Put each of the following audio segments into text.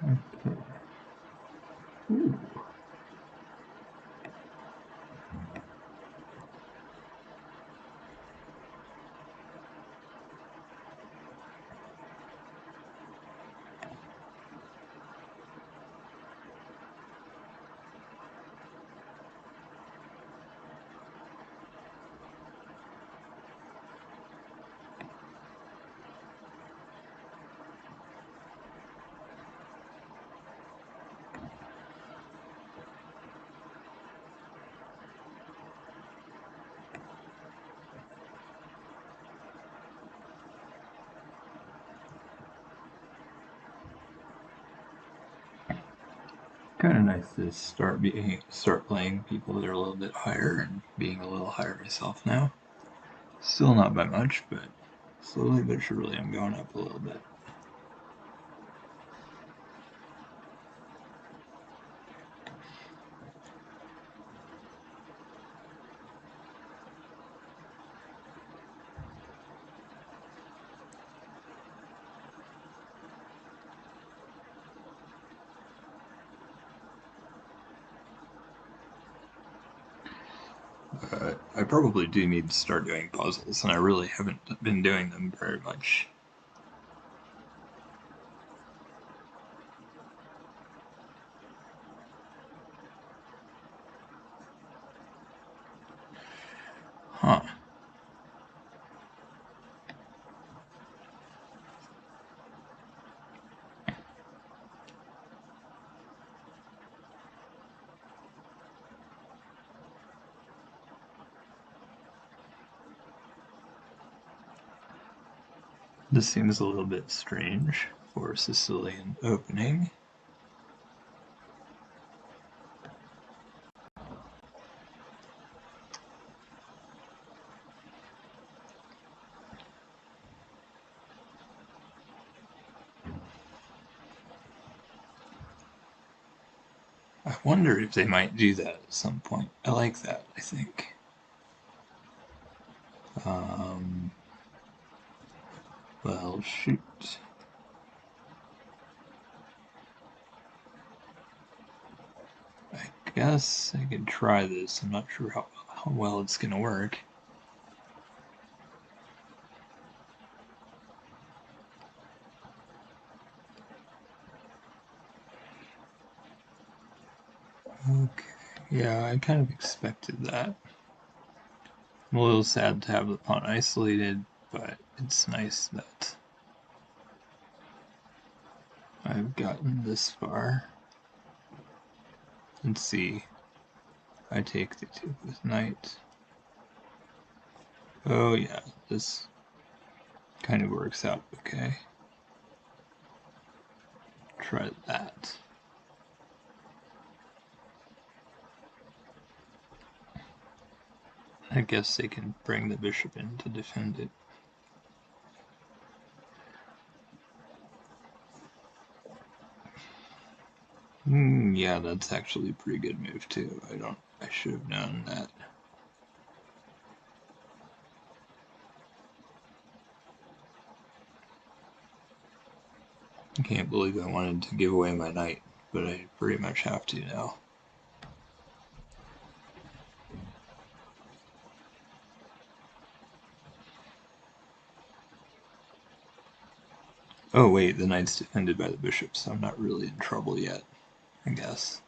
Okay. Ooh. Kind of nice to start playing people that are a little bit higher and being a little higher myself now. Still not by much, but slowly but surely I'm going up a little bit. I probably do need to start doing puzzles, and I really haven't been doing them very much. Huh. This seems a little bit strange for a Sicilian opening. I wonder if they might do that at some point. I like that, I think. Um, well, shoot. I guess I could try this. I'm not sure how well it's going to work. Okay. Yeah, I kind of expected that. I'm a little sad to have the pawn isolated, but it's nice that I've gotten this far. Let's see. I take the 2 with knight. Oh yeah, this kind of works out okay. Try that. I guess they can bring the bishop in to defend it. Yeah, that's actually a pretty good move too. I should have known that. I can't believe I wanted to give away my knight, but I pretty much have to now. Oh wait, the knight's defended by the bishop, so I'm not really in trouble yet, I guess.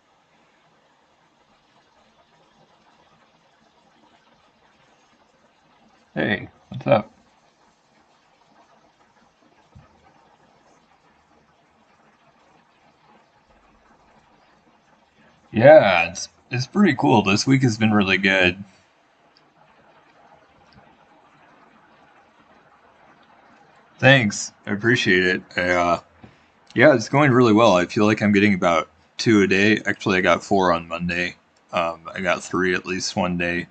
Hey, what's up? Yeah, it's pretty cool. This week has been really good. Thanks, I appreciate it. Yeah, it's going really well. I feel like I'm getting about 2 a day. Actually, I got 4 on Monday. I got 3 at least one day.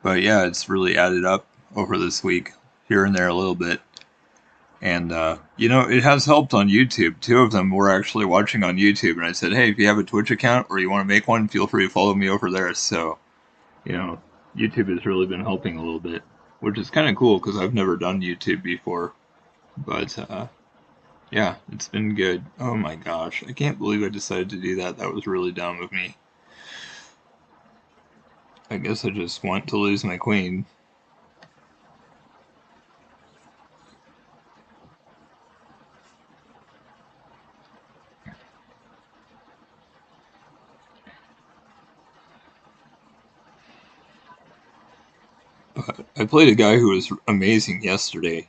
But yeah, it's really added up over this week, here and there a little bit. And, it has helped on YouTube. 2 of them were actually watching on YouTube, and I said, hey, if you have a Twitch account or you want to make one, feel free to follow me over there. So, you know, YouTube has really been helping a little bit, which is kind of cool because I've never done YouTube before. But, Yeah, it's been good. Oh my gosh, I can't believe I decided to do that. That was really dumb of me. I guess I just want to lose my queen. I played a guy who was amazing yesterday.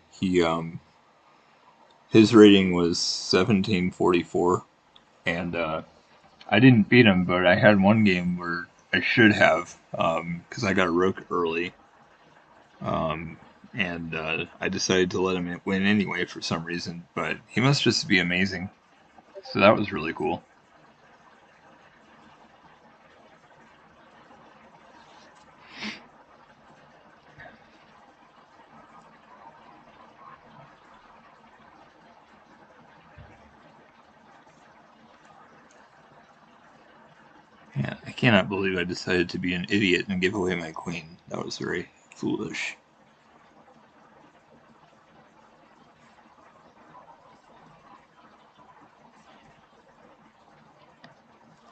His rating was 1744, and I didn't beat him, but I had one game where I should have, because I got a rook early, um, and I decided to let him win anyway for some reason. But he must just be amazing, so that was really cool. Yeah, I cannot believe I decided to be an idiot and give away my queen. That was very foolish.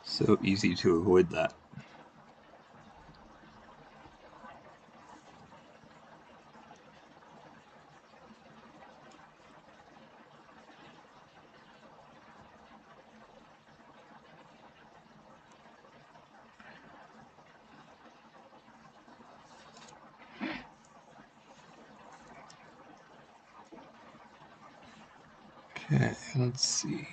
So easy to avoid that. Okay, let's see.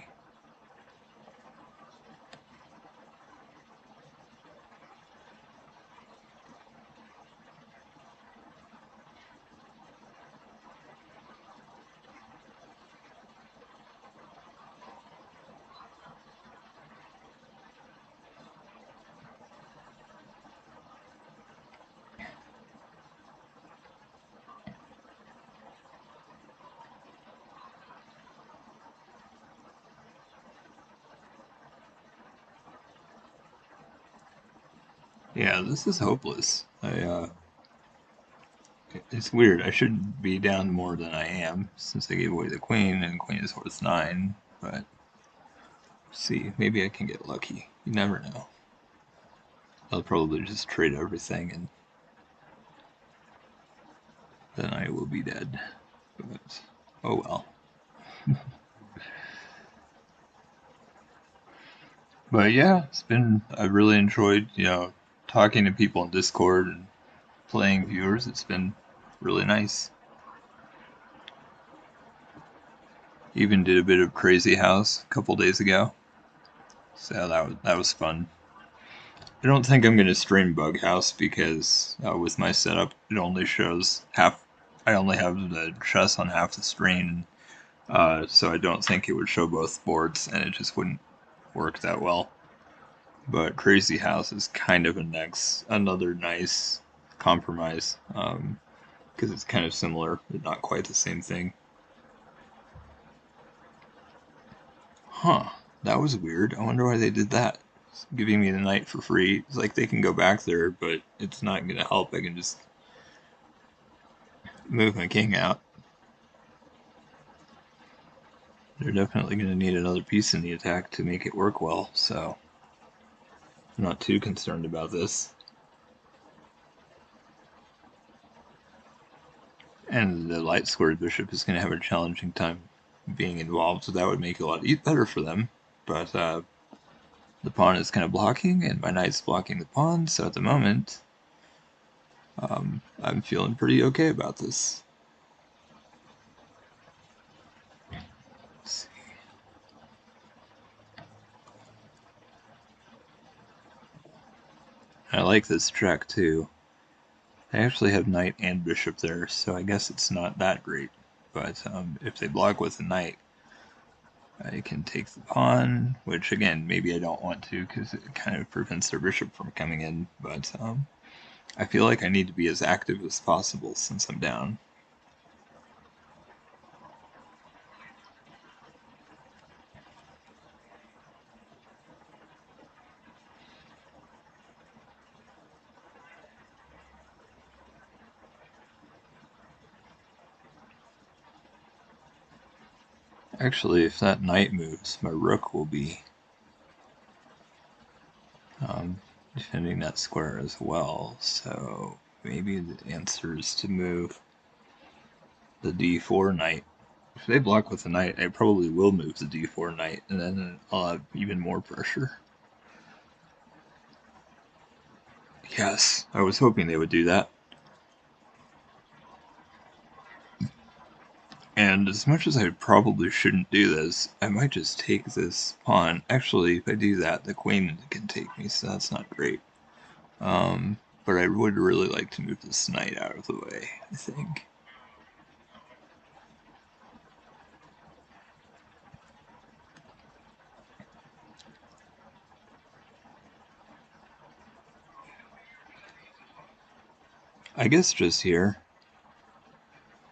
Yeah, this is hopeless. It's weird. I should be down more than I am since I gave away the queen, and queen is worth 9. But see, maybe I can get lucky. You never know. I'll probably just trade everything, and then I will be dead. But oh well. But yeah, it's been. I really enjoyed talking to people in Discord and playing viewers. It's been really nice. Even did a bit of Crazy House a couple days ago, so that was fun. I don't think I'm gonna stream Bug House because with my setup, it only shows half. I only have the chess on half the screen, so I don't think it would show both boards, and it just wouldn't work that well. But Crazy House is kind of another nice compromise because it's kind of similar, but not quite the same thing. Huh? That was weird. I wonder why they did that. It's giving me the knight for free. It's like they can go back there, but it's not gonna help. I can just move my king out. They're definitely going to need another piece in the attack to make it work well, so I'm not too concerned about this. And the light squared bishop is going to have a challenging time being involved, so that would make it a lot better for them. But the pawn is kind of blocking, and my knight's blocking the pawn, so at the moment, I'm feeling pretty okay about this. I like this track too. I actually have knight and bishop there, so I guess it's not that great. But if they block with a knight, I can take the pawn, which again, maybe I don't want to because it kind of prevents their bishop from coming in, but I feel like I need to be as active as possible since I'm down. Actually, if that knight moves, my rook will be defending that square as well. So maybe the answer is to move the d4 knight. If they block with the knight, I probably will move the d4 knight, and then I'll have even more pressure. Yes, I was hoping they would do that. And as much as I probably shouldn't do this, I might just take this pawn. Actually, if I do that, the queen can take me, so that's not great. But I would really like to move this knight out of the way, I think. I guess just here.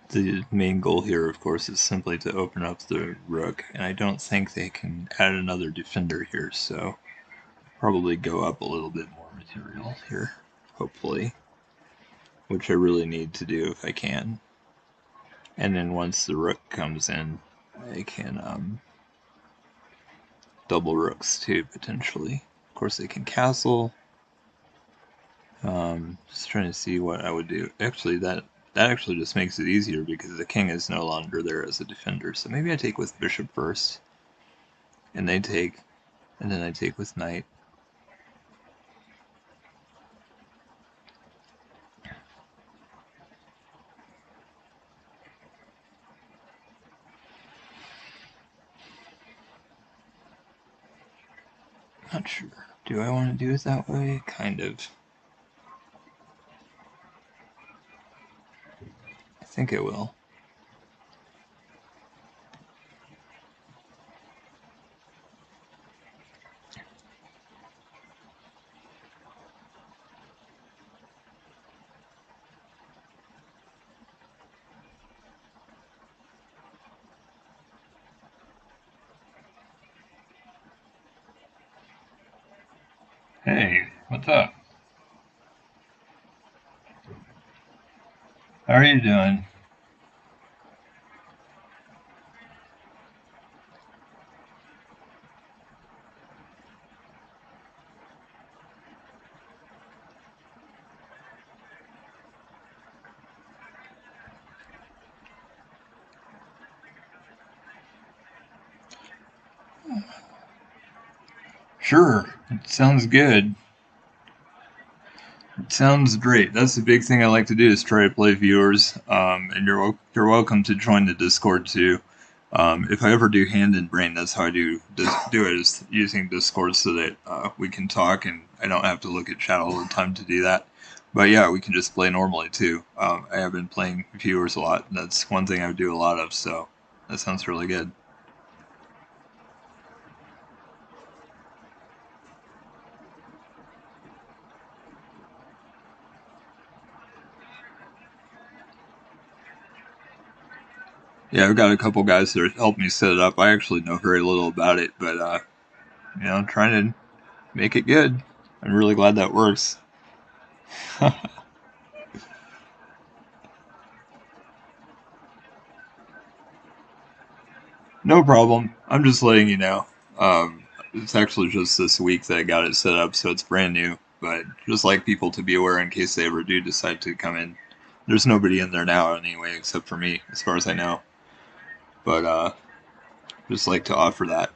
The main goal here, of course, is simply to open up the rook, and I don't think they can add another defender here, so probably go up a little bit more material here, hopefully, which I really need to do if I can. And then once the rook comes in, I can double rooks too, potentially. Of course, they can castle. Just trying to see what I would do. Actually, that actually just makes it easier because the king is no longer there as a defender. So maybe I take with bishop first, and they take, and then I take with knight. Not sure. Do I want to do it that way? Kind of. I think I will. Hey, what's up? How are you doing? Sure, it sounds good. It sounds great. That's the big thing I like to do is try to play viewers. And you're welcome to join the Discord too. If I ever do Hand and Brain, that's how I do it is using Discord so that we can talk and I don't have to look at chat all the time to do that. But yeah, we can just play normally too. I have been playing viewers a lot. And that's one thing I do a lot of. So that sounds really good. Yeah, I've got a couple guys that helped me set it up. I actually know very little about it, but trying to make it good. I'm really glad that works. No problem. I'm just letting you know. It's actually just this week that I got it set up, so it's brand new. But just like people to be aware in case they ever do decide to come in. There's nobody in there now anyway, except for me, as far as I know. But just like to offer that.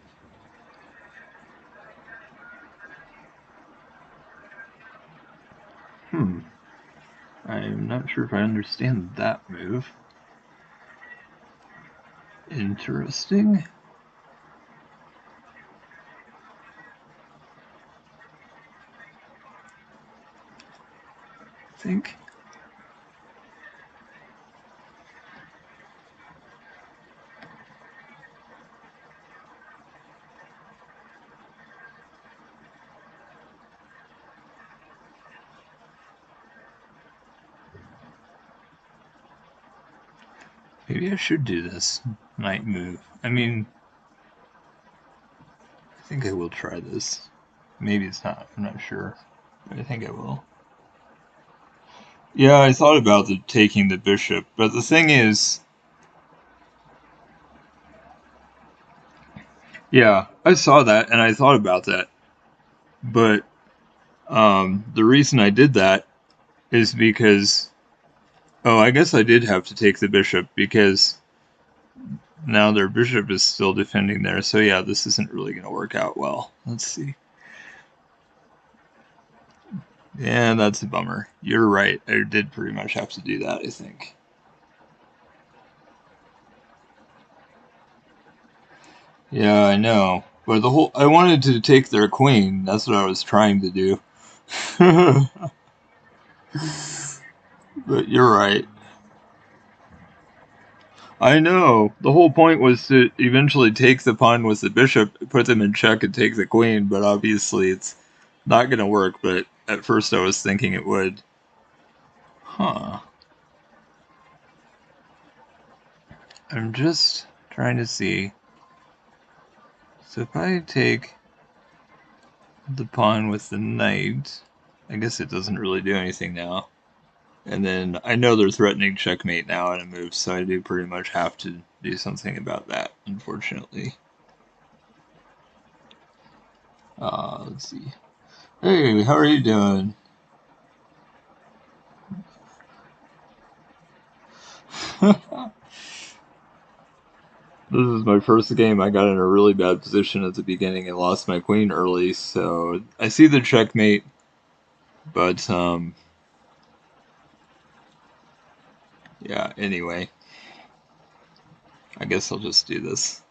I'm not sure if I understand that move. Interesting. I think. Maybe I should do this knight move. I mean, I think I will try this. Maybe it's not. I'm not sure. But I think I will. Yeah, I thought about taking the bishop, but the thing is, Yeah, I saw that and I thought about that, but the reason I did that is because, oh, I guess I did have to take the bishop because now their bishop is still defending there. So yeah, this isn't really going to work out well. Let's see. Yeah, that's a bummer. You're right. I did pretty much have to do that, I think. Yeah, I know. But I wanted to take their queen. That's what I was trying to do. But you're right. I know. The whole point was to eventually take the pawn with the bishop, put them in check, and take the queen, but obviously it's not going to work. But at first I was thinking it would. Huh. I'm just trying to see. So if I take the pawn with the knight, I guess it doesn't really do anything now. And then I know they're threatening checkmate now in a move, so I do pretty much have to do something about that, unfortunately. Let's see. Hey, how are you doing? This is my first game. I got in a really bad position at the beginning and lost my queen early, so I see the checkmate, but yeah, anyway, I guess I'll just do this.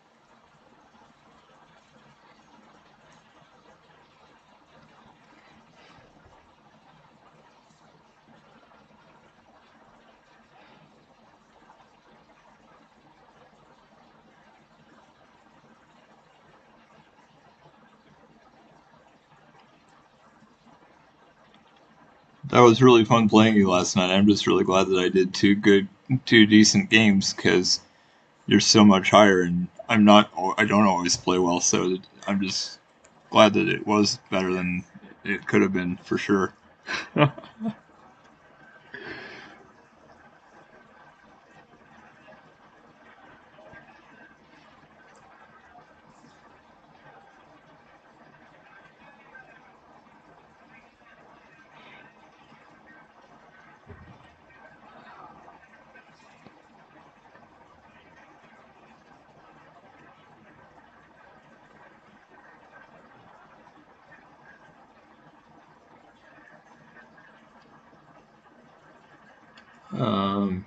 That was really fun playing you last night. I'm just really glad that I did two decent games because you're so much higher, and I don't always play well, so I'm just glad that it was better than it could have been for sure. Um,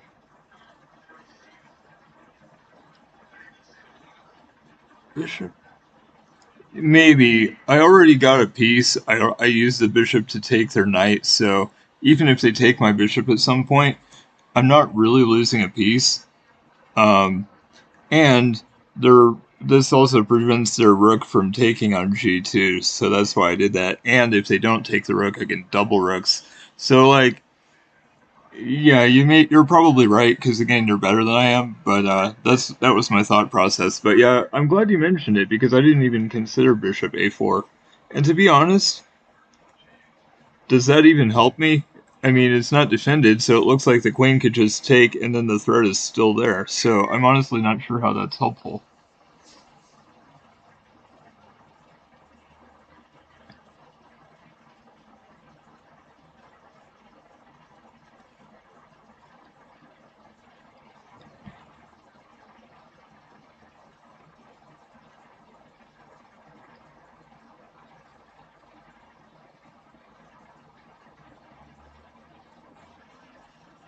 Bishop. Maybe I already got a piece. I used the bishop to take their knight, so even if they take my bishop at some point, I'm not really losing a piece. Um, and this also prevents their rook from taking on g2, so that's why I did that. And if they don't take the rook, I can double rooks. So like, yeah, you're probably right because again you're better than I am, but that was my thought process. But yeah, I'm glad you mentioned it because I didn't even consider bishop a4. And to be honest, does that even help me? I mean, it's not defended, so it looks like the queen could just take, and then the threat is still there. So I'm honestly not sure how that's helpful.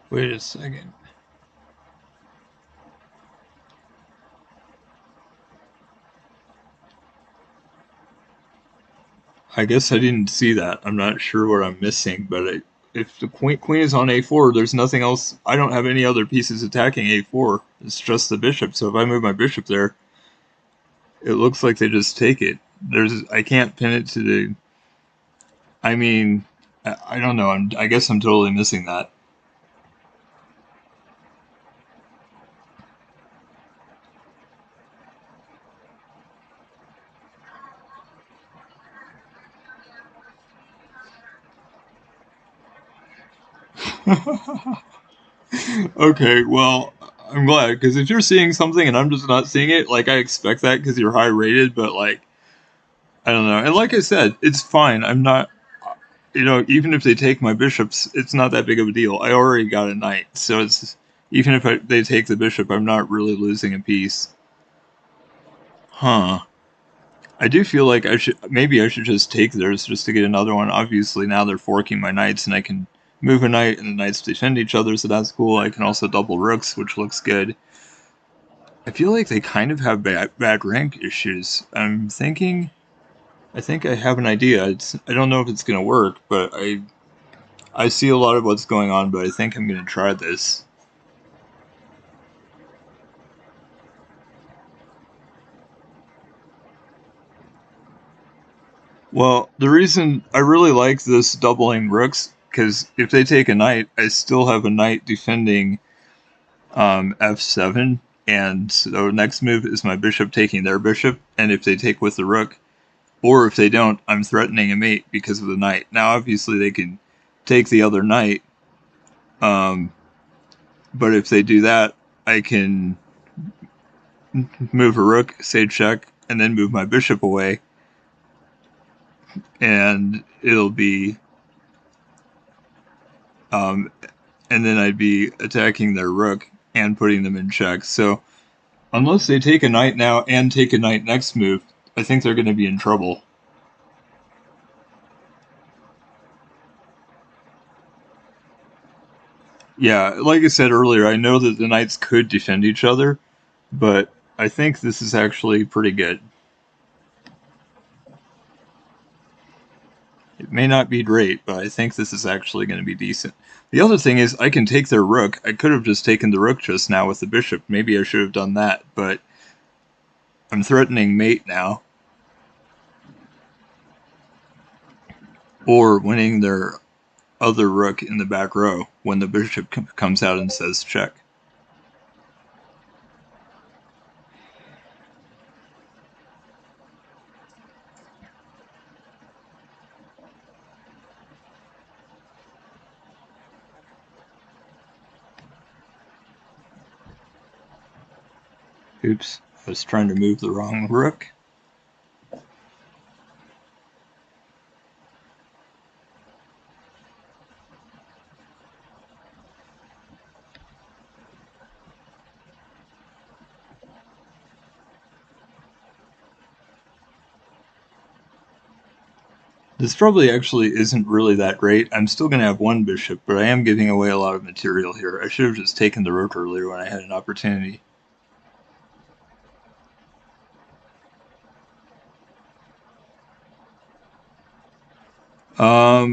Wait a second. I guess I didn't see that. I'm not sure what I'm missing, but if the queen is on a4, there's nothing else. I don't have any other pieces attacking a4. It's just the bishop. So if I move my bishop there, it looks like they just take it. I can't pin it to the. I mean, I don't know. I guess I'm totally missing that. Okay, well, I'm glad, because if you're seeing something and I'm just not seeing it, like, I expect that because you're high rated, but, like, I don't know. And like I said, it's fine. I'm not, even if they take my bishops, it's not that big of a deal. I already got a knight, so even if they take the bishop, I'm not really losing a piece. Huh. I do feel like maybe I should just take theirs just to get another one. Obviously, now they're forking my knights, and I can move a knight, and the knights defend each other, so that's cool. I can also double rooks, which looks good. I feel like they kind of have bad rank issues. I think I have an idea. I don't know if it's gonna work, but I see a lot of what's going on, but I think I'm gonna try this. Well, the reason I really like this doubling rooks, because if they take a knight, I still have a knight defending f7, and so next move is my bishop taking their bishop, and if they take with the rook, or if they don't, I'm threatening a mate because of the knight. Now, obviously, they can take the other knight, um, but if they do that, I can move a rook, say check, and then move my bishop away, and it'll be, um, and then I'd be attacking their rook and putting them in check. So unless they take a knight now and take a knight next move, I think they're going to be in trouble. Yeah, like I said earlier, I know that the knights could defend each other, but I think this is actually pretty good. It may not be great, but I think this is actually going to be decent. The other thing is, I can take their rook. I could have just taken the rook just now with the bishop. Maybe I should have done that, but I'm threatening mate now. Or winning their other rook in the back row when the bishop comes out and says check. Oops, I was trying to move the wrong rook. This probably actually isn't really that great. I'm still going to have one bishop, but I am giving away a lot of material here. I should have just taken the rook earlier when I had an opportunity.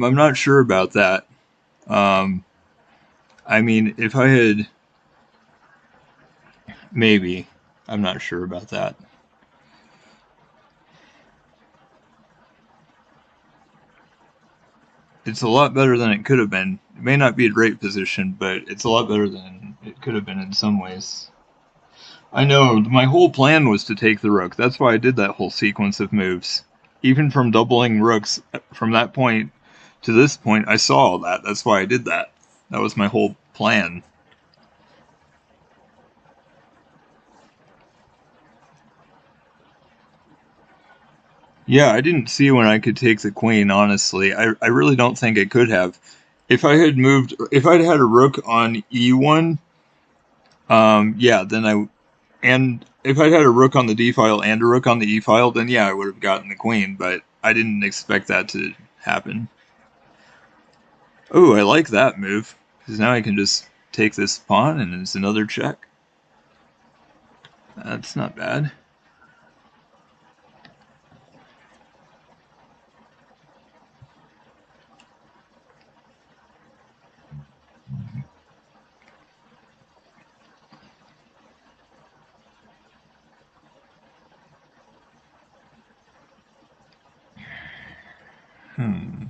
I'm not sure about that. Um, I mean, if I had... Maybe. I'm not sure about that. It's a lot better than it could have been. It may not be a great position, but it's a lot better than it could have been in some ways. I know, my whole plan was to take the rook. That's why I did that whole sequence of moves. Even from doubling rooks, from that point to this point, I saw all that. That's why I did that. That was my whole plan. Yeah, I didn't see when I could take the queen, honestly. I really don't think I could have. If I'd had a rook on e1, yeah, and if I'd had a rook on the d file and a rook on the e file, then yeah, I would have gotten the queen, but I didn't expect that to happen. Oh, I like that move, because now I can just take this pawn and it's another check. That's not bad. Hmm.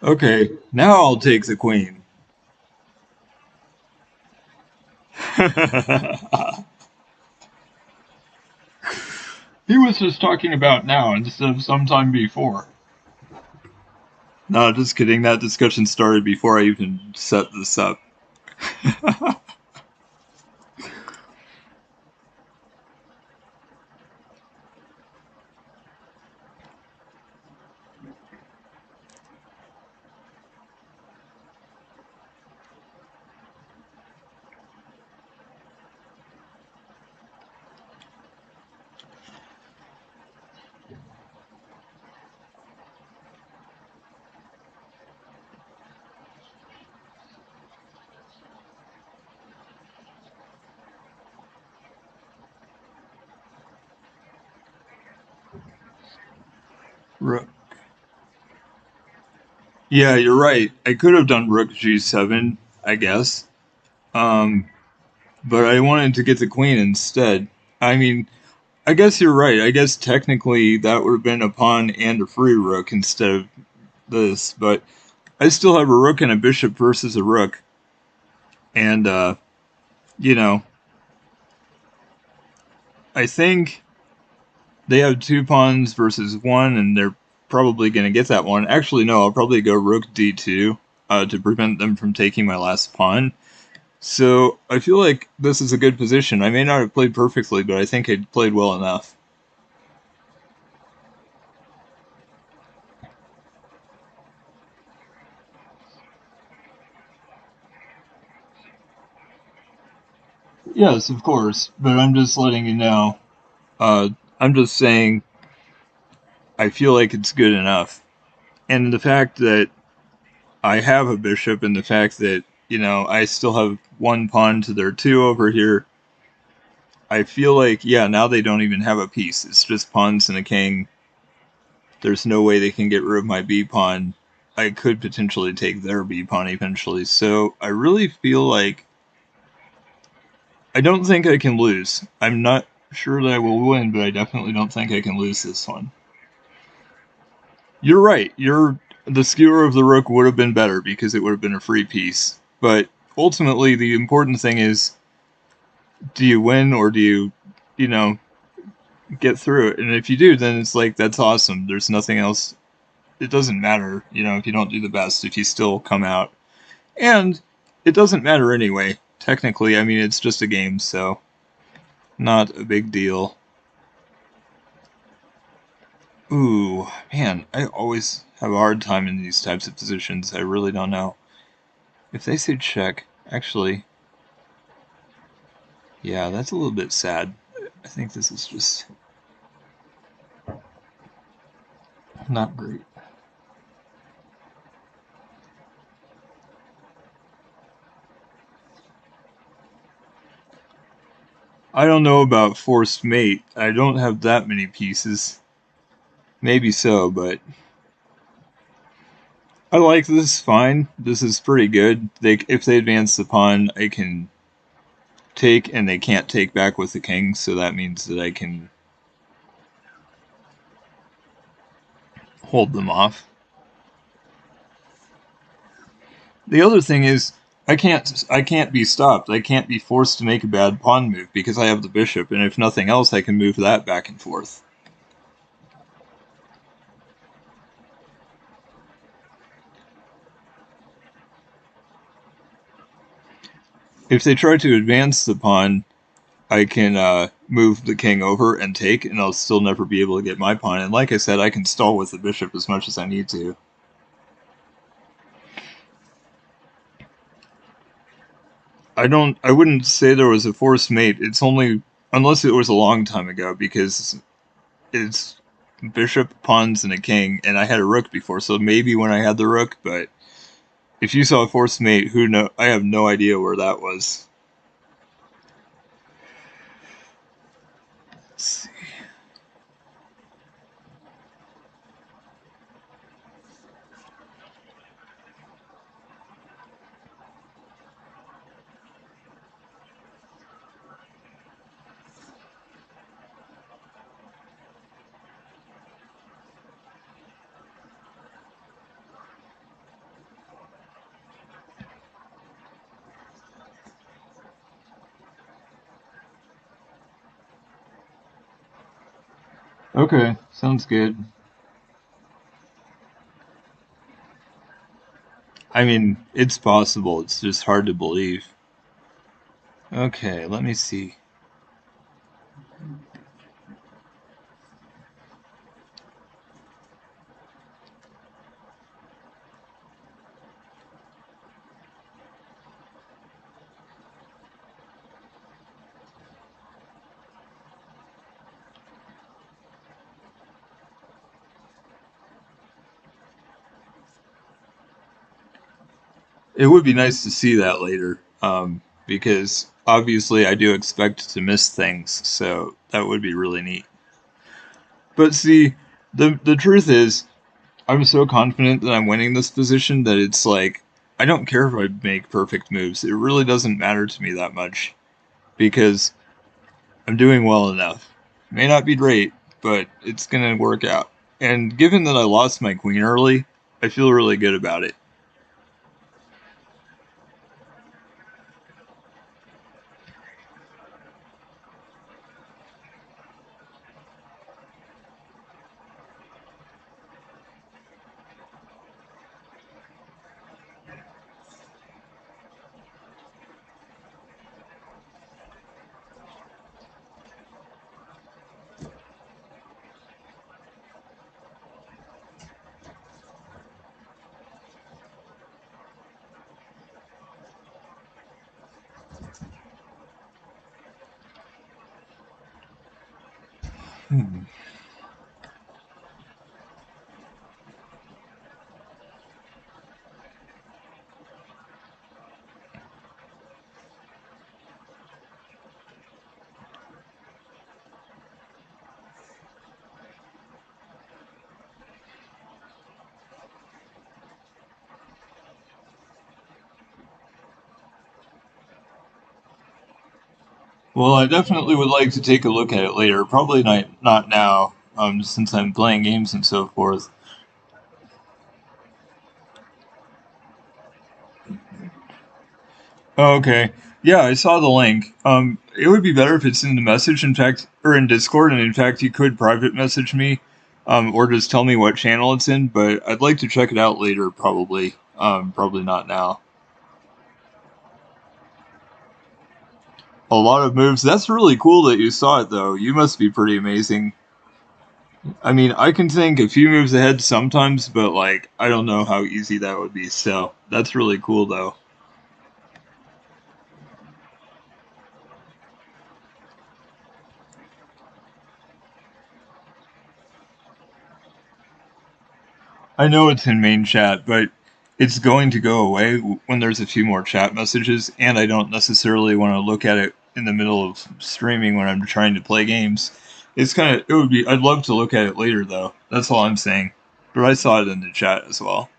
Okay, now I'll take the queen. He was just talking about now instead of sometime before. No, just kidding. That discussion started before I even set this up. Rook. Yeah, you're right. I could have done rook g7, I guess. Um, but I wanted to get the queen instead. I mean, I guess you're right. I guess technically that would have been a pawn and a free rook instead of this, but I still have a rook and a bishop versus a rook. And, you know, I think they have two pawns versus one, and they're probably going to get that one. Actually, no, I'll probably go rook d2 to prevent them from taking my last pawn. So I feel like this is a good position. I may not have played perfectly, but I think I played well enough. Yes, of course, but I'm just letting you know. Uh, I'm just saying I feel like it's good enough. And the fact that I have a bishop and the fact that, I still have one pawn to their two over here, I feel like, yeah, now they don't even have a piece. It's just pawns and a king. There's no way they can get rid of my b pawn. I could potentially take their b pawn eventually. So I really feel like I don't think I can lose. I'm not sure that I will win, but I definitely don't think I can lose this one. You're right. The skewer of the rook would have been better because it would have been a free piece. But ultimately, the important thing is, do you win or do you know, get through it? And if you do, then it's like that's awesome. There's nothing else. It doesn't matter, if you don't do the best, if you still come out. And it doesn't matter anyway. Technically, I mean, it's just a game, so not a big deal. Ooh, man, I always have a hard time in these types of positions. I really don't know. If they say check, actually, yeah, that's a little bit sad. I think this is just not great. I don't know about forced mate. I don't have that many pieces. Maybe so, but I like this fine. This is pretty good. If they advance the pawn, I can take, and they can't take back with the king, so that means that I can hold them off. The other thing is I can't be stopped. I can't be forced to make a bad pawn move because I have the bishop, and if nothing else, I can move that back and forth. If they try to advance the pawn, I can move the king over and take, and I'll still never be able to get my pawn. And like I said, I can stall with the bishop as much as I need to. I wouldn't say there was a forced mate. It's only, unless it was a long time ago, because it's bishop, pawns, and a king, and I had a rook before, so maybe when I had the rook, but if you saw a forced mate, who know? I have no idea where that was. Let's see. Okay, sounds good. I mean, it's possible. It's just hard to believe. Okay, let me see. It would be nice to see that later, because obviously I do expect to miss things, so that would be really neat. But see, the truth is, I'm so confident that I'm winning this position that it's like I don't care if I make perfect moves. It really doesn't matter to me that much because I'm doing well enough. May not be great, but it's gonna work out. And given that I lost my queen early, I feel really good about it. Hmm. Well, I definitely would like to take a look at it later. Probably not now, since I'm playing games and so forth. Oh, okay. Yeah, I saw the link. It would be better if it's in the message, in fact, or in Discord, and in fact, you could private message me, or just tell me what channel it's in. But I'd like to check it out later, probably. Probably not now. A lot of moves. That's really cool that you saw it, though. You must be pretty amazing. I mean, I can think a few moves ahead sometimes, but like, I don't know how easy that would be. So that's really cool, though. I know it's in main chat, but it's going to go away when there's a few more chat messages, and I don't necessarily want to look at it in the middle of streaming when I'm trying to play games. It would be, I'd love to look at it later, though. That's all I'm saying. But I saw it in the chat as well.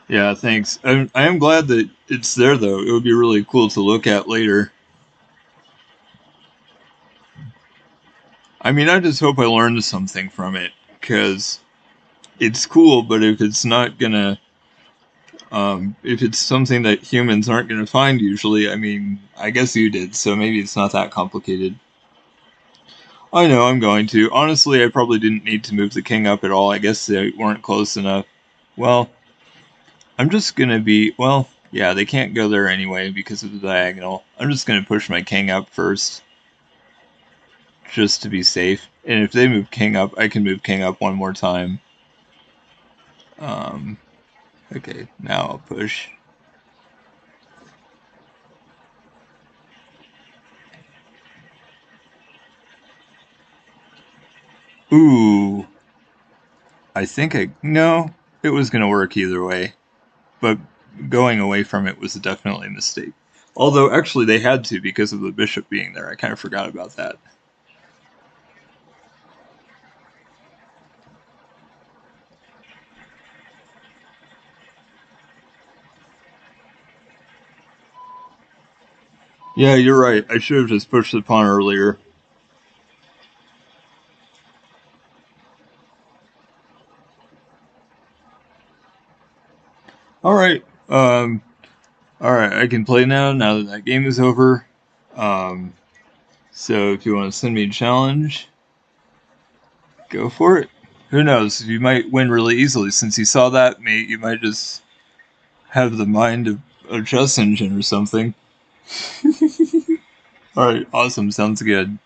Yeah, thanks. I am glad that it's there, though. It would be really cool to look at later. I mean, I just hope I learned something from it, because it's cool, but if it's something that humans aren't gonna find usually, I mean, I guess you did, so maybe it's not that complicated. I know I'm going to. Honestly, I probably didn't need to move the king up at all. I guess they weren't close enough. Well, I'm just gonna be, well, yeah, they can't go there anyway because of the diagonal. I'm just gonna push my king up first, just to be safe. And if they move king up, I can move king up one more time. Um, okay, now I'll push. Ooh, no, it was gonna work either way, but going away from it was definitely a mistake. Although, actually, they had to because of the bishop being there. I kind of forgot about that. Yeah, you're right. I should have just pushed the pawn earlier. All right. All right. I can play now. Now that that game is over. Um, so if you want to send me a challenge, go for it. Who knows? You might win really easily since you saw that, mate. You might just have the mind of a chess engine or something. All right. Awesome. Sounds good.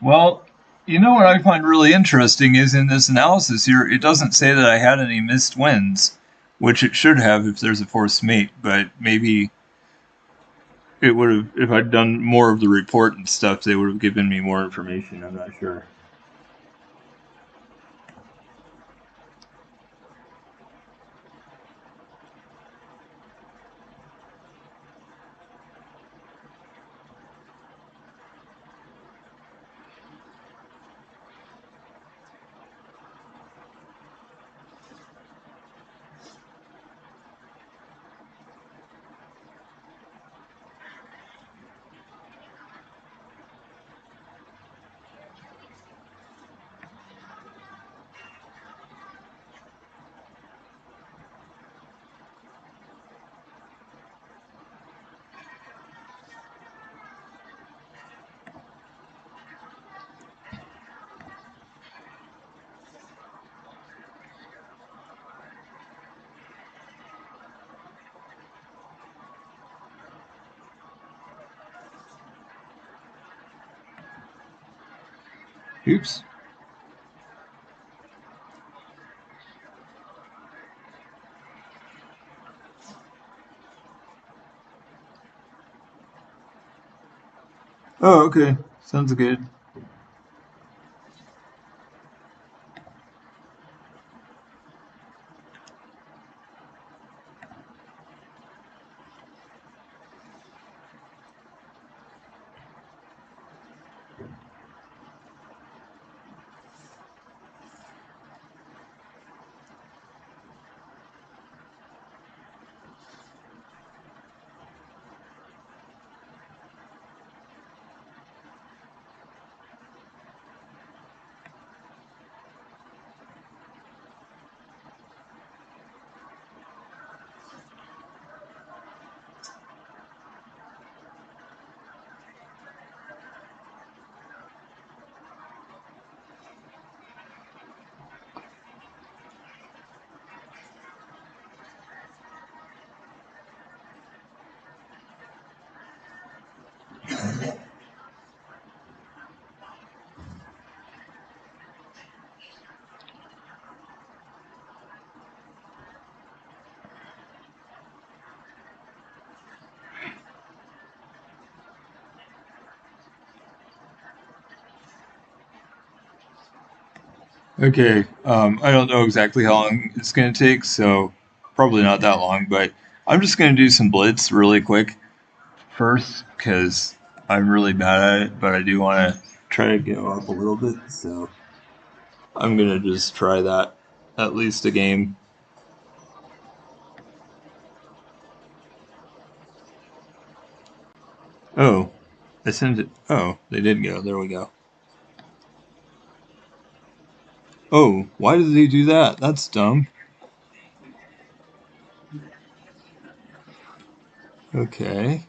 Well, you know what I find really interesting is in this analysis here, it doesn't say that I had any missed wins, which it should have if there's a forced mate, but maybe it would have, if I'd done more of the report and stuff, they would have given me more information. I'm not sure. Oops. Oh, okay. Sounds good. Okay. I don't know exactly how long it's going to take, so probably not that long, but I'm just going to do some blitz really quick first because I'm really bad at it, but I do want to try to get up a little bit, so I'm going to just try that at least a game. Oh, I sent it. Oh, they did go. There we go. Oh, why did they do that? That's dumb. Okay.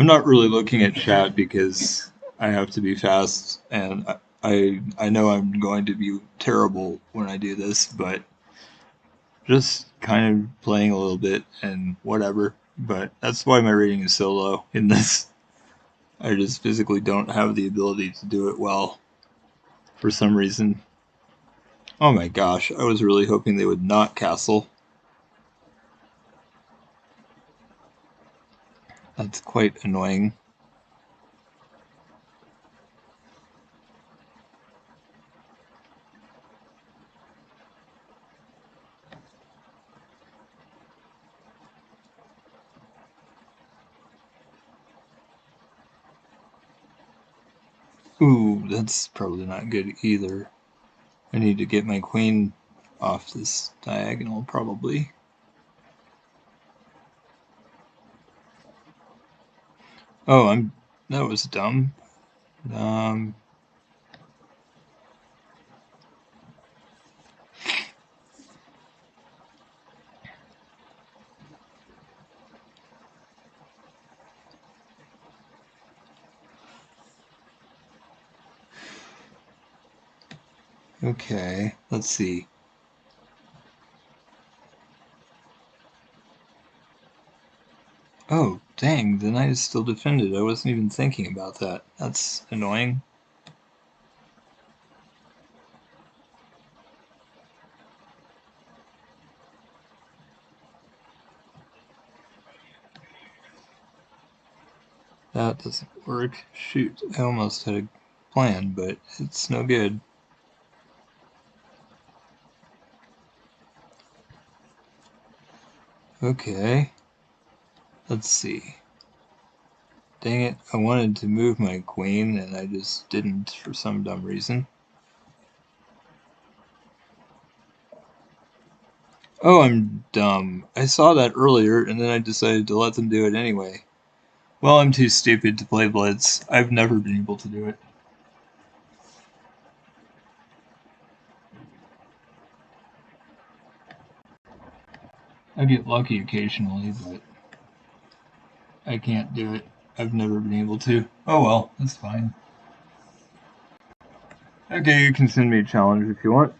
I'm not really looking at chat because I have to be fast, and I know I'm going to be terrible when I do this, but just kind of playing a little bit and whatever. But that's why my rating is so low in this. I just physically don't have the ability to do it well for some reason. Oh my gosh, I was really hoping they would not castle. That's quite annoying. Ooh, that's probably not good either. I need to get my queen off this diagonal, probably. Oh, that was dumb. Okay, let's see. Oh, dang, the knight is still defended. I wasn't even thinking about that. That's annoying. That doesn't work. Shoot, I almost had a plan, but it's no good. Okay, let's see. Dang it, I wanted to move my queen, and I just didn't for some dumb reason. Oh, I'm dumb. I saw that earlier, and then I decided to let them do it anyway. Well, I'm too stupid to play Blitz. I've never been able to do it. I get lucky occasionally, but I can't do it. I've never been able to. Oh well, that's fine. Okay, you can send me a challenge if you want.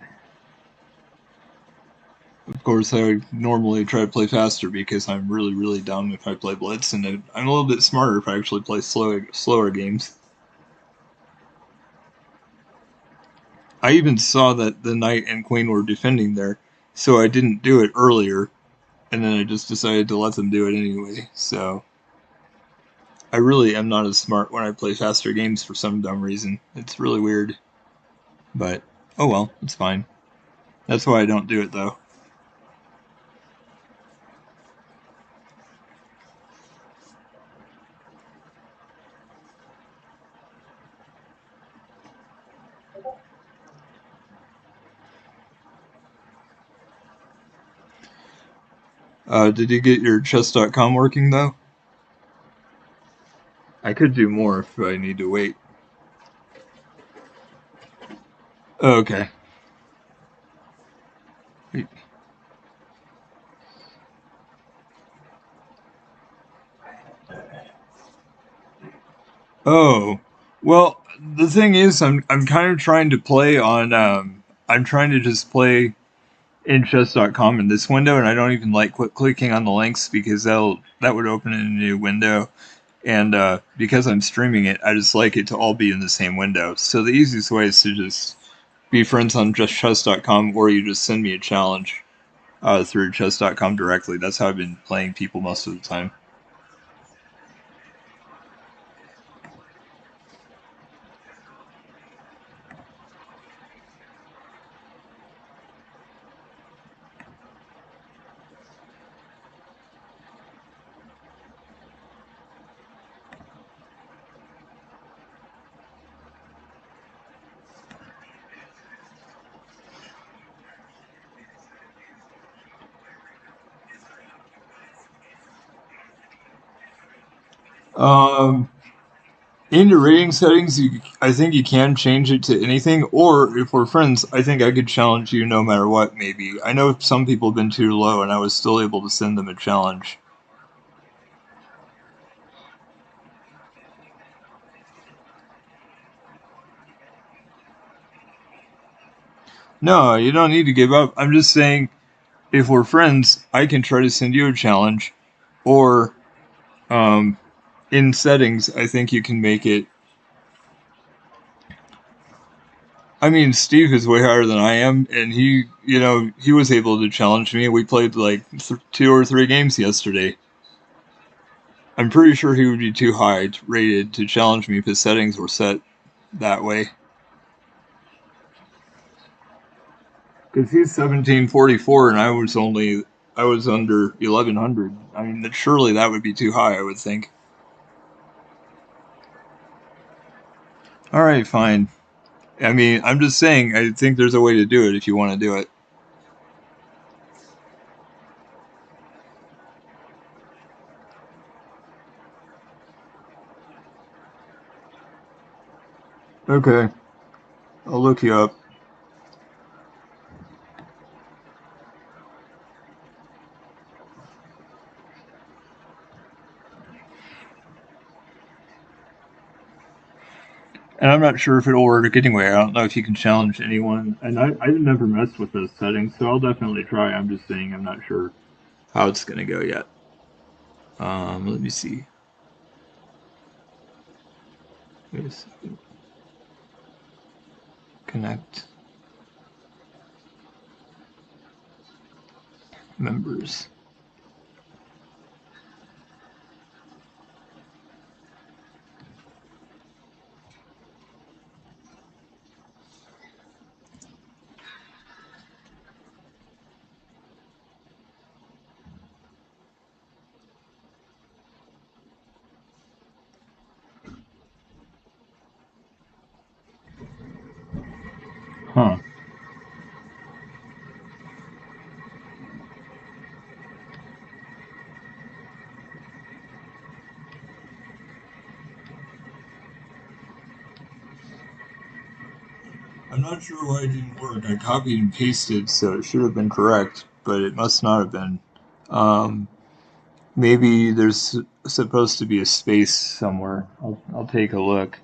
Of course, I normally try to play faster because I'm really, really dumb if I play Blitz, and I'm a little bit smarter if I actually play slower games. I even saw that the knight and queen were defending there, so I didn't do it earlier, and then I just decided to let them do it anyway. So I really am not as smart when I play faster games for some dumb reason. It's really weird. But, oh well, it's fine. That's why I don't do it though. Did you get your chess.com working though? I could do more if I need to wait. Oh, okay. Oh, well, the thing is, I'm kind of trying to play on. I'm trying to just play in chess.com in this window, and I don't even like clicking on the links because that would open a new window. And because I'm streaming it, I just like it to all be in the same window. So the easiest way is to just be friends on just chess.com, or you just send me a challenge through chess.com directly. That's how I've been playing people most of the time. Um, in your rating settings, I think you can change it to anything, or if we're friends, I think I could challenge you no matter what, maybe. I know some people have been too low, and I was still able to send them a challenge. No, you don't need to give up. I'm just saying, if we're friends, I can try to send you a challenge, or um, in settings, I think you can make it. I mean, Steve is way higher than I am, and he was able to challenge me. We played like 2 or 3 games yesterday. I'm pretty sure he would be too high rated to challenge me if his settings were set that way. Because he's 1744 and I was under 1100. I mean, surely that would be too high, I would think. All right, fine. I mean, I'm just saying, I think there's a way to do it if you want to do it. Okay, I'll look you up. And I'm not sure if it'll work anyway. I don't know if you can challenge anyone. And I've never messed with those settings, so I'll definitely try. I'm just saying I'm not sure how it's going to go yet. Let me see. Wait a second. Connect members. Huh. I'm not sure why it didn't work. I copied and pasted, so it should have been correct, but it must not have been. Um, Maybe there's supposed to be a space somewhere. I'll take a look.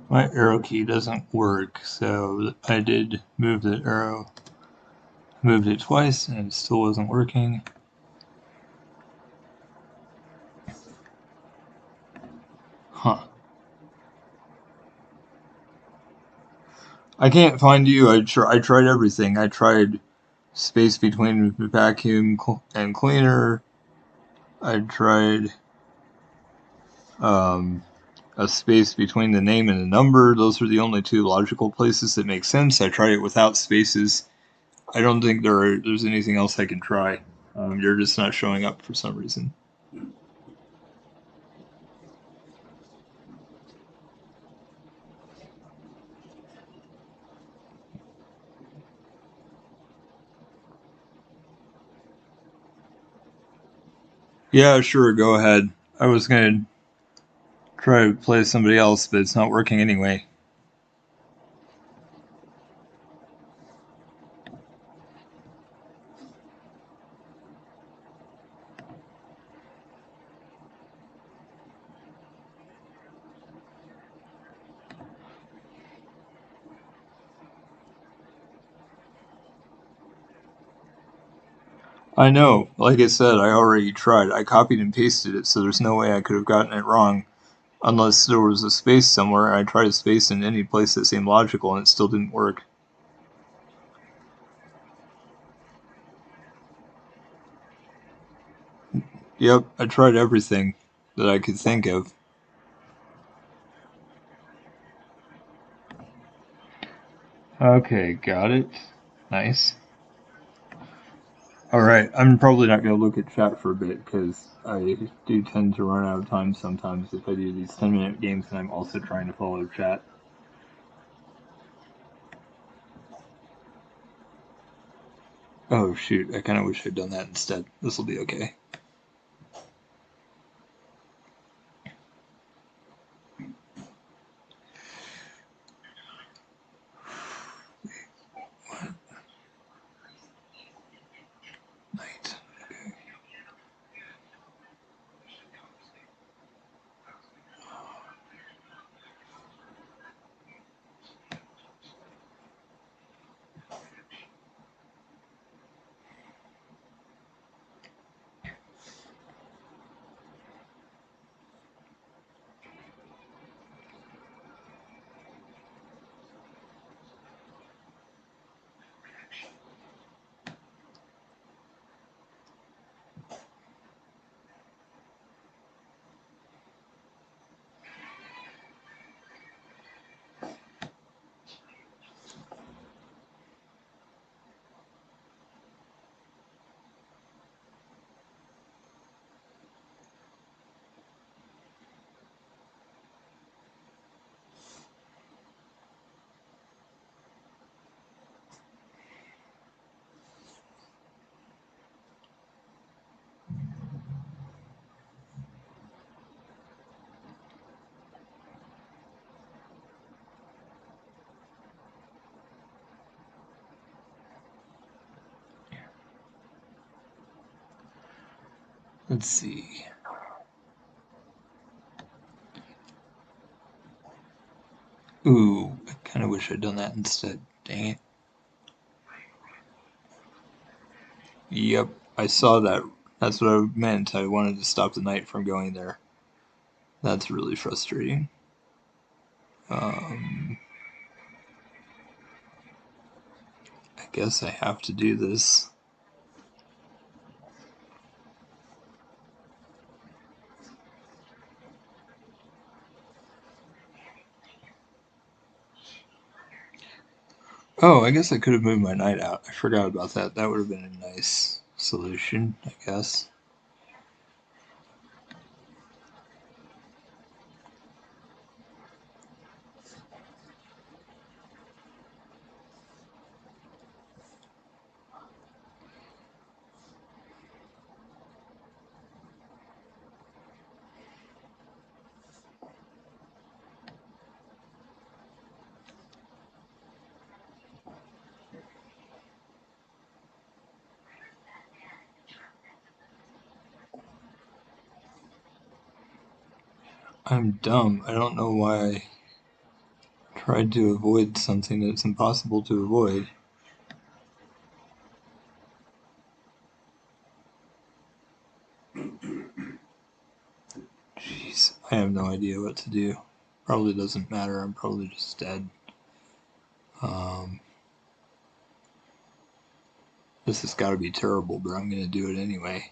My arrow key doesn't work, so I did move the arrow. Moved it twice and it still wasn't working. Huh. I can't find you. I tried everything. I tried space between vacuum and cleaner. I tried um, a space between the name and the number. Those are the only two logical places that make sense. I tried it without spaces. I don't think there's anything else I can try. You're just not showing up for some reason. Yeah, sure, go ahead. I was gonna try to play somebody else, but it's not working anyway. I know. Like I said, I already tried. I copied and pasted it, so there's no way I could have gotten it wrong unless there was a space somewhere. And I tried a space in any place that seemed logical, and it still didn't work. Yep, I tried everything that I could think of. Okay, got it. Nice. All right, I'm probably not going to look at chat for a bit because I do tend to run out of time sometimes if I do these 10-minute games and I'm also trying to follow chat. Oh shoot, I kind of wish I'd done that instead. This will be okay. Night. Okay. Let's see. Ooh, I kind of wish I'd done that instead. Dang it. Yep, I saw that. That's what I meant. I wanted to stop the knight from going there. That's really frustrating. I guess I have to do this. Oh, I guess I could have moved my knight out. I forgot about that. That would have been a nice solution, I guess. I'm dumb. I don't know why I tried to avoid something that's impossible to avoid. Jeez, I have no idea what to do. Probably doesn't matter. I'm probably just dead. This has got to be terrible, but I'm going to do it anyway.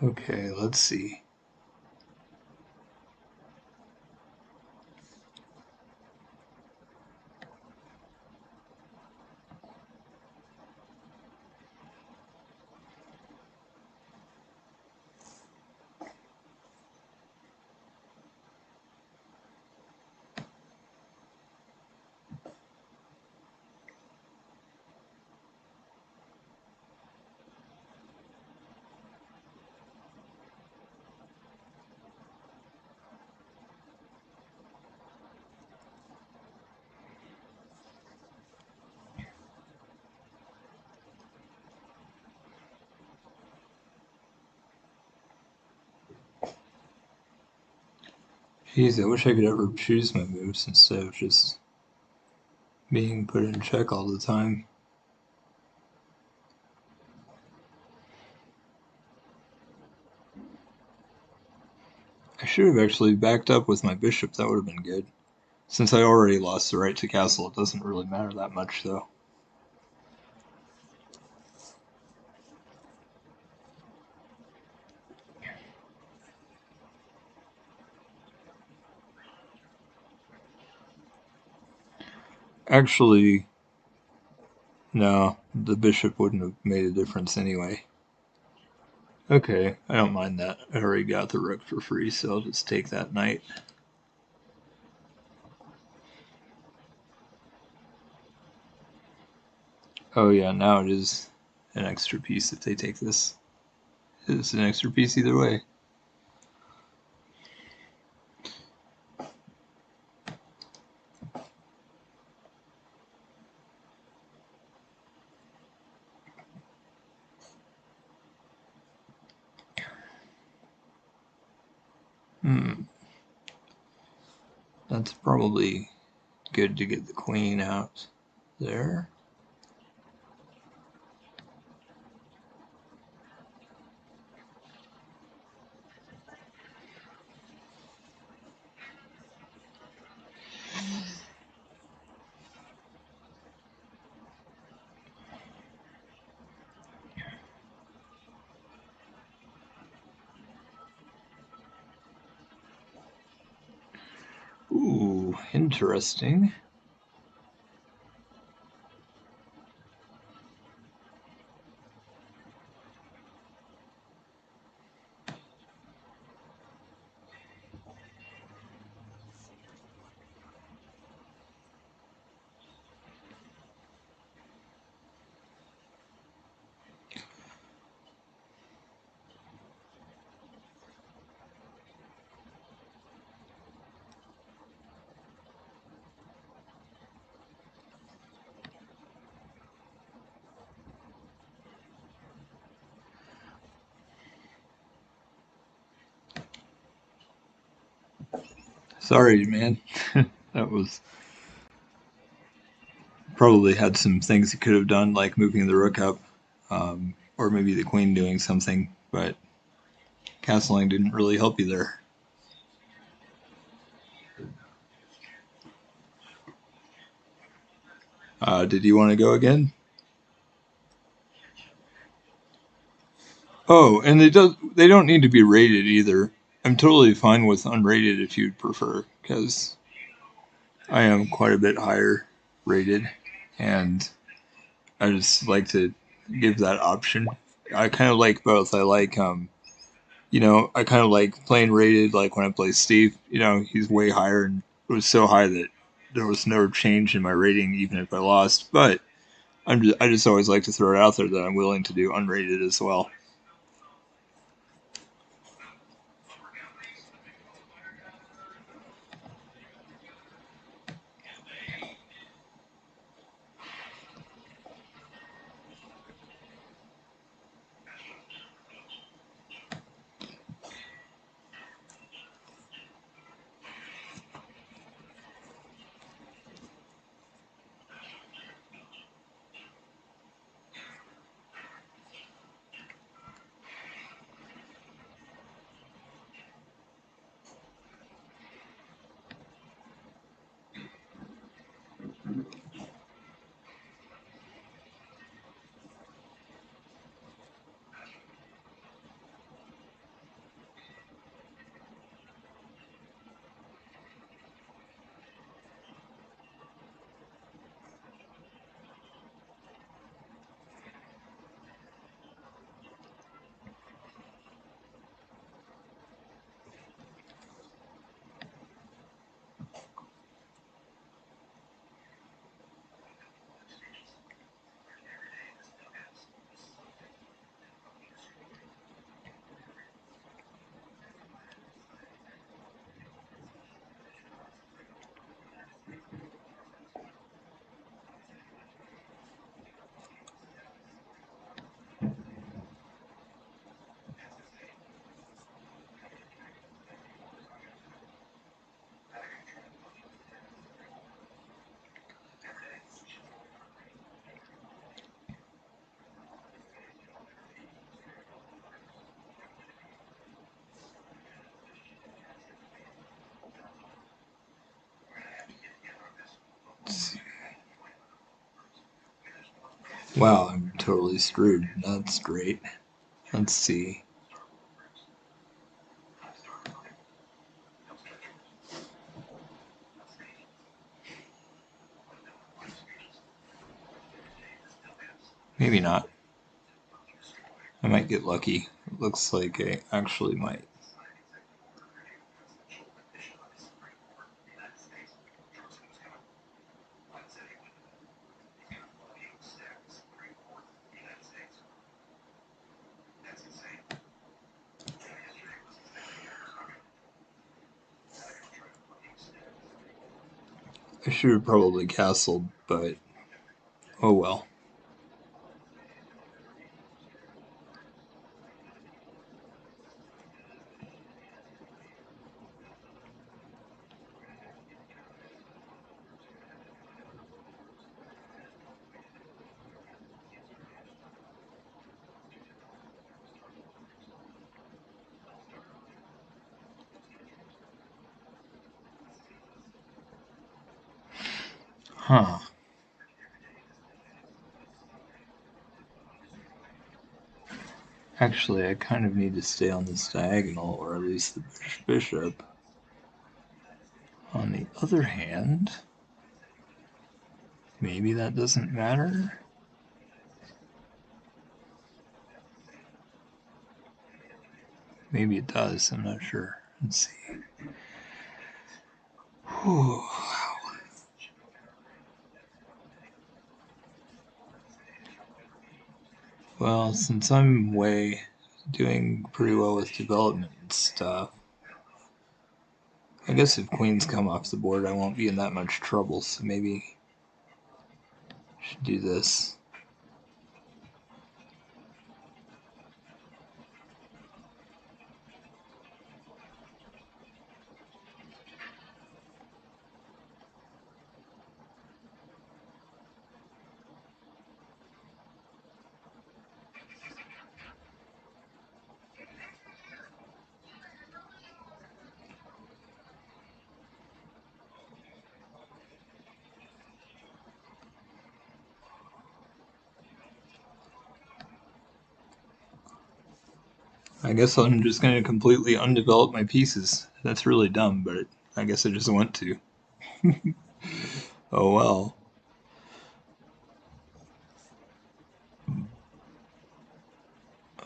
Okay, let's see. Jeez, I wish I could ever choose my moves instead of just being put in check all the time. I should have actually backed up with my bishop, that would have been good. Since I already lost the right to castle, it doesn't really matter that much, though. Actually, no, the bishop wouldn't have made a difference anyway. Okay, I don't mind that. I already got the rook for free, so I'll just take that knight. Oh yeah, now it is an extra piece if they take this. It's an extra piece either way. That's probably good to get the queen out there. Ooh, interesting. Sorry, man. That was probably had some things it could have done, like moving the rook up, or maybe the queen doing something, but castling didn't really help you there. Did you want to go again? Oh, and they don't need to be rated either. I'm totally fine with unrated if you'd prefer, because I am quite a bit higher rated, and I just like to give that option. I kind of like both. I like I kind of like playing rated. Like when I play Steve, he's way higher, and it was so high that there was no change in my rating even if I lost. But I just always like to throw it out there that I'm willing to do unrated as well. Wow, I'm totally screwed. That's great. Let's see. Maybe not. I might get lucky. It looks like I actually might. I should have probably castled, but oh well. Huh. Actually, I kind of need to stay on this diagonal, or at least the bishop. On the other hand, maybe that doesn't matter? Maybe it does, I'm not sure. Let's see. Whew. Well, since I'm doing pretty well with development and stuff, I guess if queens come off the board, I won't be in that much trouble, so maybe I should do this. I guess I'm just going to completely undevelop my pieces. That's really dumb, but I guess I just want to. Oh well.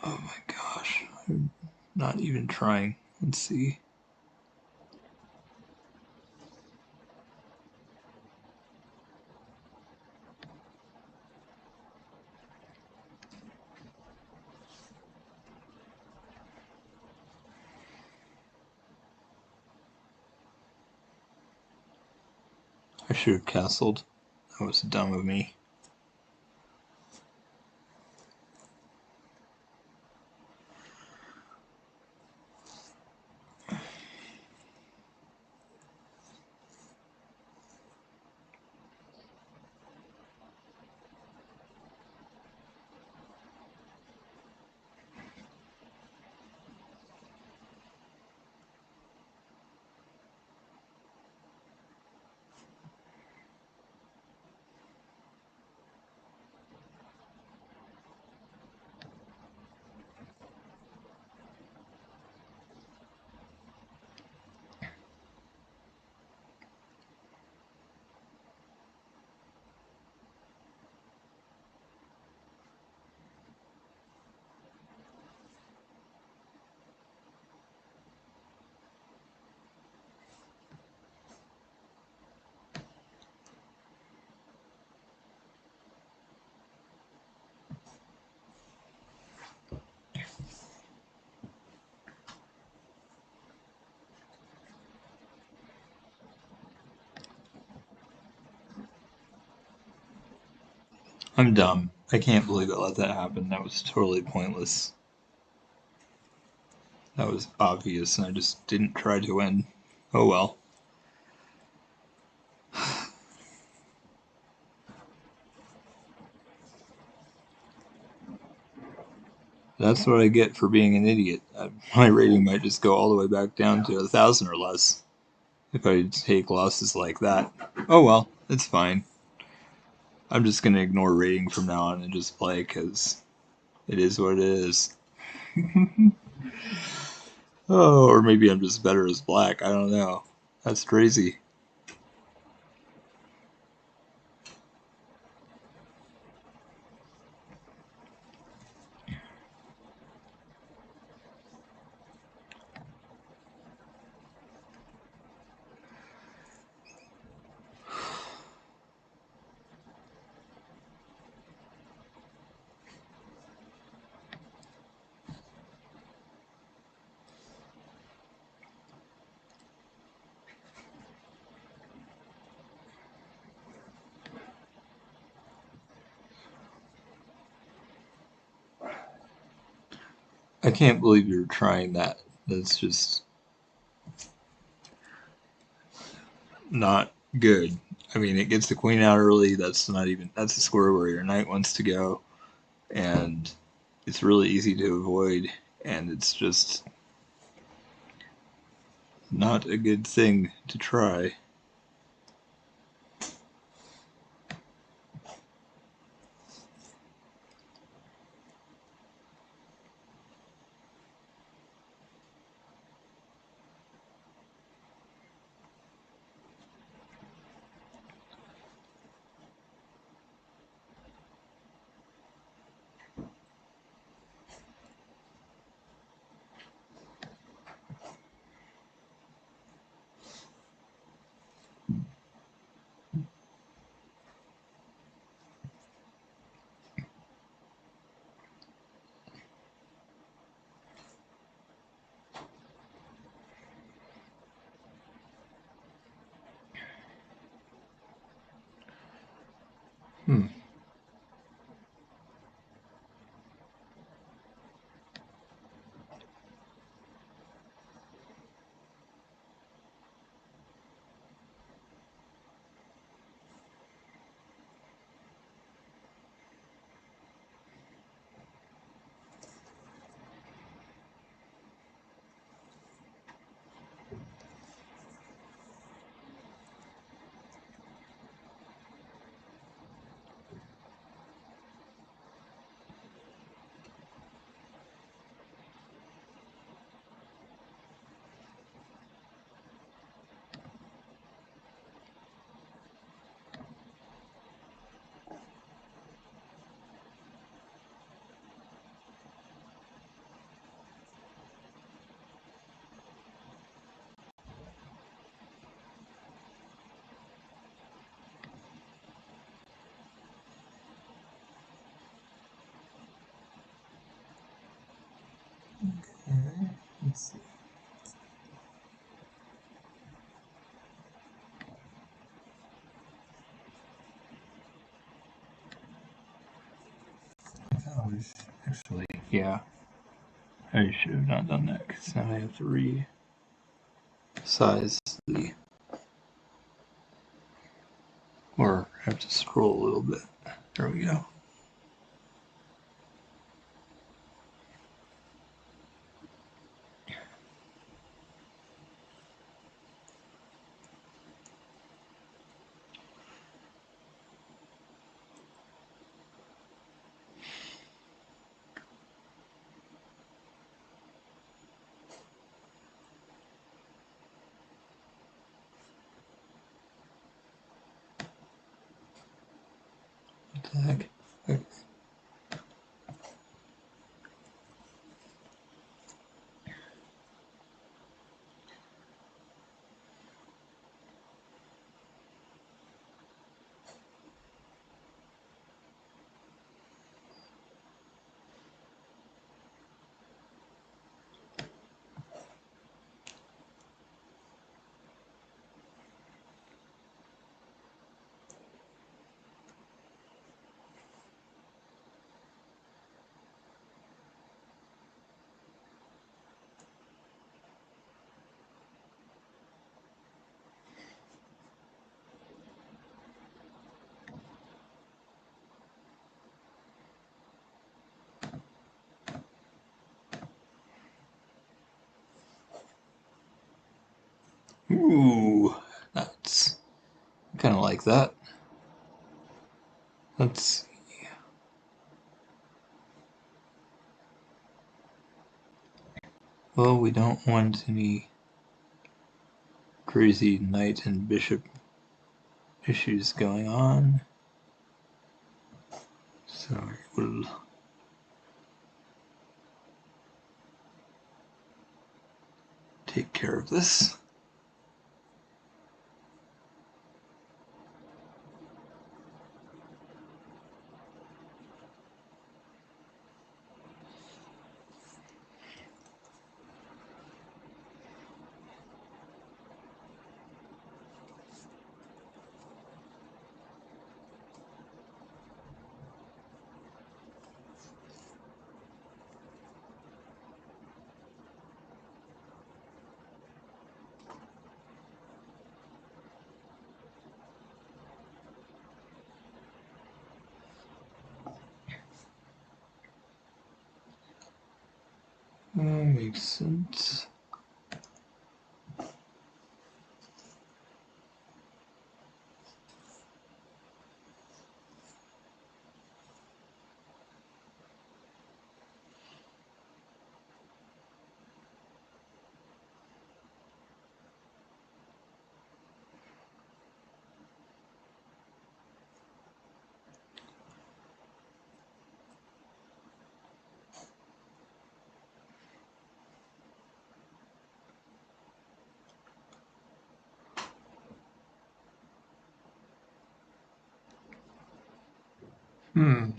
Oh my gosh. I'm not even trying. Let's see. I should have castled. That was dumb of me. I'm dumb. I can't believe I let that happen. That was totally pointless. That was obvious, and I just didn't try to win. Oh well. That's what I get for being an idiot. My rating might just go all the way back down to 1,000 or less if I take losses like that. Oh well, it's fine. I'm just gonna ignore rating from now on and just play because it is what it is. Oh, or maybe I'm just better as black. I don't know. That's crazy. I can't believe you're trying that. That's just not good. I mean, it gets the queen out early. That's not even, that's a square where your knight wants to go. And it's really easy to avoid. And it's just not a good thing to try. Hmm. Okay, let's see. That was actually, yeah, I should have not done that because now I have to resize the, or have to scroll a little bit. There we go. What the heck? Okay. Ooh, that's kind of like that. Let's see. Well, we don't want any crazy knight and bishop issues going on. So we'll take care of this. Makes sense. Hmm.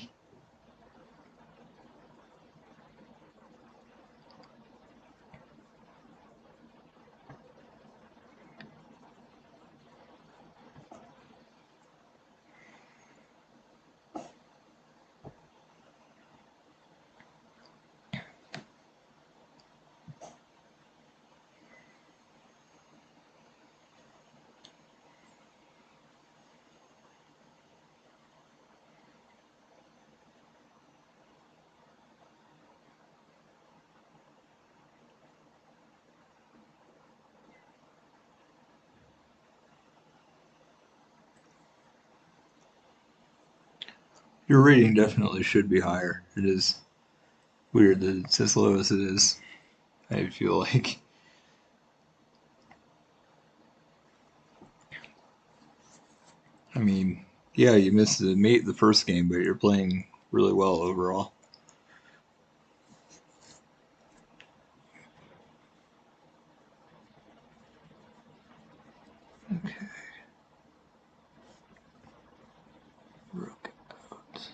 Your rating definitely should be higher. It is weird that it's as low as it is. I feel like. I mean, yeah, you missed the mate the first game, but you're playing really well overall. Okay, rook out.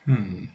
Hmm.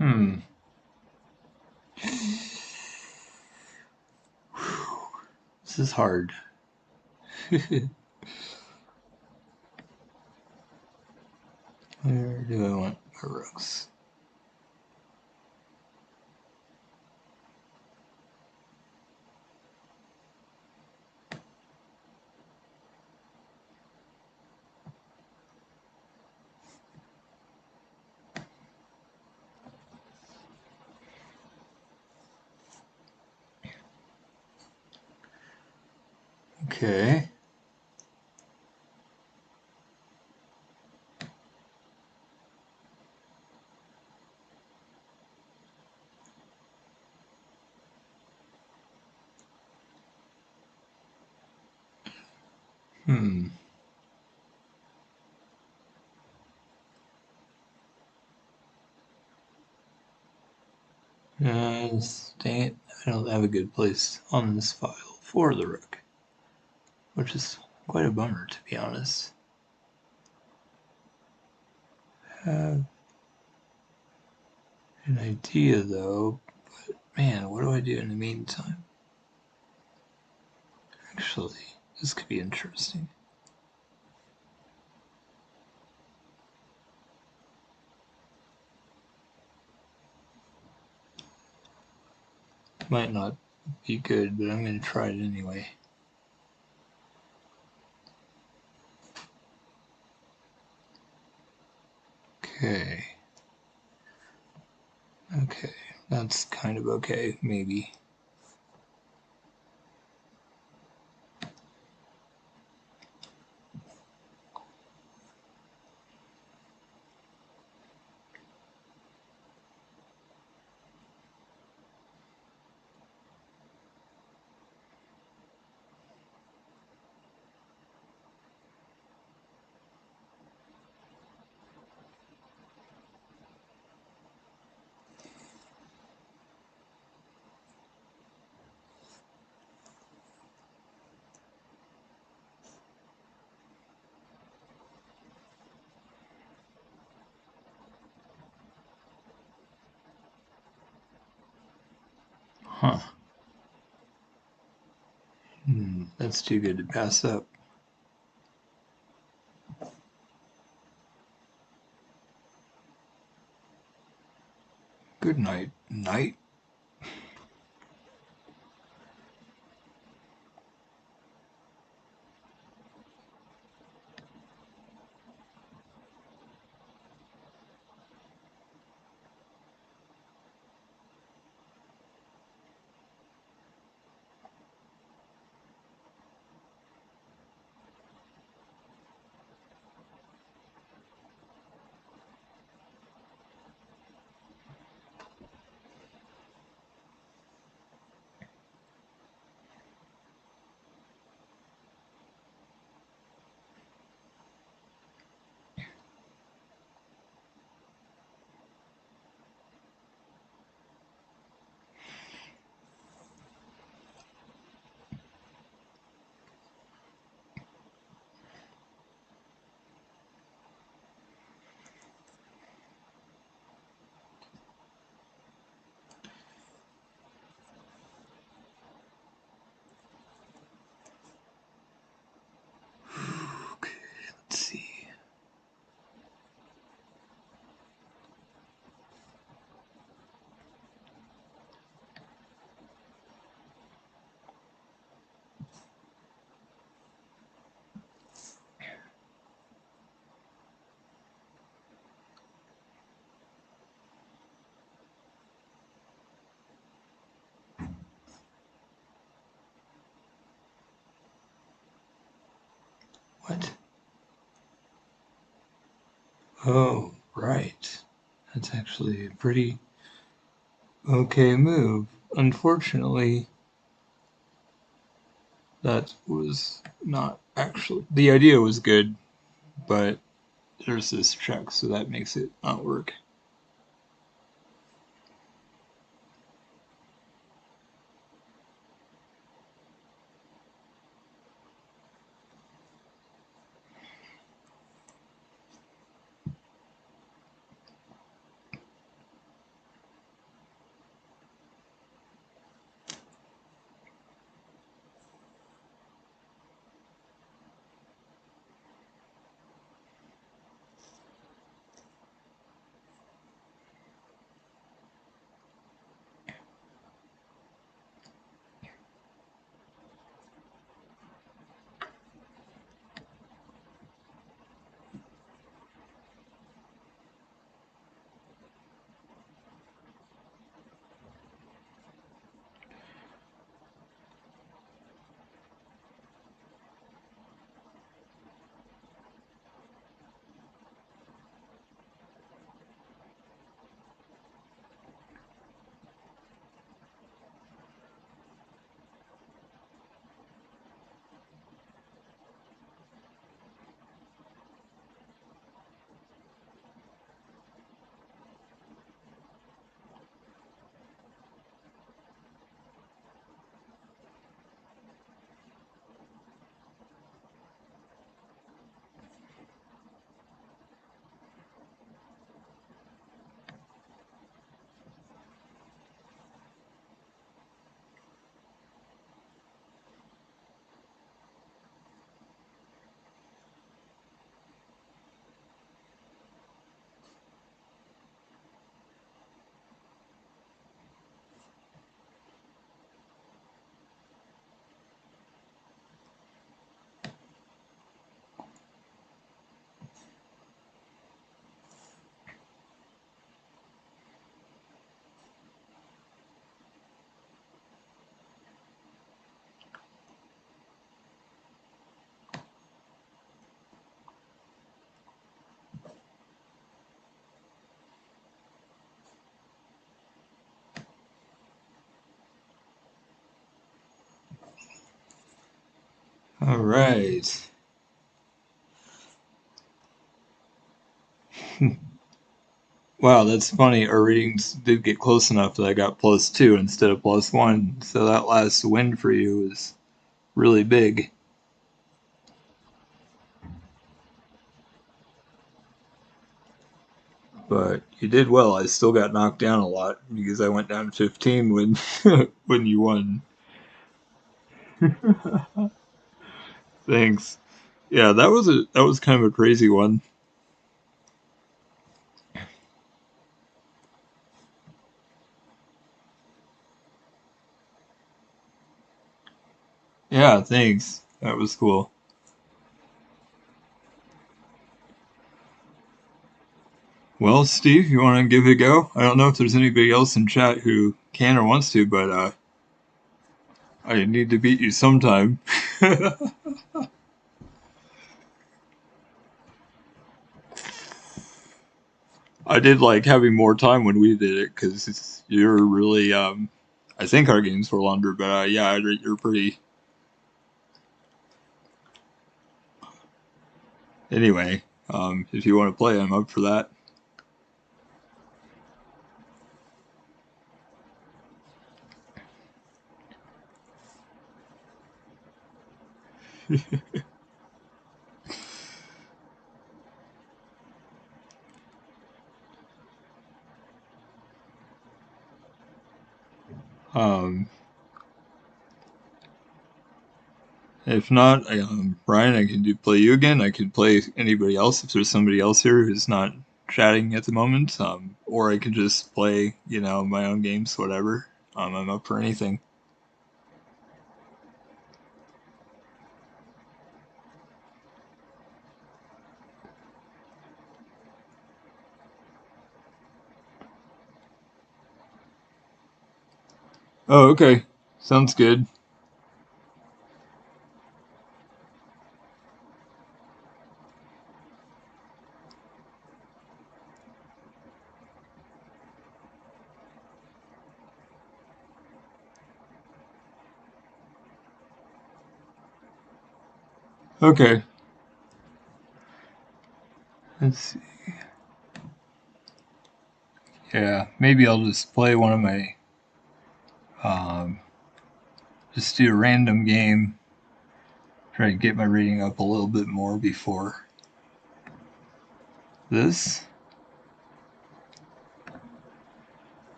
Hmm. This is hard. Where do I want my rooks? Okay. Hmm. Dang it. I don't have a good place on this file for the rook, which is quite a bummer, to be honest. Have an idea, though, but man, what do I do in the meantime? Actually, this could be interesting. Might not be good, but I'm going to try it anyway. Okay. Okay, that's kind of okay, maybe. Huh. That's too good to pass up. Good night, knight. Okay, let's see. What? Oh, right. That's actually a pretty okay move. Unfortunately, that was not actually. The idea was good, but there's this check, so that makes it not work. All right. Wow, that's funny. Our readings did get close enough that I got +2 instead of +1. So that last win for you was really big. But you did well. I still got knocked down a lot because I went down 15 when when you won. Thanks. Yeah, that was kind of a crazy one. Yeah, thanks. That was cool. Well, Steve, you want to give it a go? I don't know if there's anybody else in chat who can or wants to, but I need to beat you sometime. I did like having more time when we did it because you're really. I think our games were longer, but yeah, you're pretty. Anyway, if you want to play, I'm up for that. Um, if not, Brian, I can do play you again. I could play anybody else if there's somebody else here who's not chatting at the moment. Or I could just play, my own games, whatever. I'm up for anything. Oh, okay. Sounds good. Okay. Let's see. Yeah, maybe I'll just play one of my. Um, just do a random game. Try to get my rating up a little bit more before this.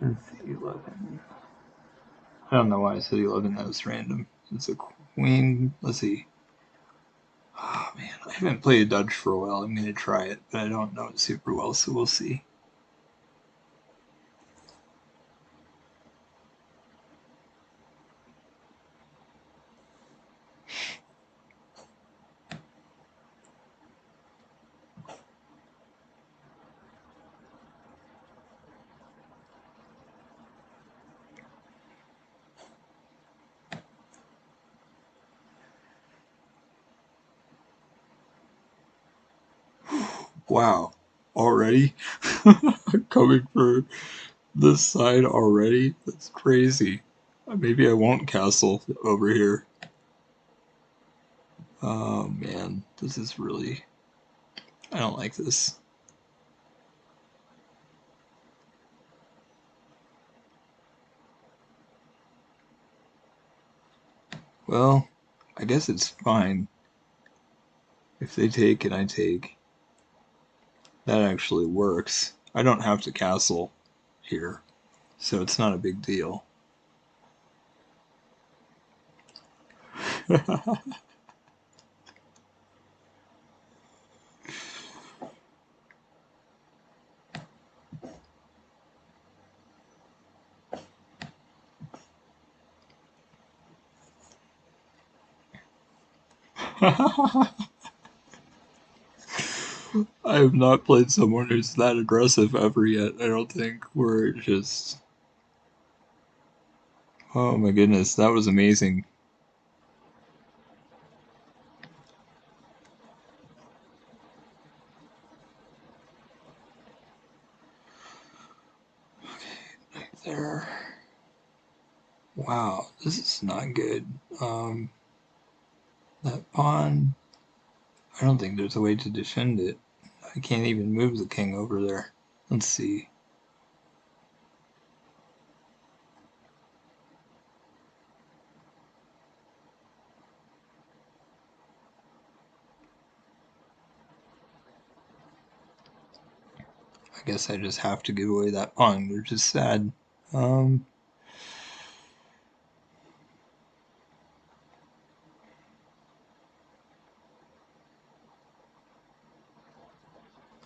Let's see, 11. I don't know why I said 11. That was random. It's a queen. Let's see. Oh man, I haven't played Dutch for a while. I'm gonna try it, but I don't know it super well, so we'll see. Wow, already coming for this side already? That's crazy. Maybe I won't castle over here. Oh man, this is really. I don't like this. Well, I guess it's fine. If they take and I take, that actually works. I don't have to castle here, so it's not a big deal. I have not played someone who's that aggressive ever yet, I don't think. Where it just. Oh my goodness, that was amazing. there. Wow, this is not good. That pawn, I don't think there's a way to defend it. I can't even move the king over there. Let's see. I guess I just have to give away that pawn, which is sad. Um,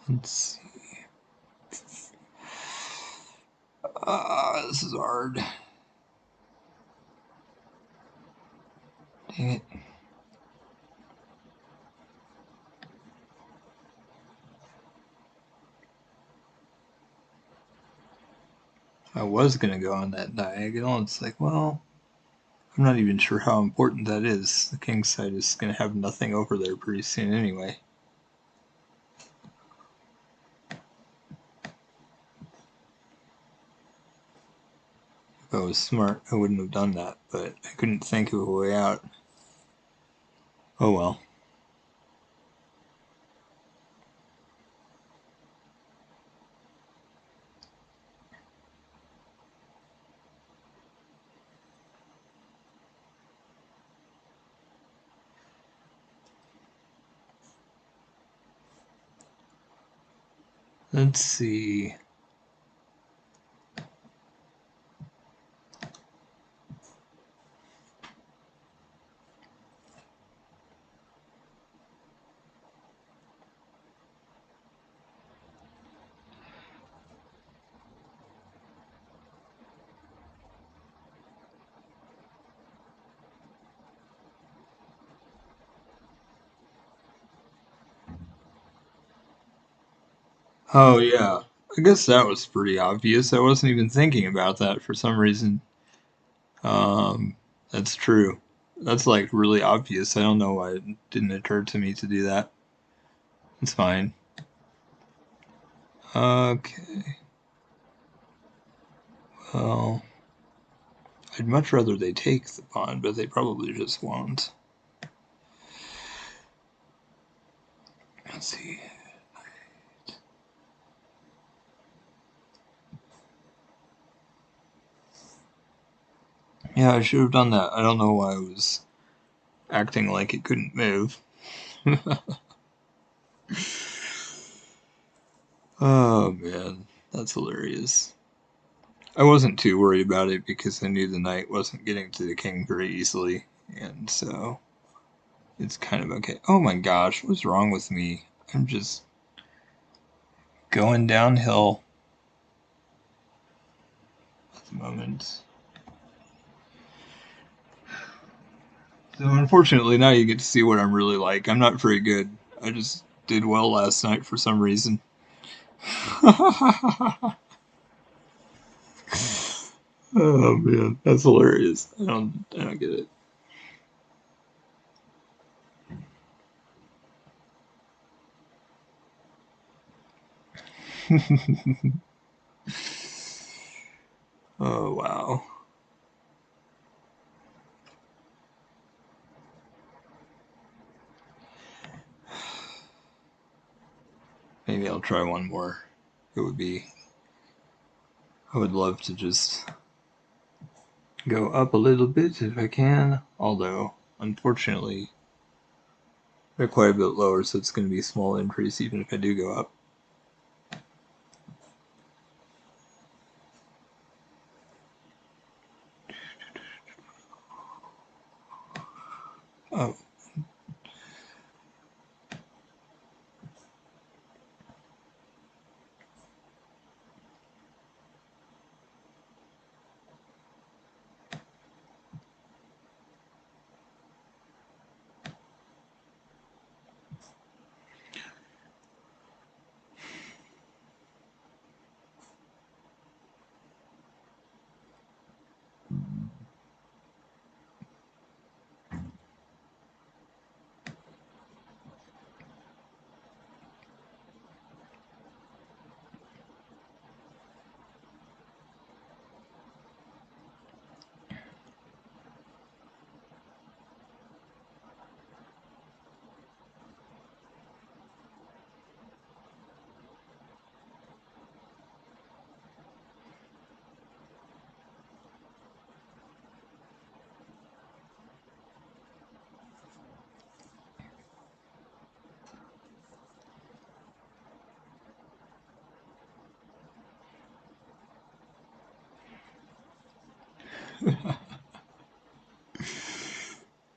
let's see. This is hard. Dang it. I was gonna go on that diagonal. It's like, well, I'm not even sure how important that is. The king's side is gonna have nothing over there pretty soon anyway. If I was smart, I wouldn't have done that, but I couldn't think of a way out. Oh well. Let's see. Oh yeah. I guess that was pretty obvious. I wasn't even thinking about that for some reason. That's true. That's like really obvious. I don't know why it didn't occur to me to do that. It's fine. Okay. Well, I'd much rather they take the pawn, but they probably just won't. Let's see. Yeah, I should have done that. I don't know why I was acting like it couldn't move. Oh man, that's hilarious. I wasn't too worried about it because I knew the knight wasn't getting to the king very easily, and so it's kind of okay. Oh my gosh, what's wrong with me? I'm just going downhill at the moment. So unfortunately, now you get to see what I'm really like. I'm not very good. I just did well last night for some reason. Oh man, that's hilarious. I don't get it. Oh wow. Maybe I'll try one more. It would be. I would love to just go up a little bit if I can. Although, unfortunately, they're quite a bit lower, so it's going to be a small increase even if I do go up. Oh,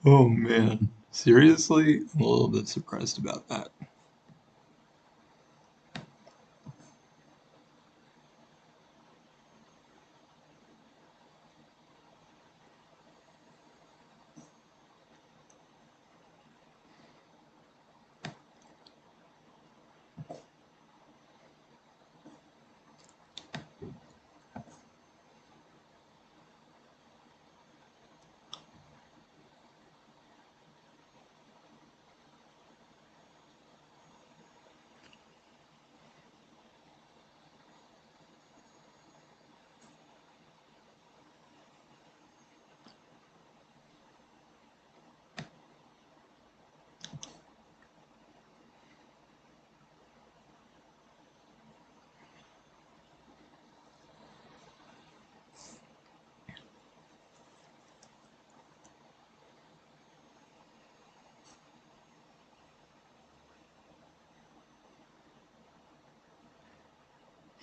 Oh man. Seriously? I'm a little bit surprised about that.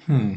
Hmm.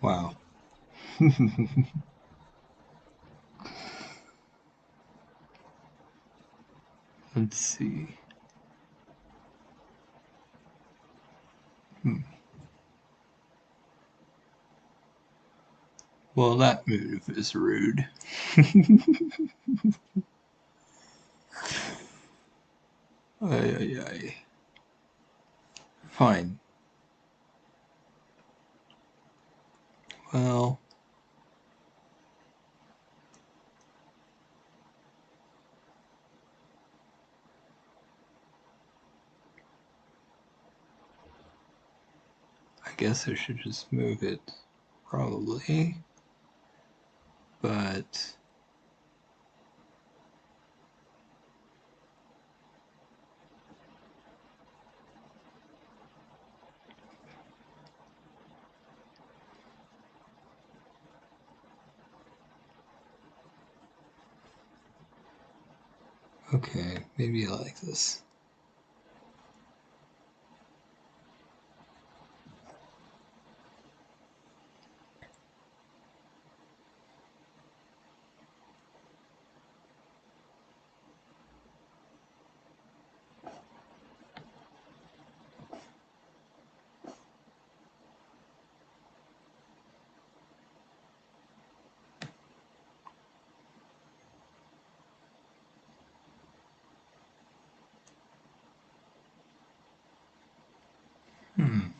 Wow. Let's see. Hmm. Well, that move is rude. Ay, ay, ay. Fine. Well, I guess I should just move it. Probably. But okay, maybe I like this. Hmm.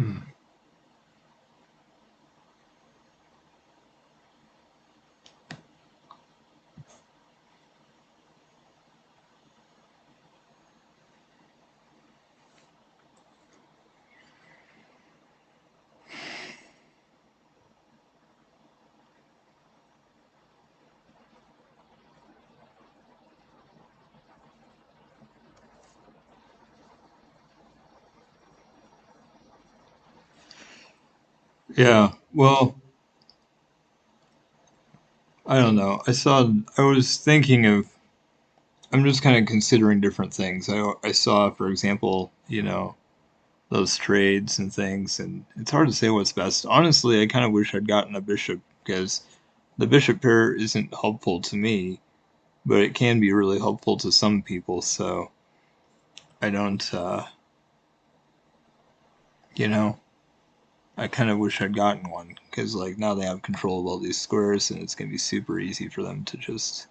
Hmm. Yeah, well, I don't know. I was thinking of, I'm just kind of considering different things. I saw, for example, those trades and things, and it's hard to say what's best. Honestly, I kind of wish I'd gotten a bishop because the bishop pair isn't helpful to me, but it can be really helpful to some people. So I don't, you know, I kind of wish I'd gotten one because like now they have control of all these squares, and it's gonna be super easy for them to just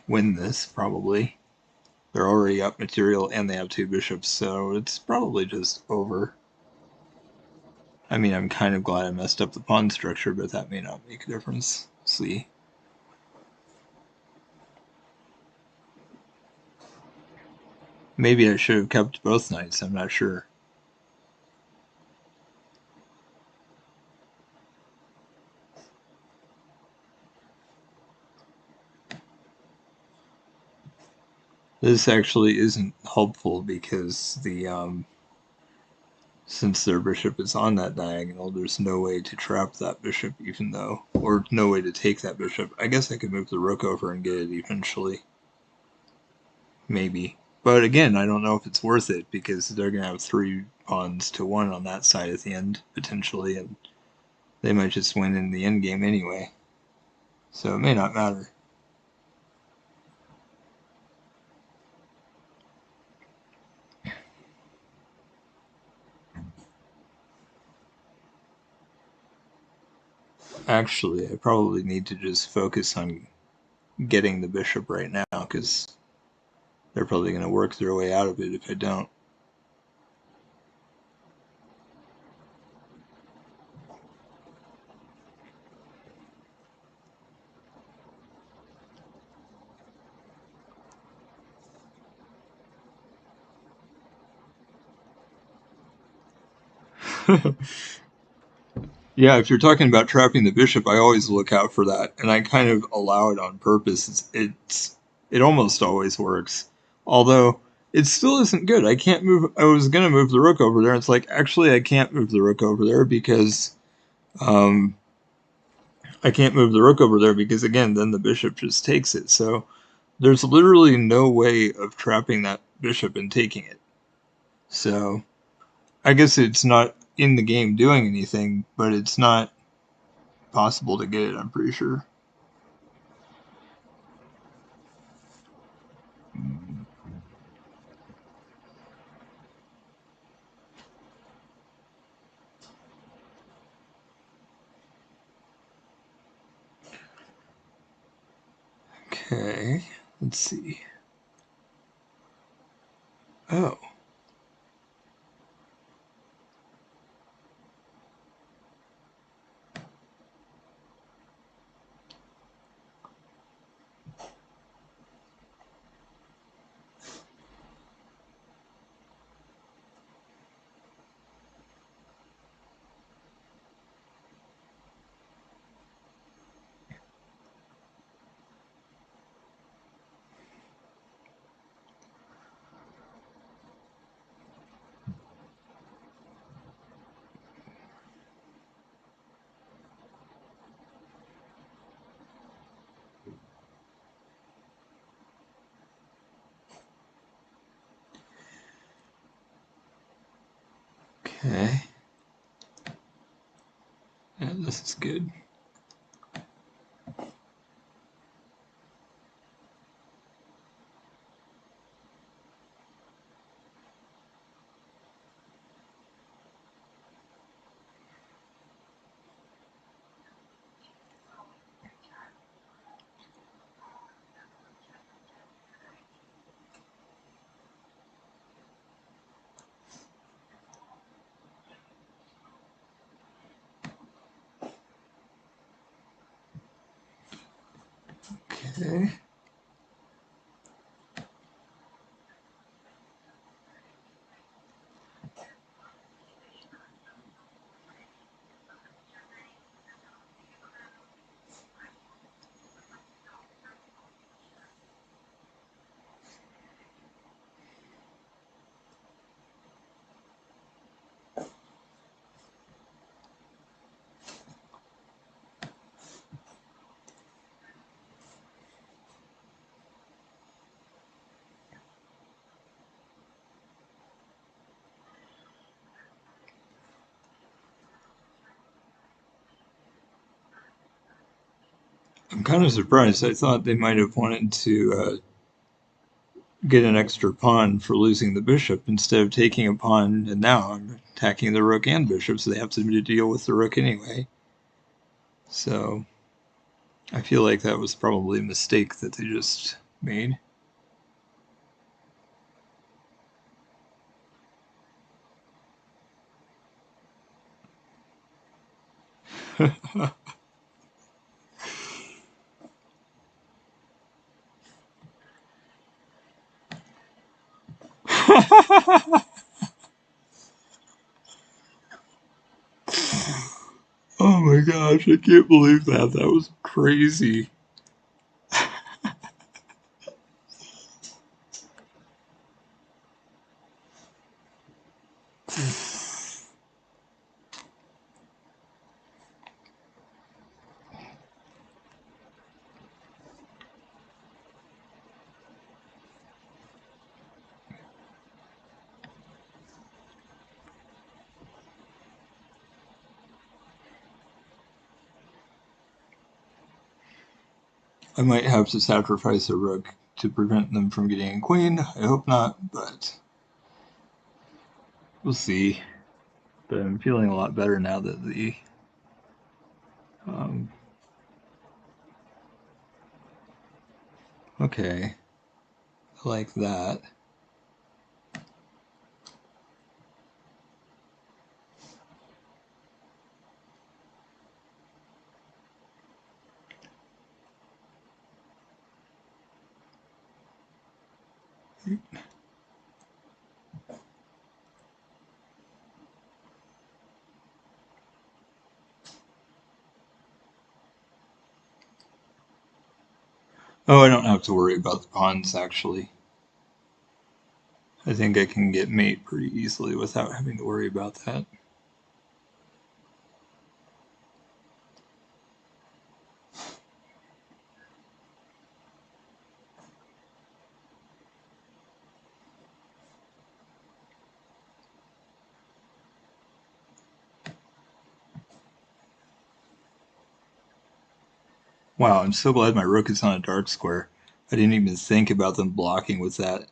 win this probably. They're already up material and they have two bishops, so it's probably just over. I mean, I'm kind of glad I messed up the pawn structure, but that may not make a difference. See. Maybe I should have kept both knights, I'm not sure. This actually isn't helpful because since their bishop is on that diagonal, there's no way to trap that bishop even though, or no way to take that bishop. I guess I could move the rook over and get it eventually. Maybe. But again, I don't know if it's worth it because they're going to have 3 pawns to 1 on that side at the end, potentially, and they might just win in the endgame anyway. So it may not matter. Actually, I probably need to just focus on getting the bishop right now because they're probably going to work their way out of it if I don't. Yeah, if you're talking about trapping the bishop, I always look out for that, and I kind of allow it on purpose. It almost always works, although it still isn't good. I can't move. I was gonna move the rook over there. It's like actually I can't move the rook over there because um, I can't move the rook over there because again, then the bishop just takes it. So there's literally no way of trapping that bishop and taking it. So I guess it's not in the game doing anything, but it's not possible to get it. I'm pretty sure. Okay, let's see. Oh, okay. Yeah, this is good. Okay. I'm kind of surprised. I thought they might have wanted to get an extra pawn for losing the bishop instead of taking a pawn, and now I'm attacking the rook and bishop, so they have to deal with the rook anyway. So I feel like that was probably a mistake that they just made. Oh my gosh, I can't believe that. That was crazy. I might have to sacrifice a rook to prevent them from getting a queen. I hope not, but we'll see. But I'm feeling a lot better now that the um, okay, I like that. Oh, I don't have to worry about the pawns actually. I think I can get mate pretty easily without having to worry about that. Wow, I'm so glad my rook is on a dark square. I didn't even think about them blocking with that.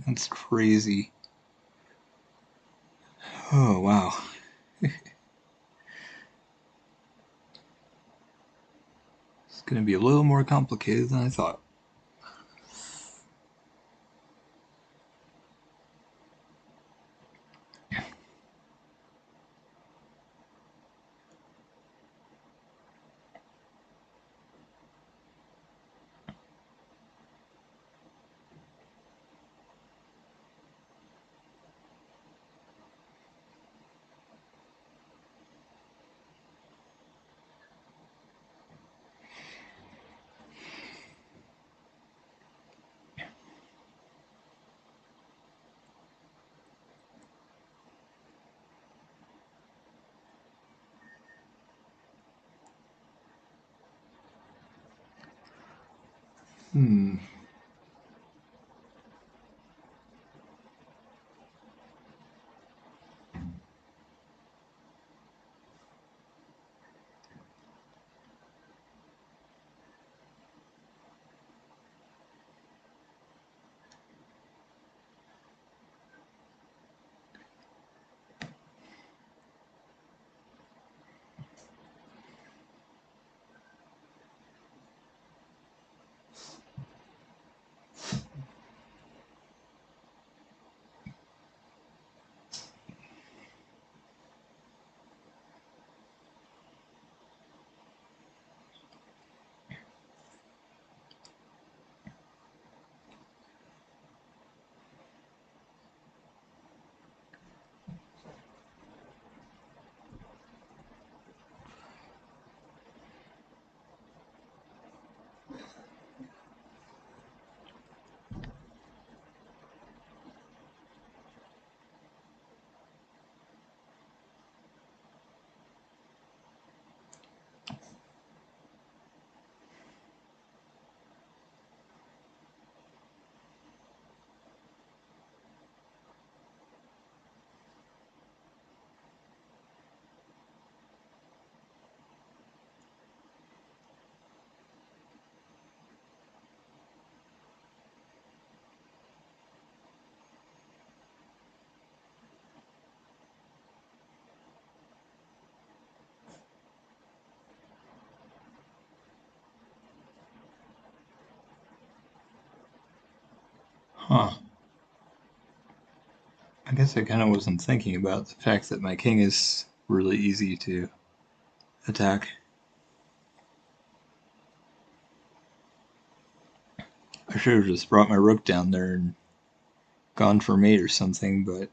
That's crazy. Oh, wow. It's going to be a little more complicated than I thought. Hmm. Huh. I guess I kind of wasn't thinking about the fact that my king is really easy to attack. I should have just brought my rook down there and gone for mate or something, but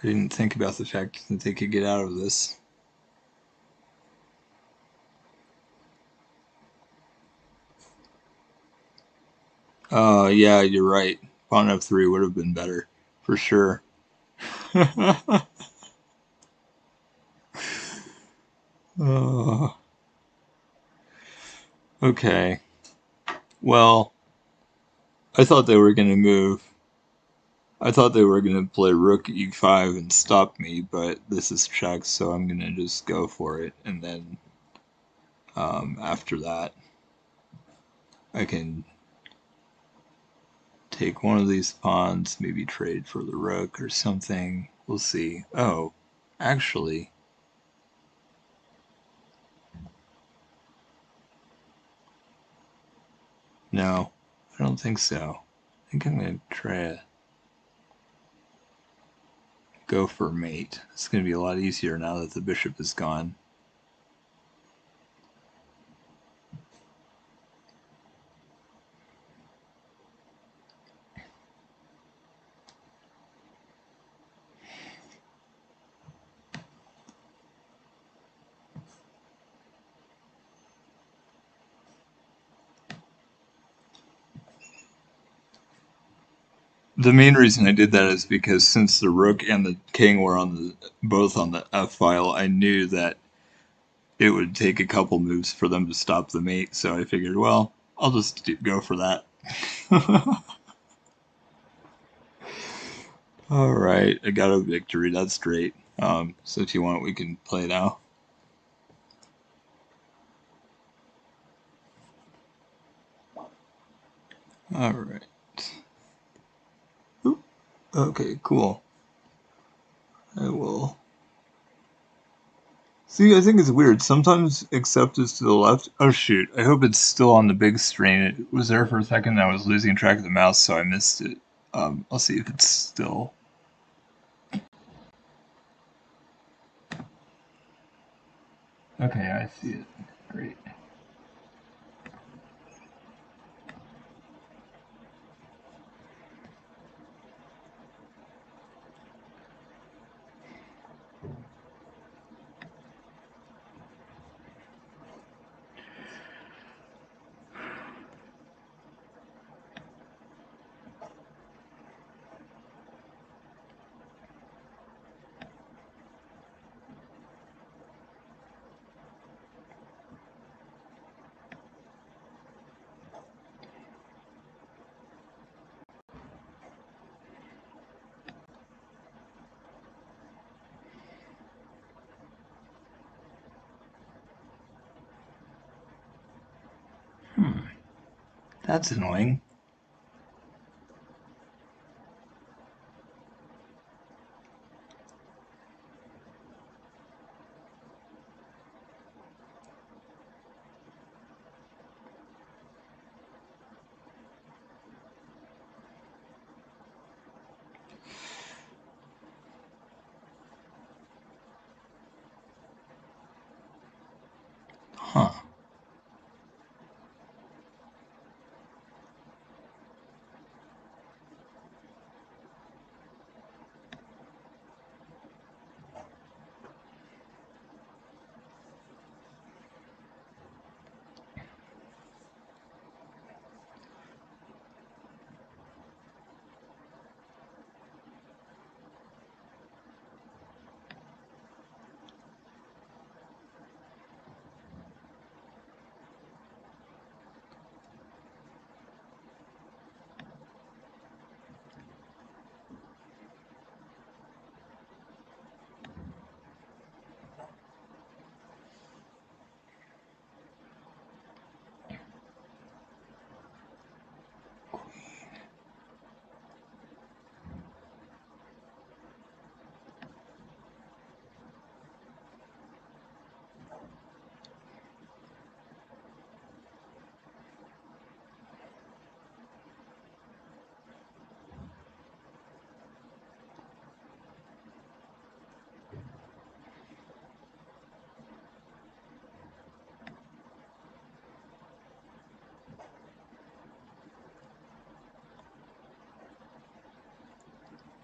I didn't think about the fact that they could get out of this. Yeah, you're right. Pawn f3 would have been better, for sure. uh, okay. Well, I thought they were going to move. I thought they were going to play rook e5 and stop me, but this is check, so I'm going to just go for it. And then after that, I can take one of these pawns, maybe trade for the rook or something. We'll see. Oh, actually, no, I don't think so. I think I'm going to try to go for mate. It's going to be a lot easier now that the bishop is gone. The main reason I did that is because since the rook and the king were both on the f file, I knew that it would take a couple moves for them to stop the mate. So I figured, well, I'll just go for that. All right, I got a victory. That's great. So if you want, we can play now. All right. Oop. Okay, cool. I will. See, I think it's weird. Sometimes accept is to the left. Oh shoot! I hope it's still on the big screen. It was there for a second. I was losing track of the mouse, so I missed it. I'll see if it's still. Okay, I see it. Great. That's annoying. Huh.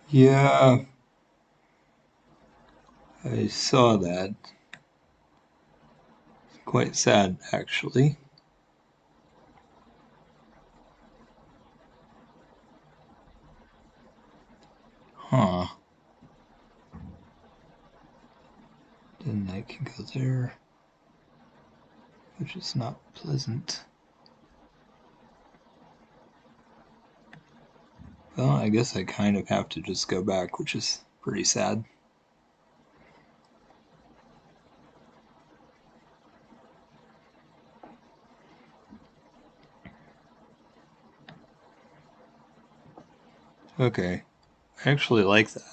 Yeah, I saw that. Quite sad, actually. Huh. Then I can go there, which is not pleasant. Well, I guess I kind of have to just go back, which is pretty sad. Okay, I actually like that.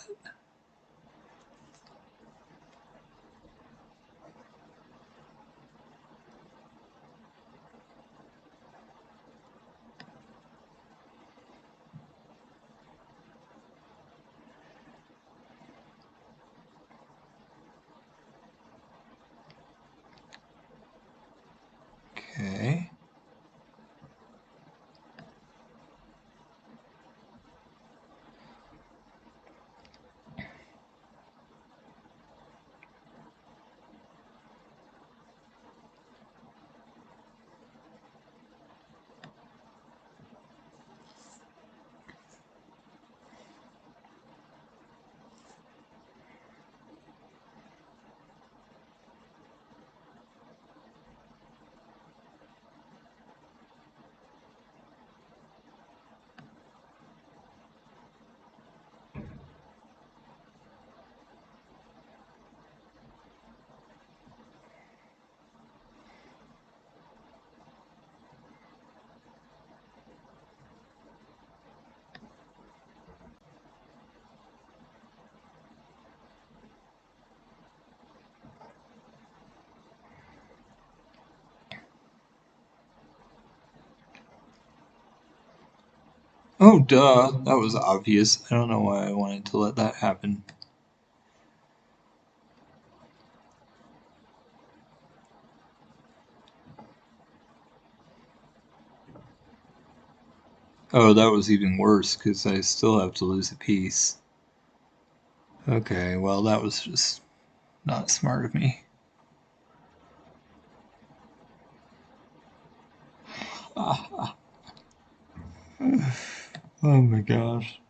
Okay. Oh, duh. That was obvious. I don't know why I wanted to let that happen. Oh, that was even worse because I still have to lose a piece. Okay, well, that was just not smart of me. Oh my gosh.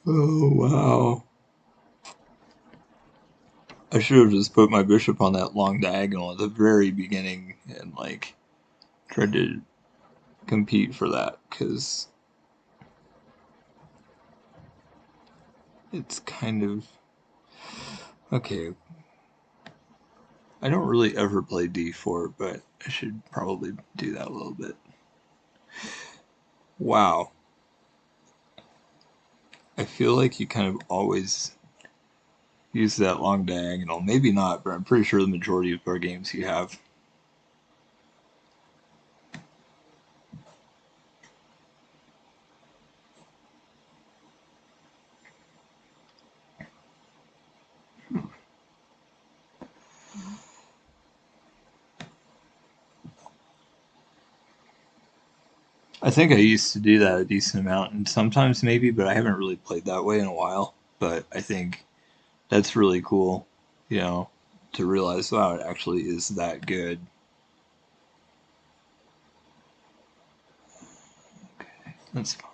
Oh, wow. I should have just put my bishop on that long diagonal at the very beginning and, like, tried to compete for that because it's kind of. Okay, I don't really ever play d4, but I should probably do that a little bit. Wow. I feel like you kind of always use that long diagonal. Maybe not, but I'm pretty sure the majority of our games you have. I think I used to do that a decent amount, and sometimes maybe, but I haven't really played that way in a while. But I think that's really cool, you know, to realize, wow, it actually is that good. Okay, that's fine.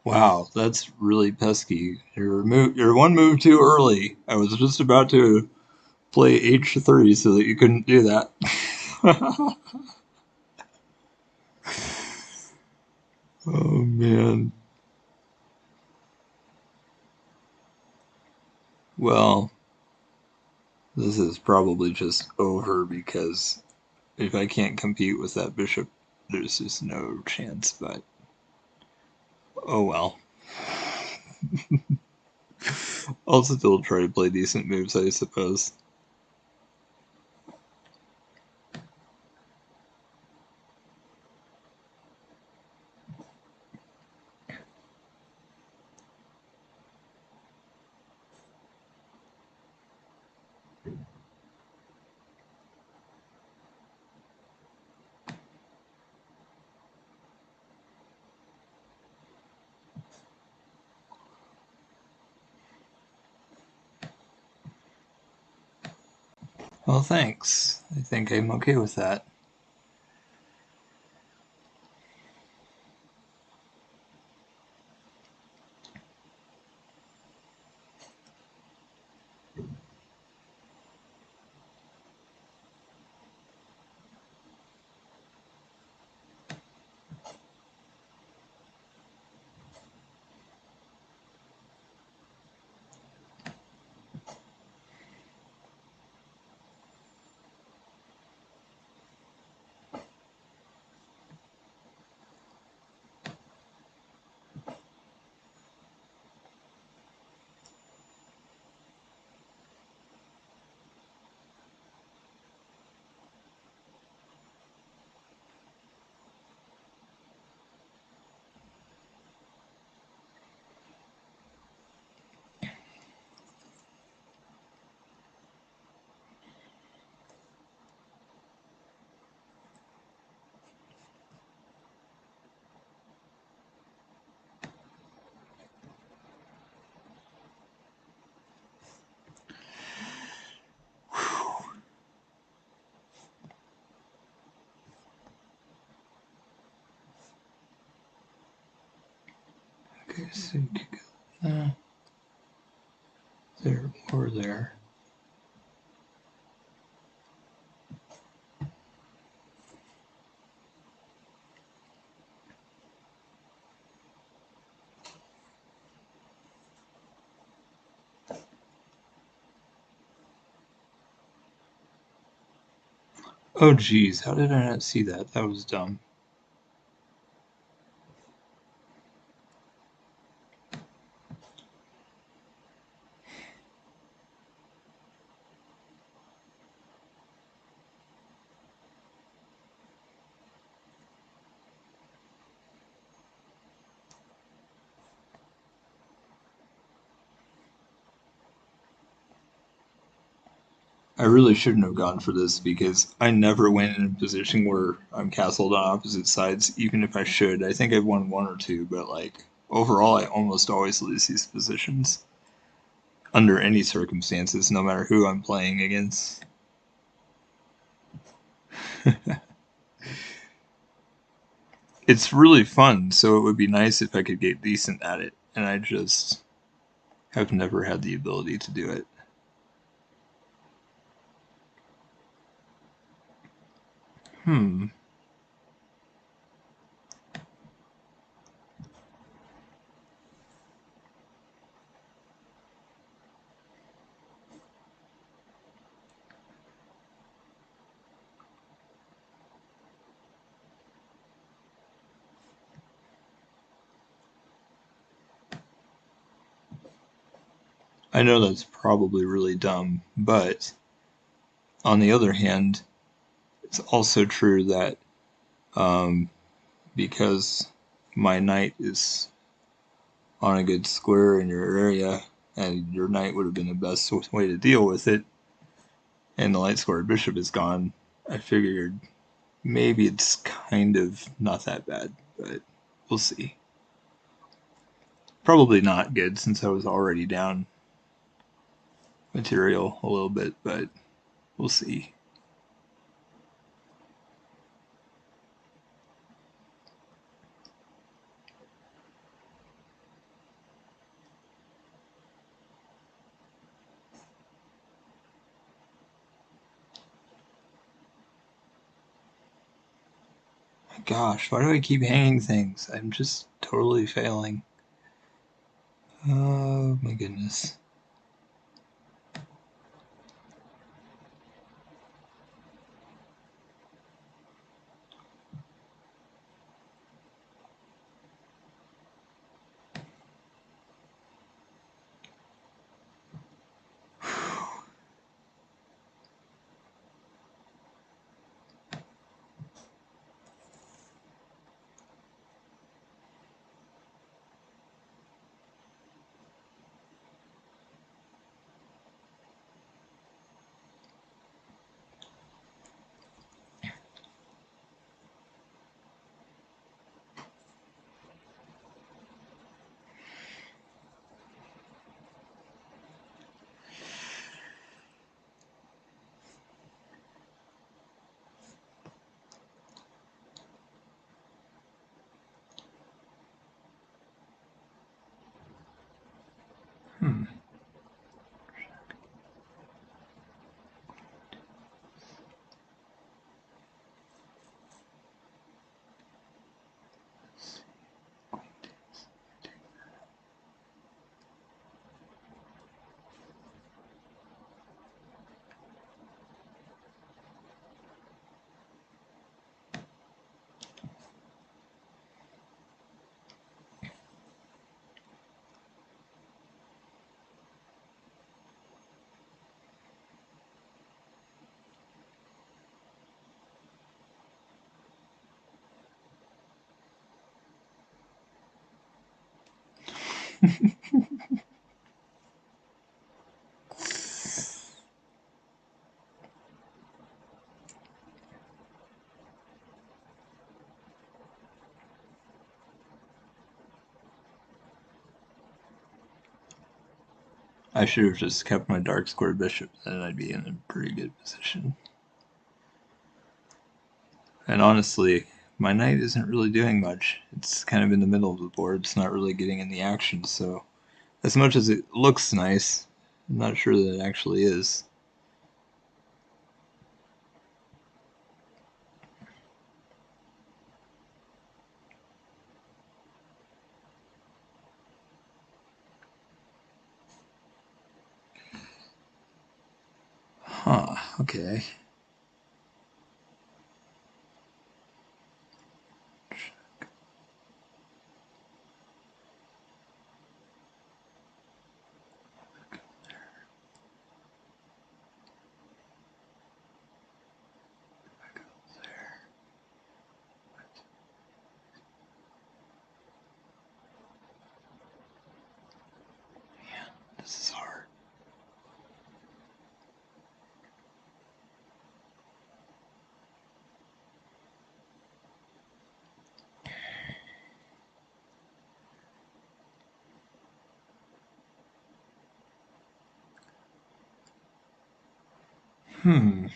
Wow, that's really pesky. You're one move too early. I was just about to play h3 so that you couldn't do that. Oh man. Well, This is probably just over because if I can't compete with that bishop, there's just no chance, but oh well. I'll still try to play decent moves, I suppose. Well, thanks. I think I'm okay with that. Okay, so you could go there or there. Oh geez, how did I not see that? That was dumb. I really shouldn't have gone for this because I never went in a position where I'm castled on opposite sides, even if I should. I think I've won one or two, but like overall, I almost always lose these positions under any circumstances, no matter who I'm playing against. It's really fun, so it would be nice if I could get decent at it, and I just have never had the ability to do it. Hmm. I know that's probably really dumb, but on the other hand, it's also true that um, because my knight is on a good square in your area, and your knight would have been the best way to deal with it, and the light square bishop is gone, I figured maybe it's kind of not that bad, but we'll see. Probably not good since I was already down material a little bit, but we'll see. My gosh, why do I keep hanging things? I'm just totally failing. Oh my goodness. Hmm. I should have just kept my dark square bishop, then I'd be in a pretty good position. And honestly, my knight isn't really doing much. It's kind of in the middle of the board. It's not really getting any action, so as much as it looks nice, I'm not sure that it actually is. Huh, okay. This is hard. Hmm.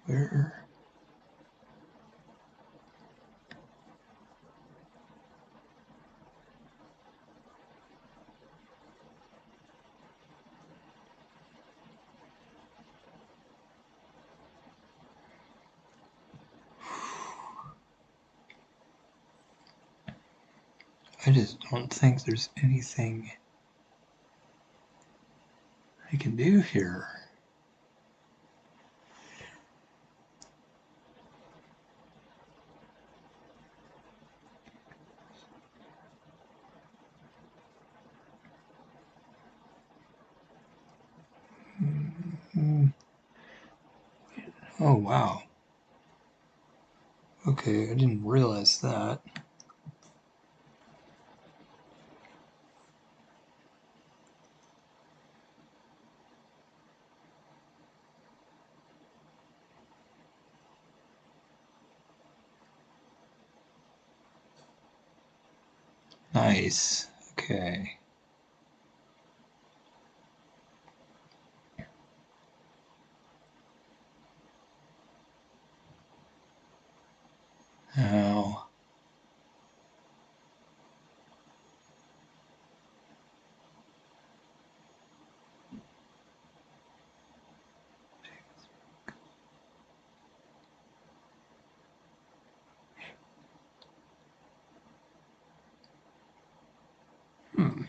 Where? I just don't think there's anything I can do here. Hmm. Oh, wow. Okay, I didn't realize that. Nice. Okay. Now, hmm.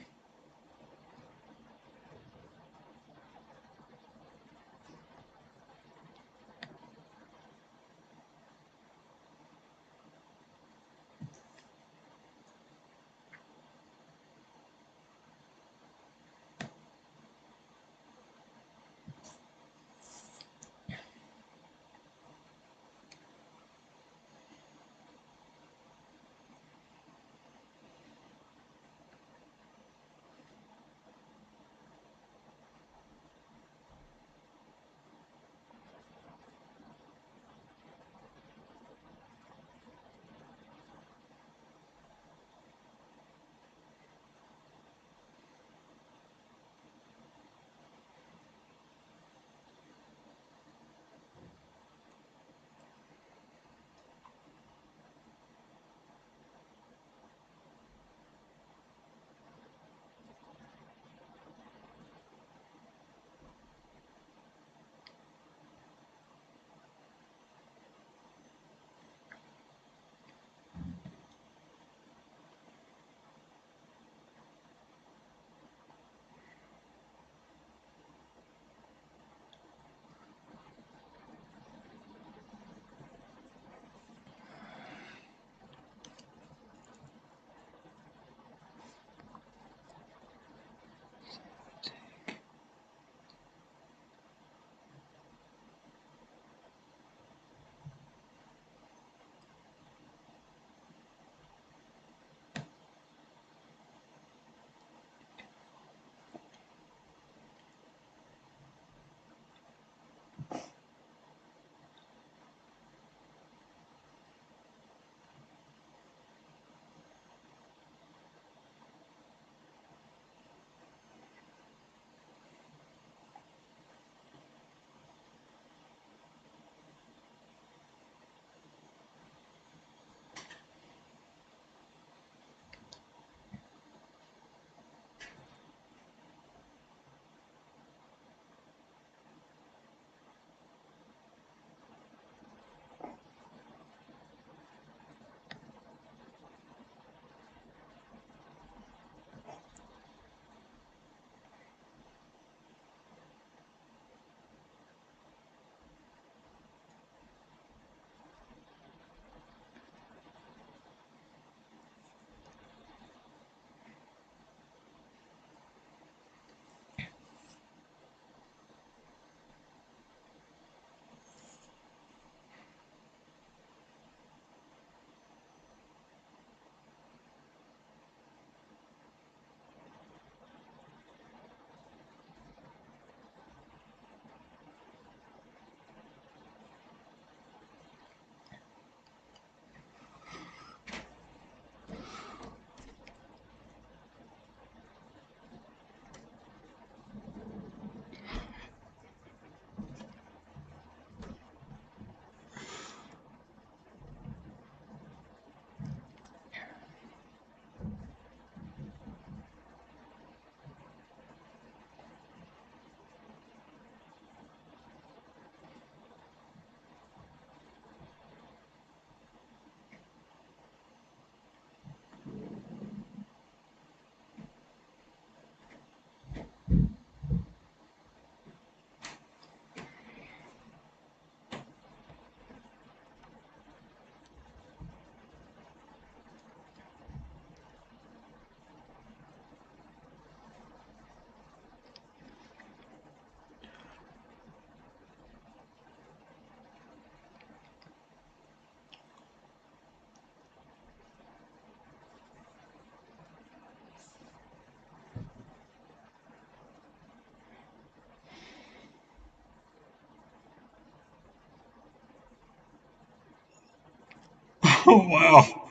Oh wow.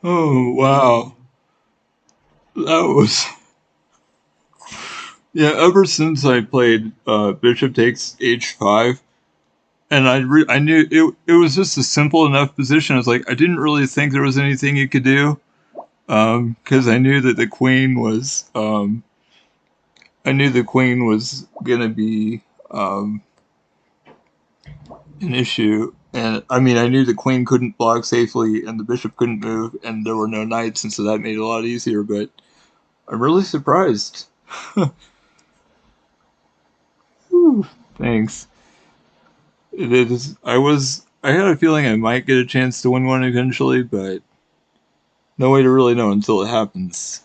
Oh wow. That was yeah. Ever since I played Bishop takes H5, and I knew it was just a simple enough position. I was like, I didn't really think there was anything you could do, because I knew the queen was gonna be um, an issue. And I mean, I knew the queen couldn't block safely, and the bishop couldn't move, and there were no knights, and so that made it a lot easier. But I'm really surprised. Whew, thanks. It is. I had a feeling I might get a chance to win one eventually, but no way to really know until it happens.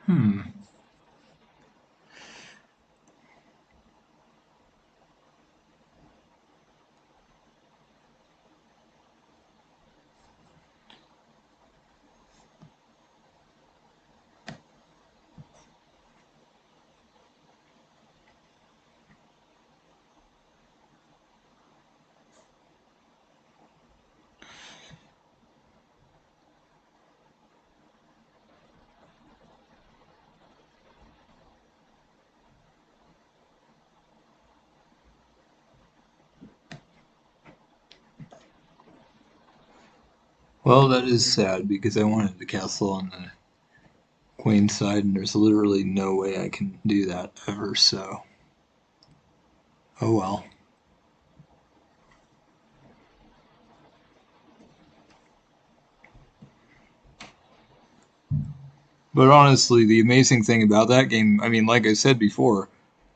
Hmm. Well, that is sad because I wanted the castle on the queen's side, and there's literally no way I can do that ever. So, Oh well. But honestly, the amazing thing about that game, I mean, like I said before,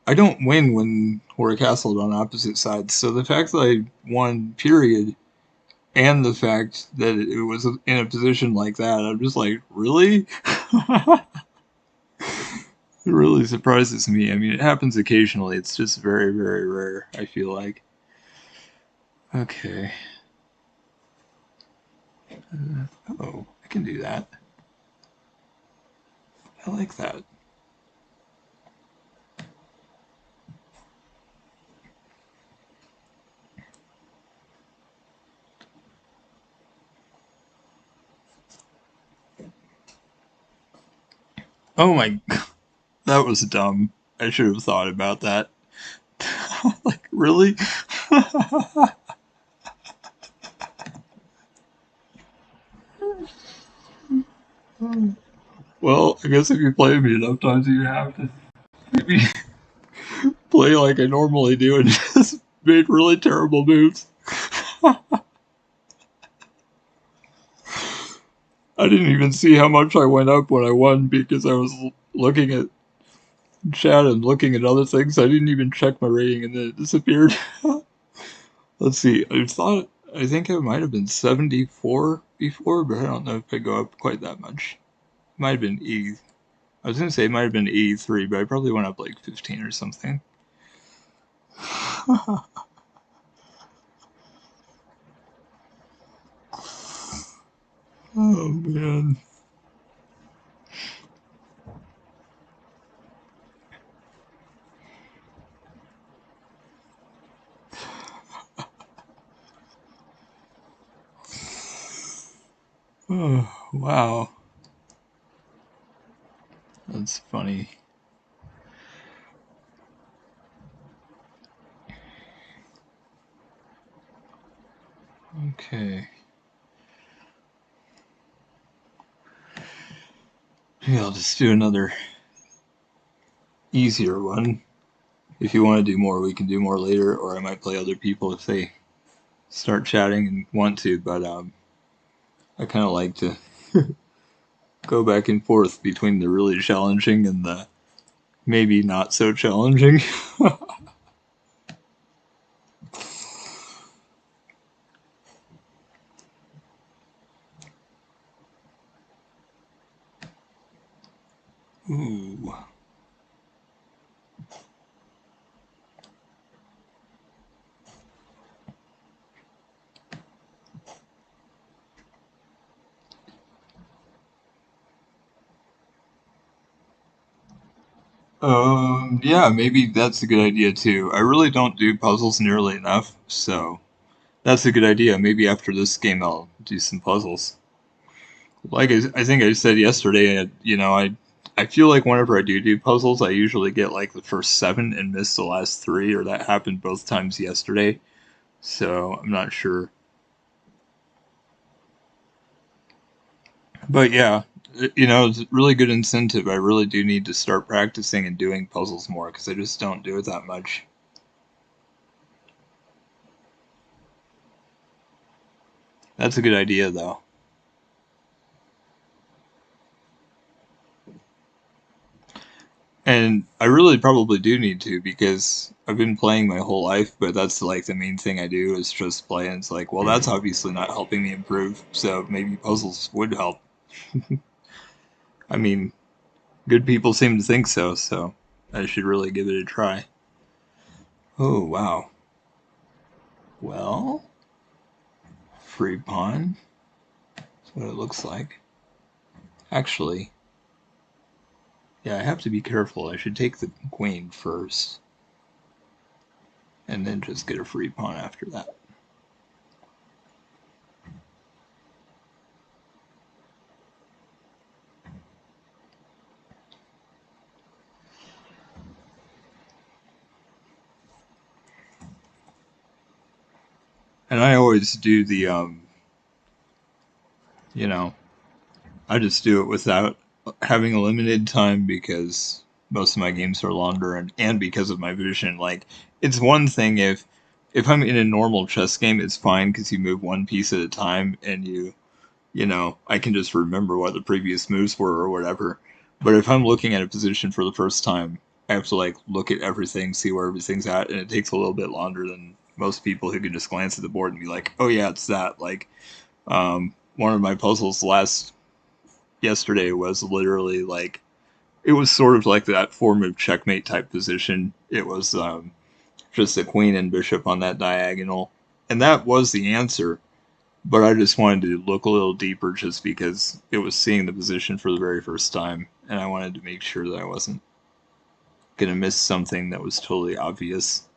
I don't win when we're castled on opposite sides. So the fact that I won, period, and the fact that it was in a position like that, I'm just like, really? It really surprises me. I mean, it happens occasionally. It's just very, very rare, I feel like. Okay. Oh, I can do that. I like that. Oh my, that was dumb. I should have thought about that. Like, really? Well, I guess if you play me enough times, you have to maybe play like I normally do and just made really terrible moves. I didn't even see how much I went up when I won because I was looking at chat and looking at other things. I didn't even check my rating and then it disappeared. Let's see. I think it might have been 74 before, but I don't know if I go up quite that much. It might have been E. I was gonna say it might have been 83, but I probably went up like 15 or something. Oh man. Oh, wow. That's funny. Okay. Maybe I'll just do another easier one. If you want to do more, we can do more later, or I might play other people if they start chatting and want to, but I kind of like to go back and forth between the really challenging and the maybe not so challenging. Ooh. Yeah, maybe that's a good idea too. I really don't do puzzles nearly enough, so that's a good idea. Maybe after this game, I'll do some puzzles. Like I think I said yesterday, I feel like whenever I do puzzles, I usually get like the first seven and miss the last three, or that happened both times yesterday. So I'm not sure, but yeah, it's a really good incentive. I really do need to start practicing and doing puzzles more because I just don't do it that much. That's a good idea, though. And I really probably do need to because I've been playing my whole life, but that's like the main thing I do is just play. And it's like, well, that's obviously not helping me improve. So maybe puzzles would help. I mean, good people seem to think so, so I should really give it a try. Oh, wow. Well, free pawn. That's what it looks like. Actually, yeah, I have to be careful. I should take the queen first and then just get a free pawn after that. And I always do you know, I just do it without having a limited time because most of my games are longer, and because of my vision. Like, it's one thing if I'm in a normal chess game, it's fine because you move one piece at a time and I can just remember what the previous moves were or whatever. But if I'm looking at a position for the first time, I have to like look at everything, see where everything's at, and it takes a little bit longer than most people who can just glance at the board and be like, "Oh yeah, it's that." Like, one of my puzzles last yesterday was literally like it was sort of like that form of checkmate type position. It was just a queen and bishop on that diagonal, and that was the answer. But I just wanted to look a little deeper just because it was seeing the position for the very first time, and I wanted to make sure that I wasn't going to miss something that was totally obvious.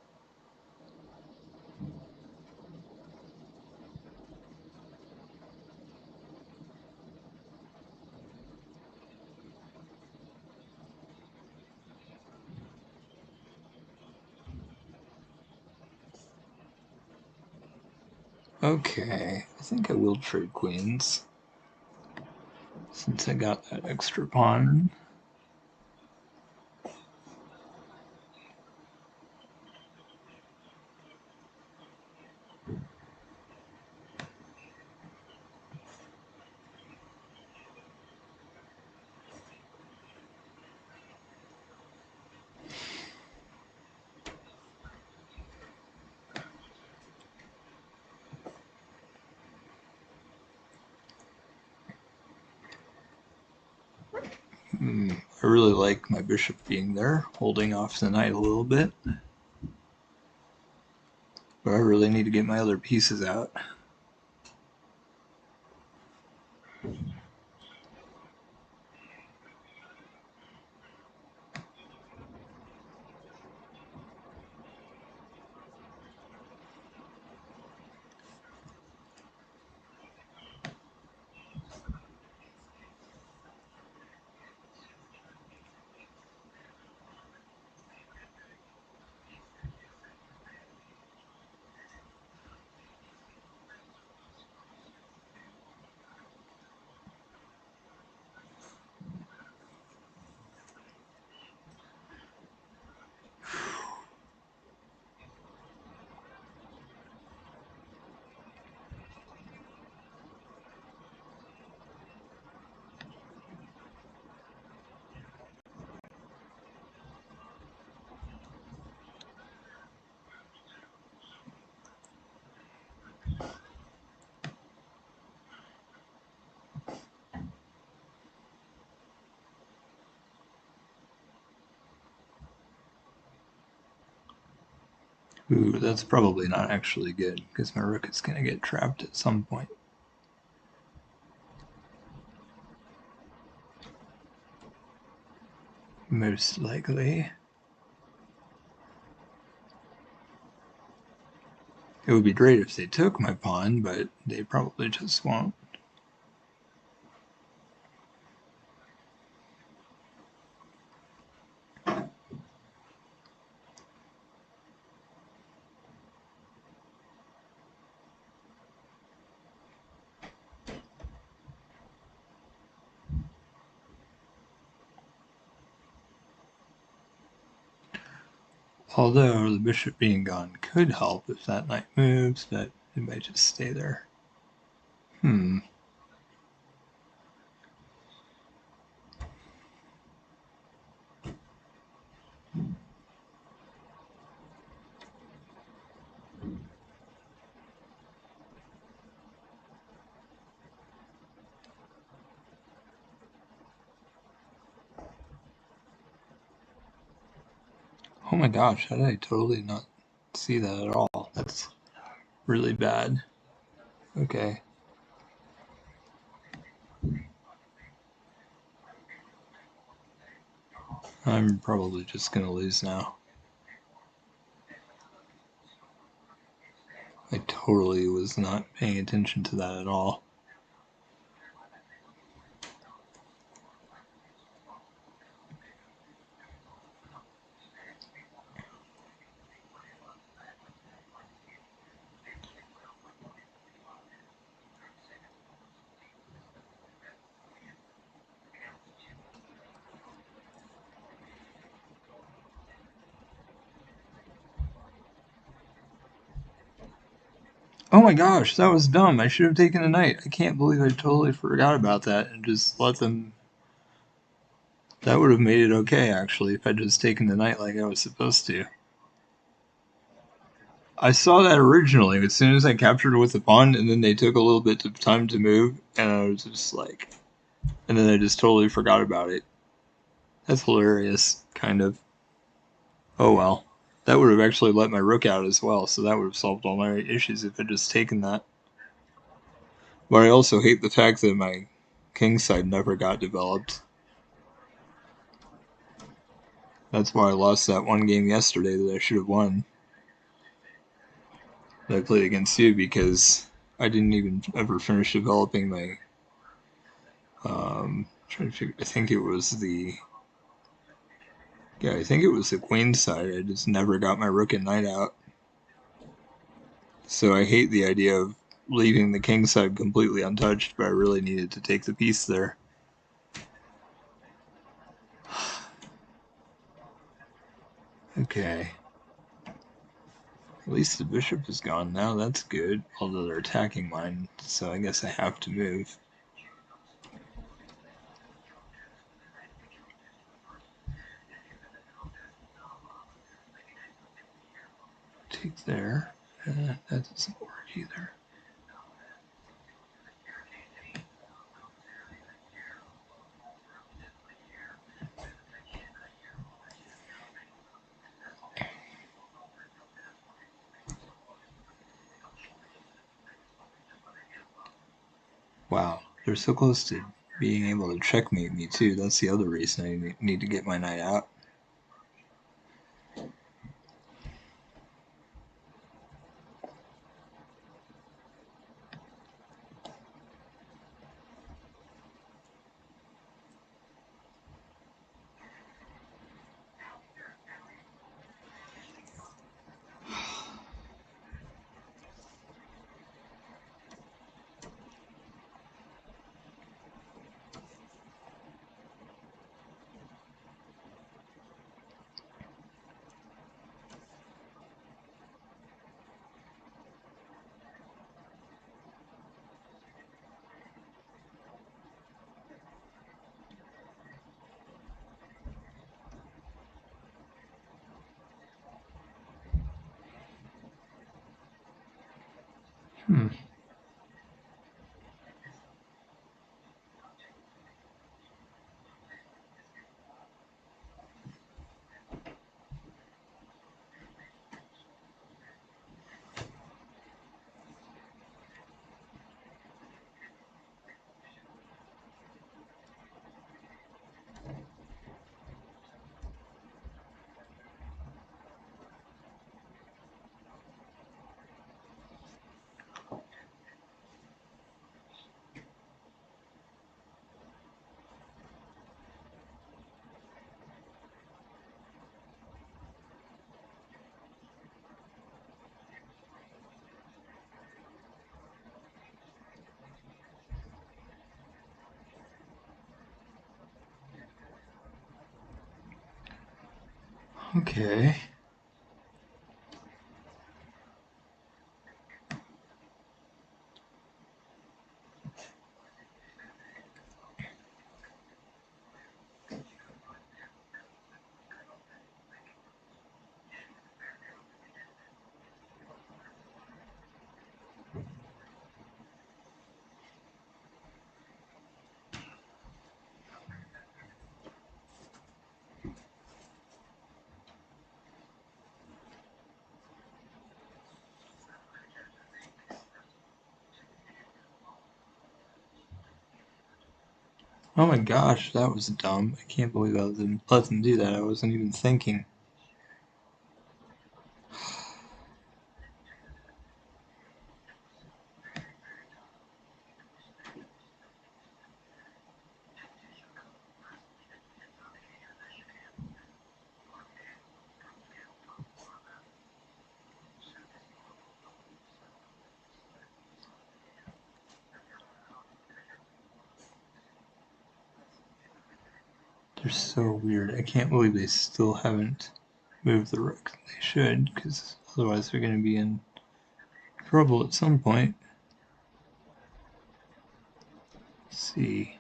Okay, I think I will trade queens since I got that extra pawn. I really like my bishop being there, holding off the knight a little bit. But I really need to get my other pieces out. Ooh, that's probably not actually good because my rook is going to get trapped at some point. Most likely. It would be great if they took my pawn, but they probably just won't. Although the bishop being gone could help if that knight moves, but it might just stay there. Oh my gosh, how did I totally not see that at all? That's really bad. Okay. I'm probably just gonna lose now. I totally was not paying attention to that at all. Oh my gosh, that was dumb. I should have taken the knight. I can't believe I totally forgot about that and just let them... That would have made it okay, actually, if I'd just taken the knight like I was supposed to. I saw that originally, as soon as I captured it with the pawn, and then they took a little bit of time to move, and I was just like... And then I just totally forgot about it. That's hilarious, kind of. Oh well. That would have actually let my rook out as well, so that would have solved all my issues if I'd just taken that. But I also hate the fact that my king side never got developed. That's why I lost that one game yesterday that I should have won. That I played against you because I didn't even ever finish developing my. Trying to figure. I think it was the. Yeah, I think it was the queen side. I just never got my rook and knight out. So I hate the idea of leaving the king side completely untouched, but I really needed to take the piece there. Okay. At least the bishop is gone now, that's good. Although they're attacking mine, so I guess I have to move. Take there. That doesn't work either. Wow, they're so close to being able to checkmate me too. That's the other reason I need to get my knight out. Hmm. Okay. Oh my gosh, that was dumb. I can't believe I let them do that. I wasn't even thinking. They're so weird. I can't believe they still haven't moved the rook. They should, because otherwise they're going to be in trouble at some point. Let's see.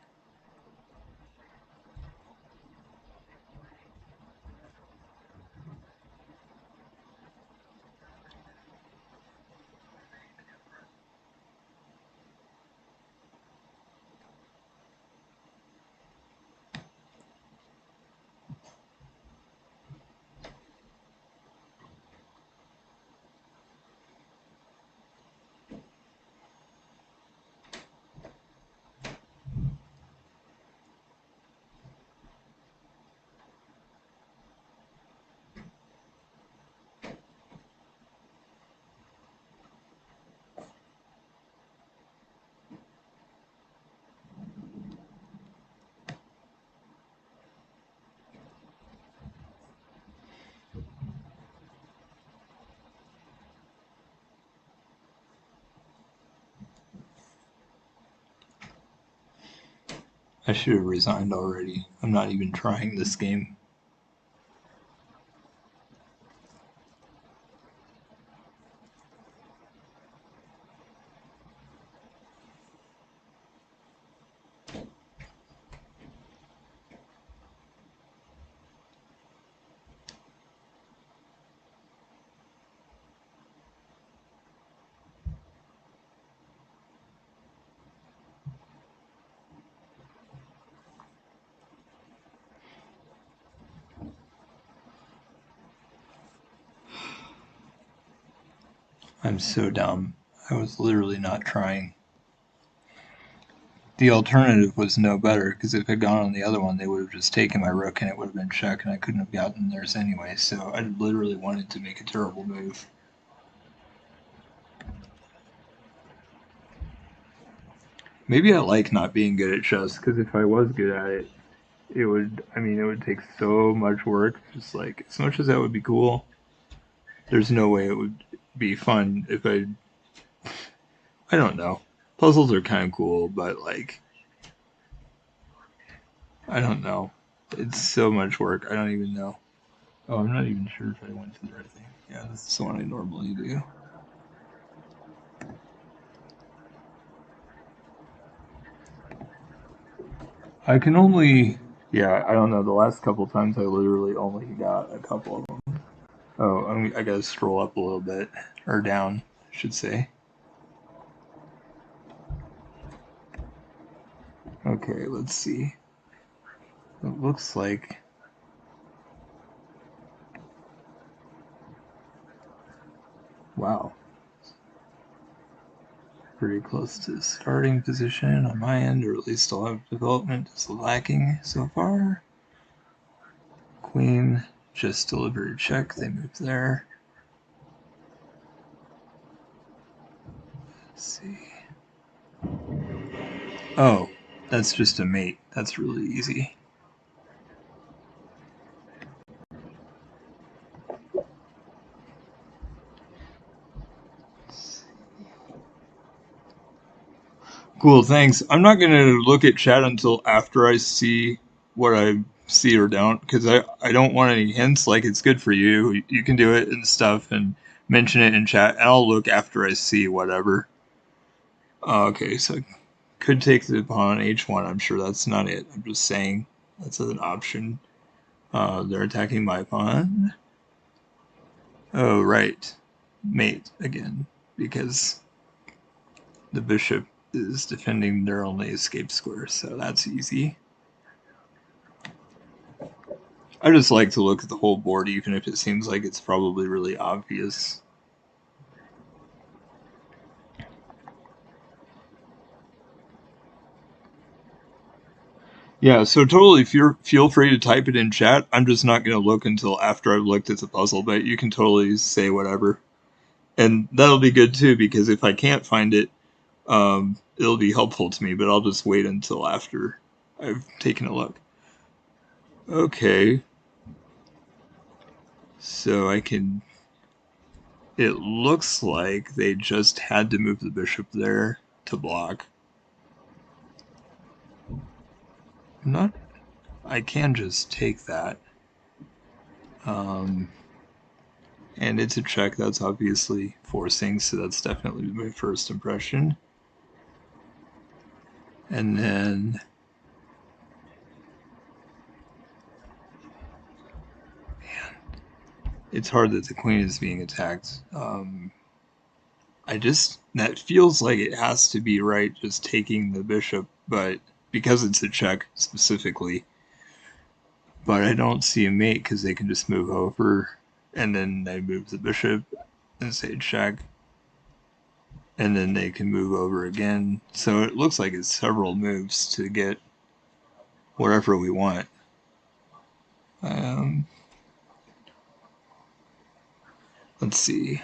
I should have resigned already. I'm not even trying this game. I'm so dumb. I was literally not trying. The alternative was no better, because if I'd gone on the other one, they would have just taken my rook and it would have been check, and I couldn't have gotten theirs anyway, so I literally wanted to make a terrible move. Maybe I like not being good at chess, because if I was good at it, it would take so much work. Just like, as much as that would be cool, there's no way it would be fun if I don't know. Puzzles are kind of cool, but like, I don't know. It's so much work. I don't even know. Oh, I'm not even sure if I went to the right thing. Yeah, this is the one I normally do. I can only, yeah, I don't know. The last couple times I literally only got a couple of them. Oh, I gotta scroll up a little bit, or down, I should say. Okay, let's see. It looks like, wow, pretty close to starting position on my end, or at least a lot of development is lacking so far. Queen just delivered a check, they moved there. Let's see. Oh, that's just a mate. That's really easy. Cool, thanks. I'm not gonna look at chat until after I see what I see or don't, because I don't want any hints. Like, it's good for you. You can do it and stuff and mention it in chat, and I'll look after I see whatever. Okay, so could take the pawn on h1. I'm sure that's not it. I'm just saying that's an option. They're attacking my pawn. Oh, right. Mate again, because the bishop is defending their only escape square, so that's easy. I just like to look at the whole board, even if it seems like it's probably really obvious. Yeah, so totally feel free to type it in chat. I'm just not going to look until after I've looked at the puzzle, but you can totally say whatever. And that'll be good too, because if I can't find it, it'll be helpful to me, but I'll just wait until after I've taken a look. Okay. So I can... It looks like they just had to move the bishop there to block. Not... I can just take that. And it's a check, that's obviously forcing, so that's definitely my first impression. And then it's hard that the queen is being attacked. That feels like it has to be right, just taking the bishop, but because it's a check specifically. But I don't see a mate because they can just move over, and then they move the bishop and say check, and then they can move over again. So it looks like it's several moves to get whatever we want. Um, let's see.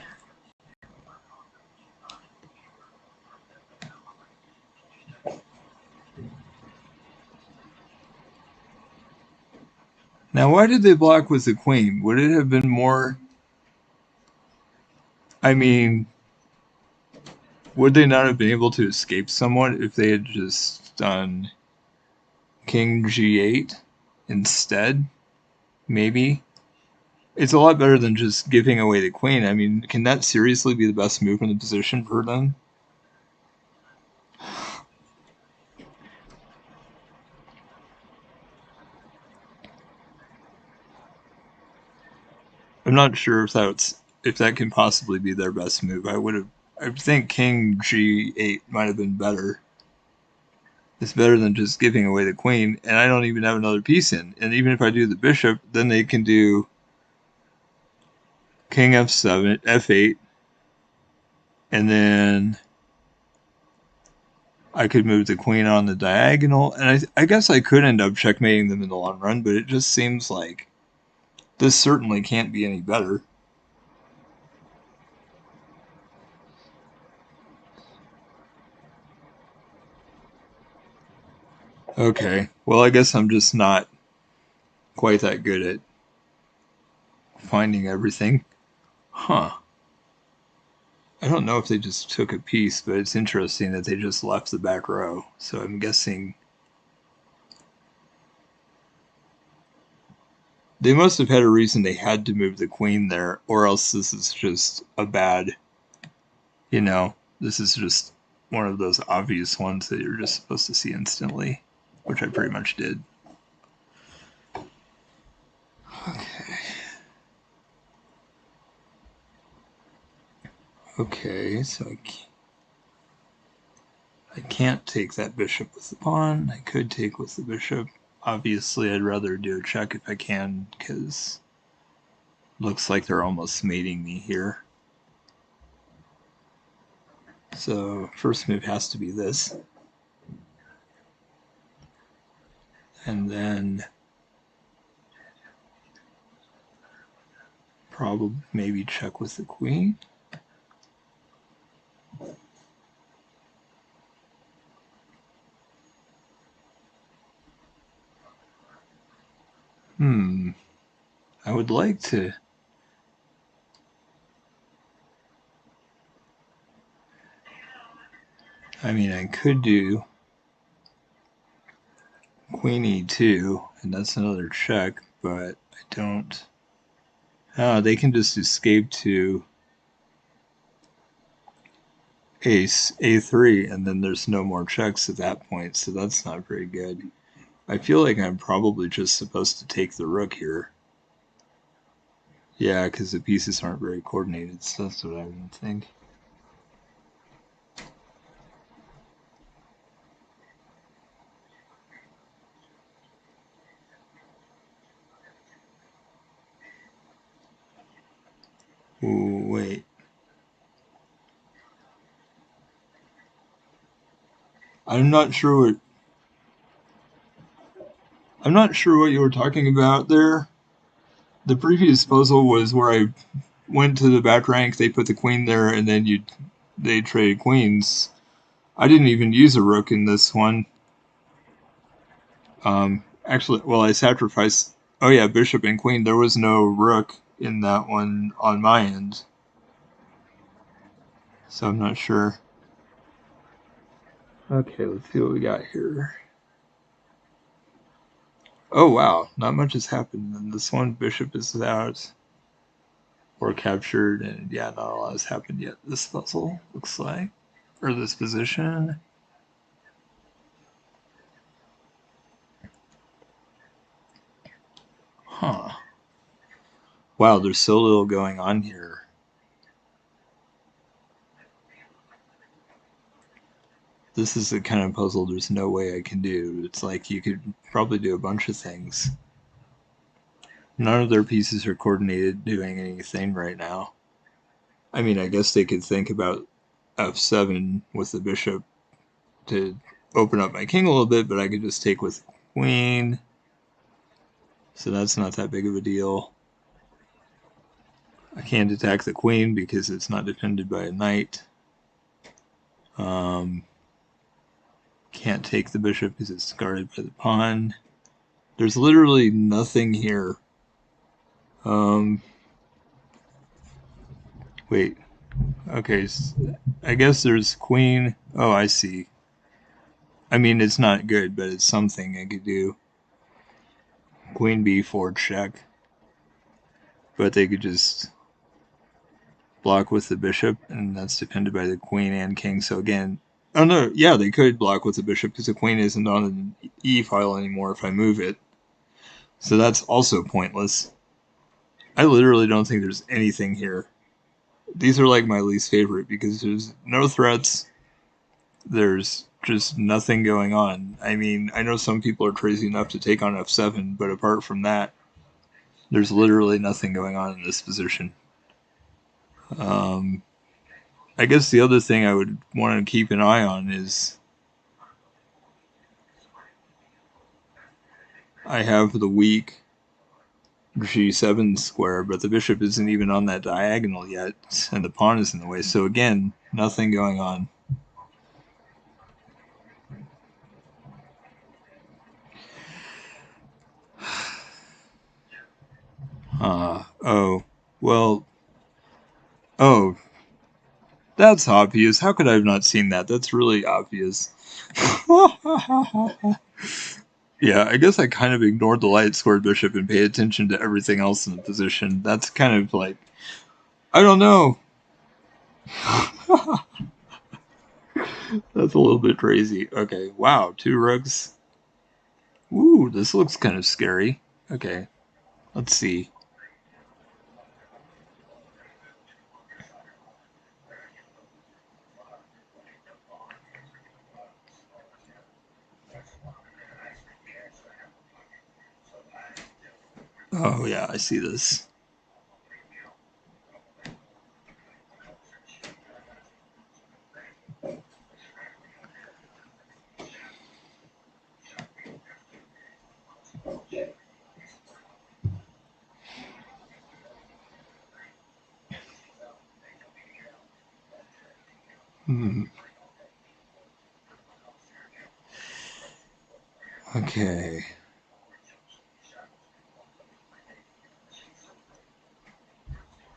Now, why did they block with the queen? Would it have been more? I mean, would they not have been able to escape somewhat if they had just done king g8 instead? Maybe. It's a lot better than just giving away the queen. I mean, can that seriously be the best move in the position for them? I'm not sure if that can possibly be their best move. I think king g8 might have been better. It's better than just giving away the queen, and I don't even have another piece in. And even if I do the bishop, then they can do king f7, f8, and then I could move the queen on the diagonal, and I guess I could end up checkmating them in the long run, but it just seems like this certainly can't be any better. Okay, well, I guess I'm just not quite that good at finding everything. Huh. I don't know if they just took a piece, but it's interesting that they just left the back row. So I'm guessing they must have had a reason they had to move the queen there, or else this is just a bad, this is just one of those obvious ones that you're just supposed to see instantly, which I pretty much did. Okay. Okay, so I can't take that bishop with the pawn. I could take with the bishop. Obviously, I'd rather do a check if I can, because looks like they're almost mating me here. So first move has to be this. And then probably maybe check with the queen. I would like to. I mean, I could do queen e2, and that's another check, but I don't. Oh, they can just escape to ace a3, and then there's no more checks at that point, so that's not very good. I feel like I'm probably just supposed to take the rook here. Yeah, because the pieces aren't very coordinated, so that's what I would think. Ooh, wait. I'm not sure what you were talking about there. The previous puzzle was where I went to the back rank, they put the queen there, and then they traded queens. I didn't even use a rook in this one. Actually, well, I sacrificed. Oh yeah, bishop and queen. There was no rook in that one on my end, so I'm not sure. Okay, let's see what we got here. Oh wow, not much has happened in this one. Bishop is out. or captured, and yeah, not a lot has happened yet. This puzzle looks like, or this position. Huh. Wow, there's so little going on here. This is the kind of puzzle there's no way I can do. It's like you could probably do a bunch of things. None of their pieces are coordinated doing anything right now. I mean, I guess they could think about f7 with the bishop to open up my king a little bit, but I could just take with queen. So that's not that big of a deal. I can't attack the queen because it's not defended by a knight. Can't take the bishop because it's guarded by the pawn. There's literally nothing here. Wait. Okay, I guess there's queen. Oh, I see. I mean, it's not good, but it's something I could do. Queen b4 check. But they could just block with the bishop, and that's defended by the queen and king. So again, oh no, yeah, they could block with the bishop because the queen isn't on an e file anymore if I move it. So that's also pointless. I literally don't think there's anything here. These are like my least favorite because there's no threats. There's just nothing going on. I mean, I know some people are crazy enough to take on f7, but apart from that, there's literally nothing going on in this position. I guess the other thing I would want to keep an eye on is I have the weak g7 square, but the bishop isn't even on that diagonal yet, and the pawn is in the way. So again, nothing going on. Oh, well, oh, that's obvious. How could I have not seen that? That's really obvious. Yeah, I guess I kind of ignored the light squared bishop and paid attention to everything else in the position. That's kind of like, I don't know. That's a little bit crazy. Okay, wow, 2 rooks. Ooh, this looks kind of scary. Okay, let's see. Oh yeah, I see this. Hmm. Okay.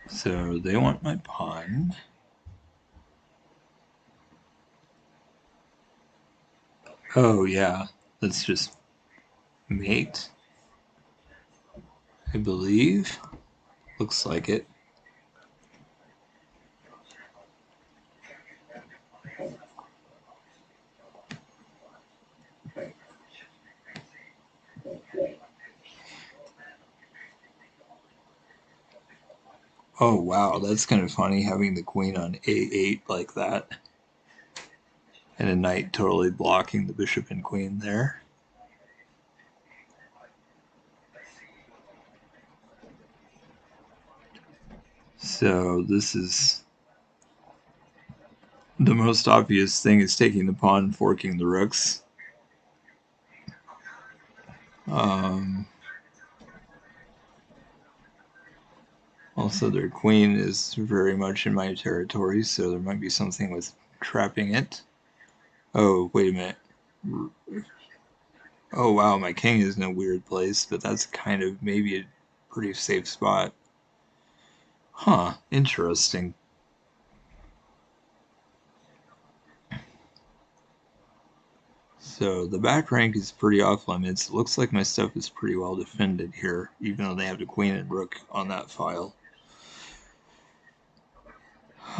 So they want my pawn. Oh yeah, let's just mate. I believe. Looks like it. Oh wow, that's kind of funny having the queen on a8 like that. And a knight totally blocking the bishop and queen there. So this is the most obvious thing is taking the pawn and forking the rooks. Also, their queen is very much in my territory, so there might be something with trapping it. Oh, wait a minute. Oh wow, my king is in a weird place, but that's kind of maybe a pretty safe spot. Huh, interesting. So the back rank is pretty off limits. It looks like my stuff is pretty well defended here, even though they have the queen and rook on that file.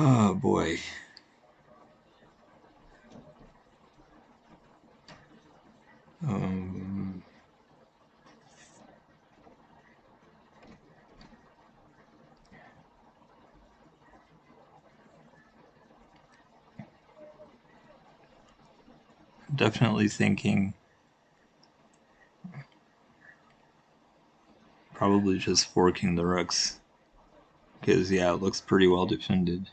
Oh boy. Um, Definitely thinking probably just forking the rooks. Because, yeah, it looks pretty well defended.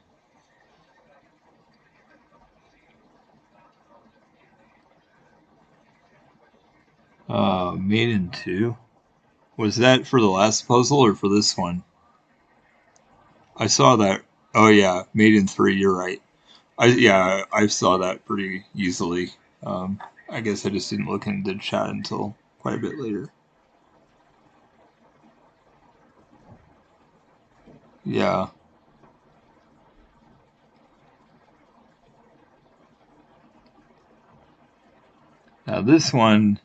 Mate in 2? Was that for the last puzzle or for this one? I saw that. Oh, yeah, mate in 3, you're right. I saw that pretty easily. I guess I just didn't look into chat until quite a bit later. Yeah. Now this one,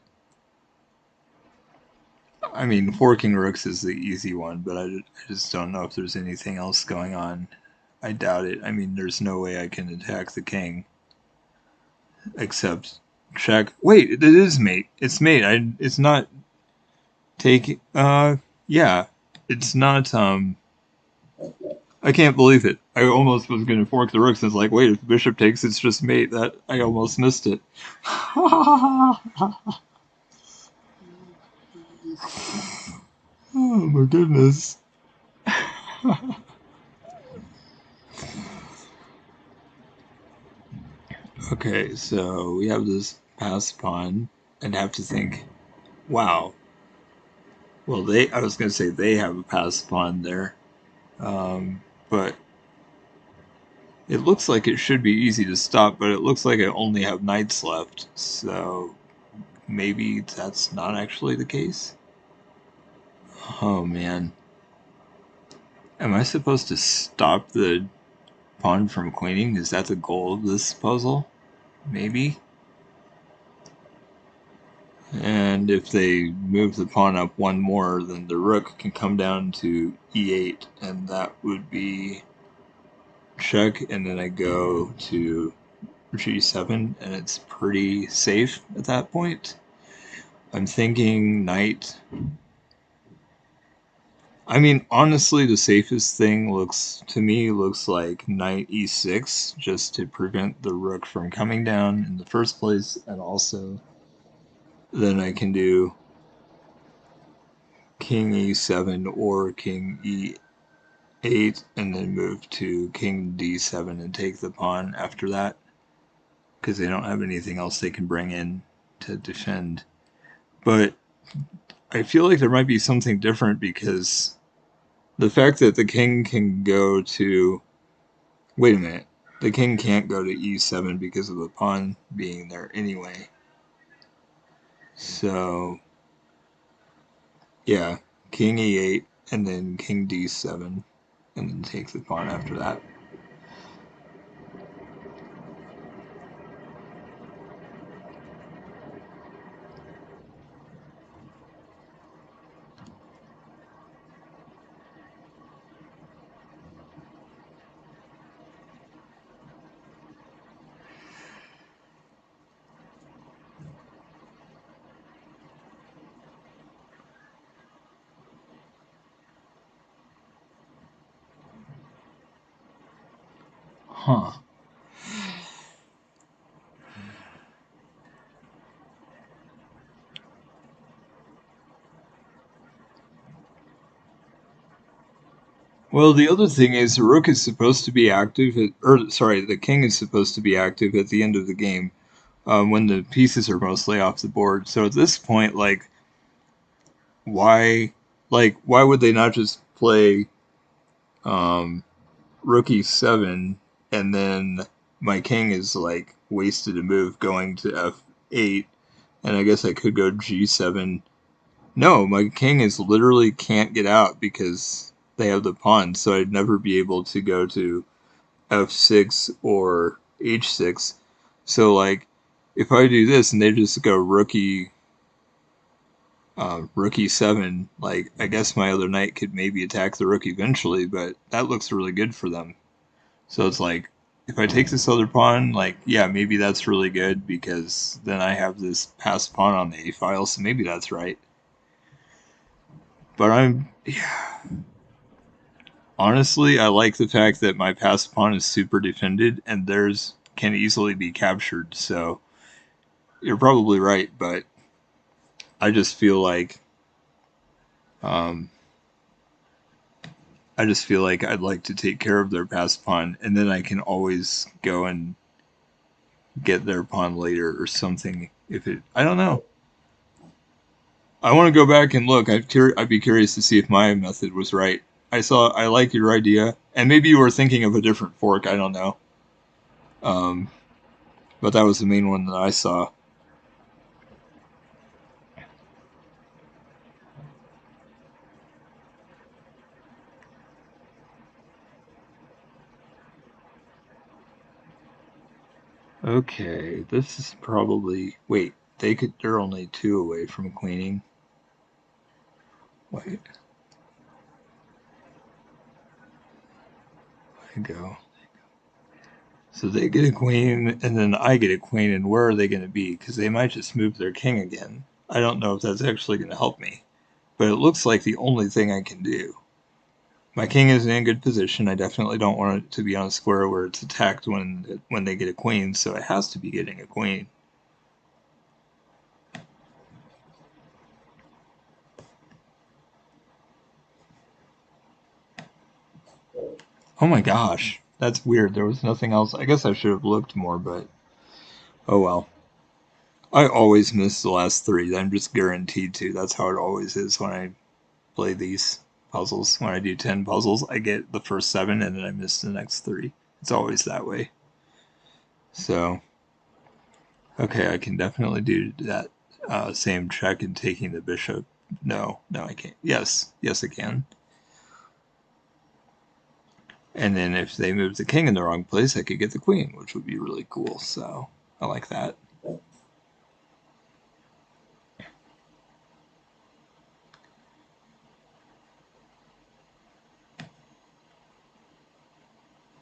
I mean, forking rooks is the easy one, but I just don't know if there's anything else going on. I doubt it. I mean, there's no way I can attack the king except check. Wait, it is mate. It's mate. It's not take. Yeah, it's not. I can't believe it. I almost was gonna fork the rooks. It's like, wait, if the bishop takes, it's just mate. That I almost missed it. Oh my goodness. Okay, so we have this passed pawn, and have to think, wow. Well, I was gonna say they have a passed pawn there, but it looks like it should be easy to stop, but it looks like I only have knights left, so maybe that's not actually the case. Oh man. Am I supposed to stop the pawn from queening? Is that the goal of this puzzle? Maybe? And if they move the pawn up one more, then the rook can come down to e8, and that would be check, and then I go to g7, and it's pretty safe at that point. I'm thinking knight. I mean, honestly, the safest thing looks like knight e6, just to prevent the rook from coming down in the first place, and also then I can do king e7 or king e8, and then move to king d7 and take the pawn after that, because they don't have anything else they can bring in to defend. But I feel like there might be something different, because the fact that the king can go to... Wait a minute. The king can't go to e7 because of the pawn being there anyway. So, yeah, king e8 and then king d7 and then take the pawn after that. Huh. Well, the other thing is the rook is supposed to be active, the king is supposed to be active at the end of the game, when the pieces are mostly off the board. So at this point, why, why would they not just play um, rook e7, and then my king is wasted a move going to f8, and I guess I could go g7. No, my king is literally can't get out because they have the pawn, so I'd never be able to go to f6 or h6. So if I do this and they just go rook e7, I guess my other knight could maybe attack the rook eventually, but that looks really good for them. So it's like, if I take this other pawn, like, yeah, maybe that's really good because then I have this passed pawn on the a file, so maybe that's right. But yeah. Honestly, I like the fact that my passed pawn is super defended and theirs can easily be captured, so you're probably right, but I just feel like, um, I'd like to take care of their passed pawn, and then I can always go and get their pawn later or something. I don't know. I want to go back and look. I'd be curious to see if my method was right. I like your idea, and maybe you were thinking of a different fork. I don't know. Um, but that was the main one that I saw. Okay, this is probably. Wait, they're only 2 away from queening. Wait, I go. So they get a queen, and then I get a queen, and where are they going to be? Because they might just move their king again. I don't know if that's actually going to help me, but it looks like the only thing I can do. My king is in a good position. I definitely don't want it to be on a square where it's attacked when they get a queen, so it has to be getting a queen. Oh my gosh, that's weird. There was nothing else. I guess I should have looked more, but oh well. I always miss the last 3. I'm just guaranteed to. That's how it always is when I play these puzzles. When I do 10 puzzles, I get the first 7 and then I miss the next 3. It's always that way. So, okay, I can definitely do that same check and taking the bishop. No, I can't. Yes, I can. And then if they move the king in the wrong place, I could get the queen, which would be really cool. So, I like that.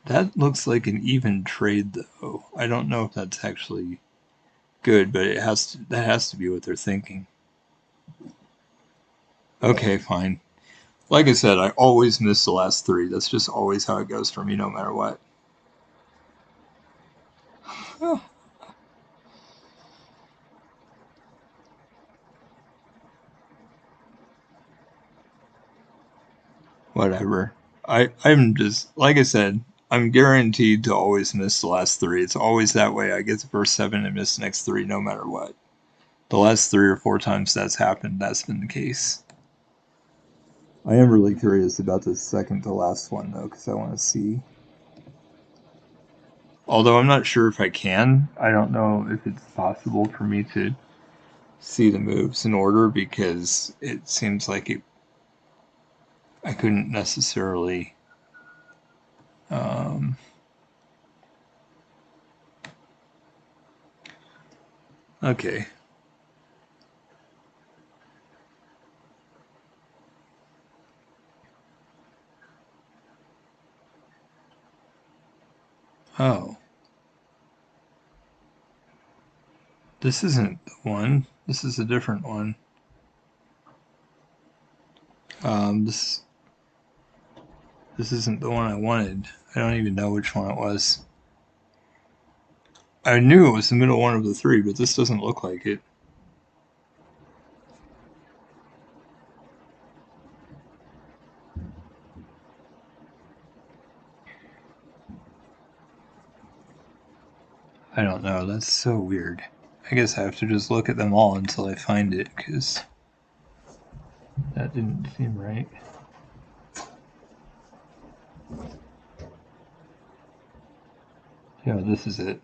That looks like an even trade, though. I don't know if that's actually good, but that has to be what they're thinking. Okay, fine. Like I said, I always miss the last 3. That's just always how it goes for me, no matter what. Oh, whatever. I'm just, like I said, I'm guaranteed to always miss the last 3. It's always that way. I get the first 7 and miss the next 3, no matter what. The last 3 or 4 times that's happened, that's been the case. I am really curious about the second to last one, though, because I want to see. Although I'm not sure if I can. I don't know if it's possible for me to see the moves in order because it seems like I couldn't necessarily. Um, okay. Oh, this isn't the one. This is a different one. This isn't the one I wanted. I don't even know which one it was. I knew it was the middle one of the 3, but this doesn't look like it. I don't know. That's so weird. I guess I have to just look at them all until I find it, because that didn't seem right. Yeah, this is it.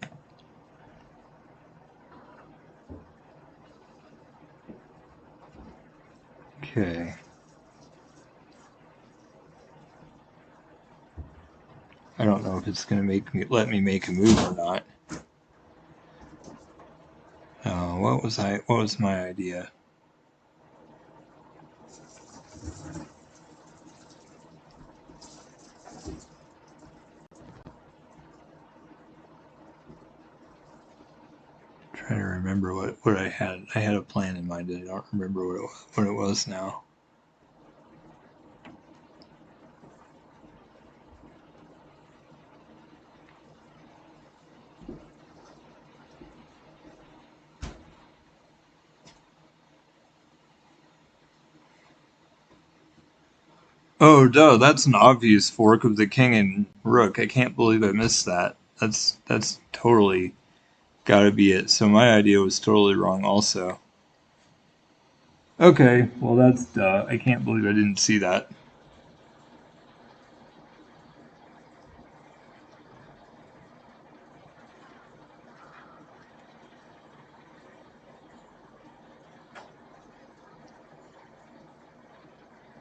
Okay. I don't know if it's gonna let me make a move or not. What was my idea? Trying to remember what I had. I had a plan in mind, and I don't remember what it was now. Oh, no, that's an obvious fork of the king and rook. I can't believe I missed that. That's totally gotta be it. So my idea was totally wrong also. Okay, well that's I can't believe I didn't see that.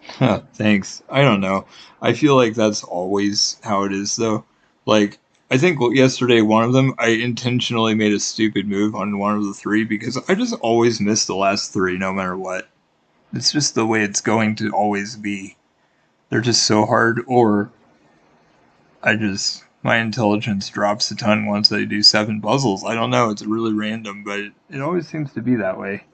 Huh, thanks. I don't know. I feel like that's always how it is though. Like I think yesterday one of them I intentionally made a stupid move on one of the three because I just always miss the last three no matter what. It's just the way it's going to always be. They're just so hard, or I just my intelligence drops a ton once I do seven puzzles. I don't know. It's really random, but it always seems to be that way.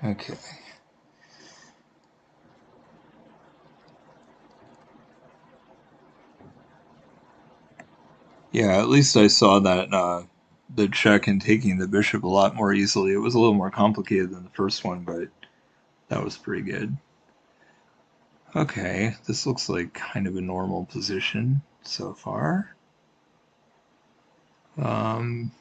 Okay. Yeah, at least I saw that the check and taking the bishop a lot more easily. It was a little more complicated than the first one, but that was pretty good. Okay, this looks like kind of a normal position so far. Um,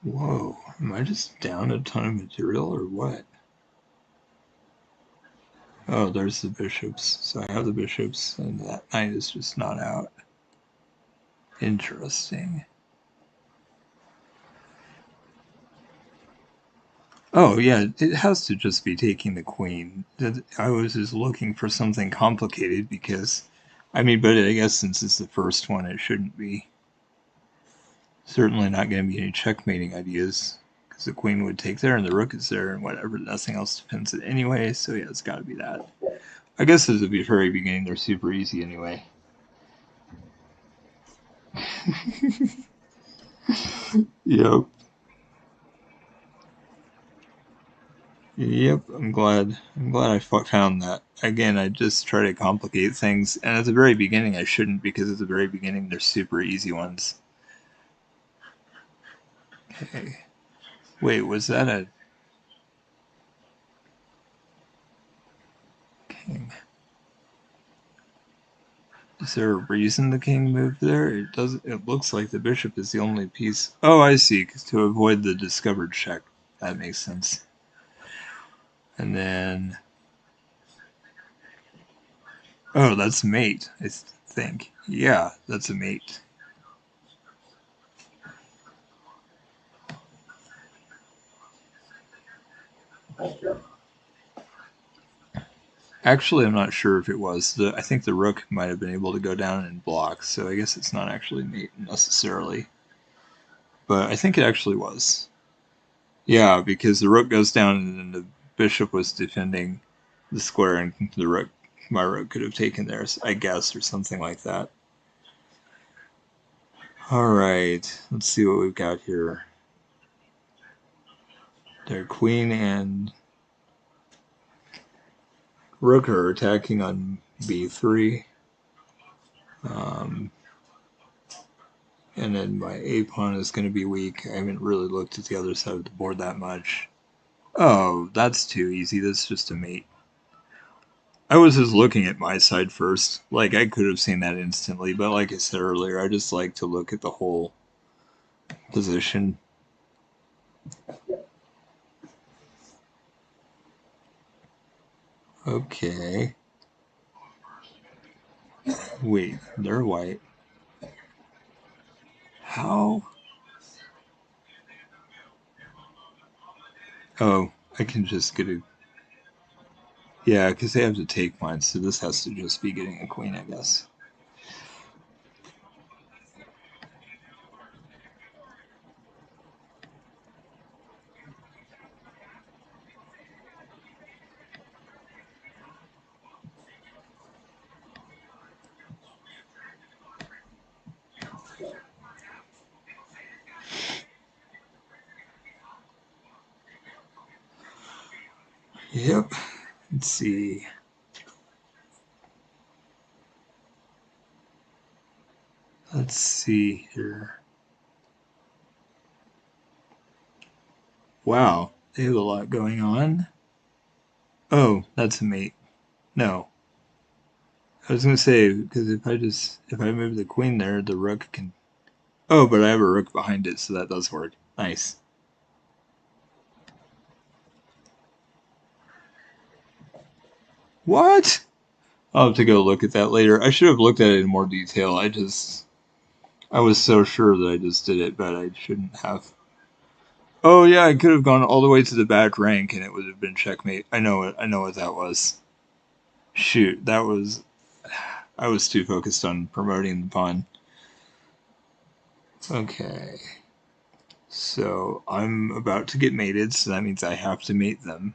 whoa, am I just down a ton of material or what? Oh, there's the bishops. So I have the bishops, and that knight is just not out. Interesting. Oh, yeah, it has to just be taking the queen. I was just looking for something complicated because, I mean, but I guess since it's the first one, it shouldn't be. Certainly not going to be any checkmating ideas because the queen would take there and the rook is there and whatever. Nothing else defends it anyway, so yeah, it's got to be that. I guess at the very beginning, they're super easy anyway. Yep. Yep, I'm glad. I'm glad I found that. Again, I just try to complicate things, and at the very beginning, I shouldn't because at the very beginning, they're super easy ones. Okay. Wait, was that a king? Is there a reason the king moved there? It does. It looks like the bishop is the only piece. Oh, I see. 'Cause to avoid the discovered check. That makes sense. And then, oh, that's mate. I think. Yeah, that's a mate. Actually, I'm not sure if it was. I think the rook might have been able to go down and block, so I guess it's not actually mate necessarily. But I think it actually was. Yeah, because the rook goes down and then the bishop was defending the square, and the rook, my rook could have taken theirs, I guess, or something like that. All right, let's see what we've got here. Their queen and rook are attacking on b3. Um, And then my A pawn is going to be weak. I haven't really looked at the other side of the board that much. Oh, that's too easy. That's just a mate. I was just looking at my side first. Like, I could have seen that instantly, but like I said earlier, I just like to look at the whole position. Okay. Wait, they're white. How? Oh, I can just get a. Yeah, because they have to take mine, so this has to just be getting a queen, I guess. Yep. Let's see. Let's see here. Wow, they have a lot going on. Oh, that's a mate. No. I was gonna say, because if I move the queen there, the rook can. Oh, but I have a rook behind it, so that does work. Nice. What? I'll have to go look at that later. I should have looked at it in more detail. I was so sure that I just did it, but I shouldn't have. Oh yeah, I could have gone all the way to the back rank and it would have been checkmate. I know it. I know what that was. Shoot, that was. I was too focused on promoting the pawn. Okay, so I'm about to get mated, so that means I have to mate them.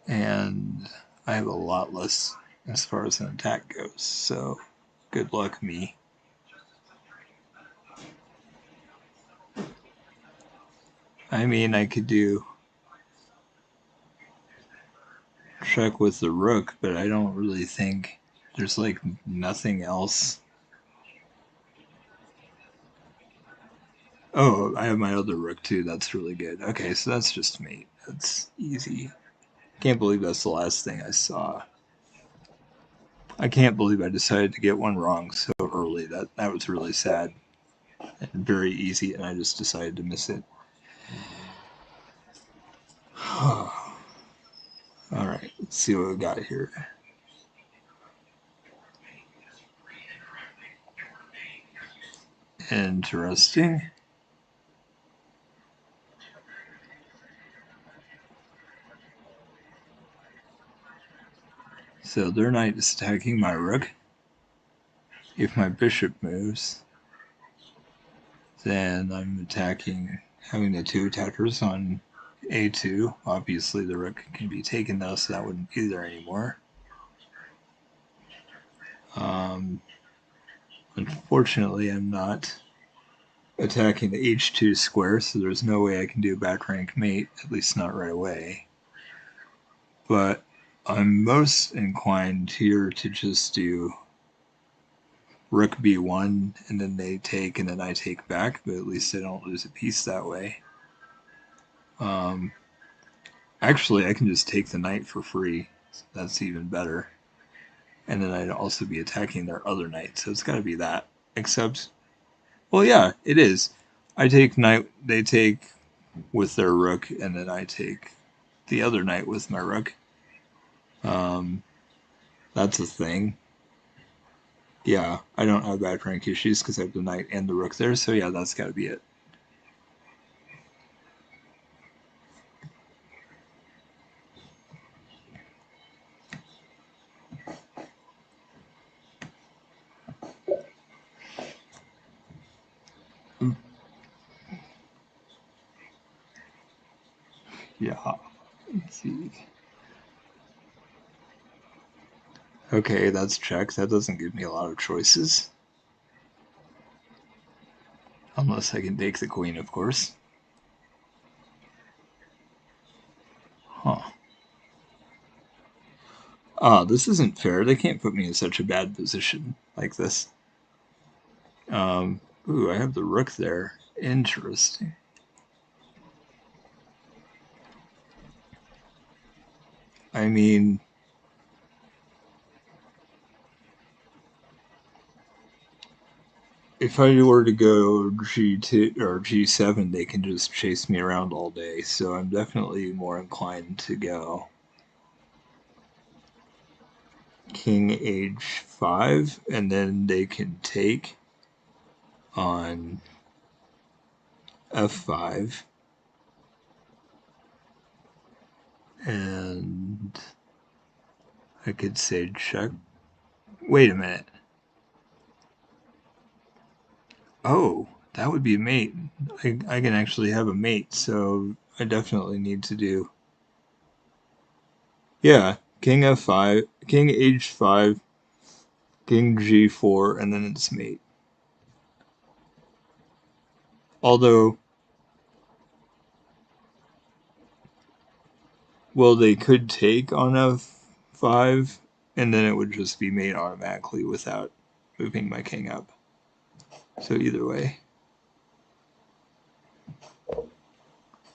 And I have a lot less as far as an attack goes, so good luck me. I mean, I could do check with the rook, but I don't really think there's like nothing else. Oh, I have my other rook too. That's really good. Okay, so that's just mate. That's easy. Can't believe that's the last thing I saw. I can't believe I decided to get one wrong so early. That was really sad and very easy, and I just decided to miss it. All right, let's see what we got here. Interesting. So their knight is attacking my rook. If my bishop moves, then I'm attacking, having the two attackers on a2. Obviously, the rook can be taken though, so that wouldn't be there anymore. Um, Unfortunately, I'm not attacking the h2 square, so there's no way I can do a back rank mate, at least not right away. But I'm most inclined here to just do rook b1 and then they take and then I take back, but at least I don't lose a piece that way. Um, Actually, I can just take the knight for free. That's even better. And then I'd also be attacking their other knight, so it's got to be that. Except, well, yeah, it is. I take knight, they take with their rook, and then I take the other knight with my rook. Um, that's a thing. Yeah, I don't have back rank issues because I have the knight and the rook there, so yeah, that's got to be it. Yeah, let's see. Okay, that's check. That doesn't give me a lot of choices. Unless I can take the queen, of course. Huh. Ah, this isn't fair. They can't put me in such a bad position like this. Ooh, I have the rook there. Interesting. I mean, if I were to go G2 or G7, they can just chase me around all day. So I'm definitely more inclined to go King H5, and then they can take on. f5, and I could say check. Wait a minute. Oh, that would be a mate. I can actually have a mate, so I definitely need to do. Yeah, king f5, king h5, king g4, and then it's mate. Although, well, they could take on f5, and then it would just be mate automatically without moving my king up. So either way,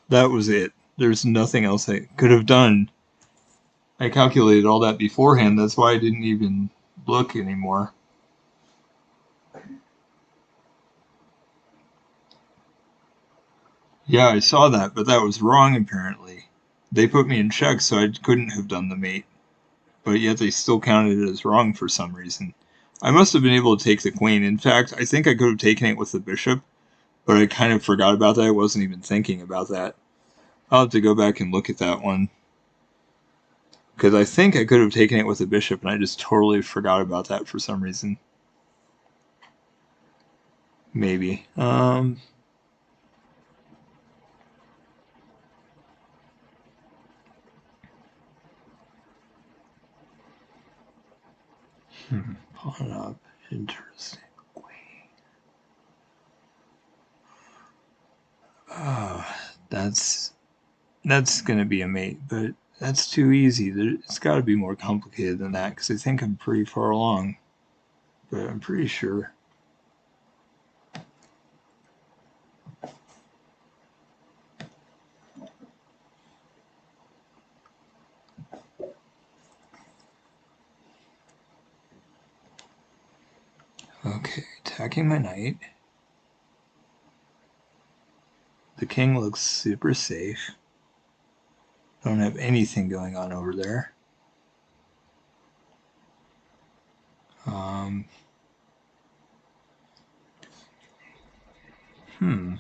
that was it. There's nothing else I could have done. I calculated all that beforehand. That's why I didn't even look anymore. Yeah, I saw that, but that was wrong apparently. They put me in check, so I couldn't have done the mate, but yet they still counted it as wrong for some reason. I must have been able to take the queen. In fact, I think I could have taken it with the bishop, but I kind of forgot about that. I wasn't even thinking about that. I'll have to go back and look at that one. Because I think I could have taken it with the bishop, and I just totally forgot about that for some reason. Maybe. Pawn up. Interesting. Oh, that's gonna be a mate, but that's too easy. It's got to be more complicated than that because I think I'm pretty far along, but I'm pretty sure. Okay, attacking my knight. The king looks super safe. Don't have anything going on over there. Um, hmm.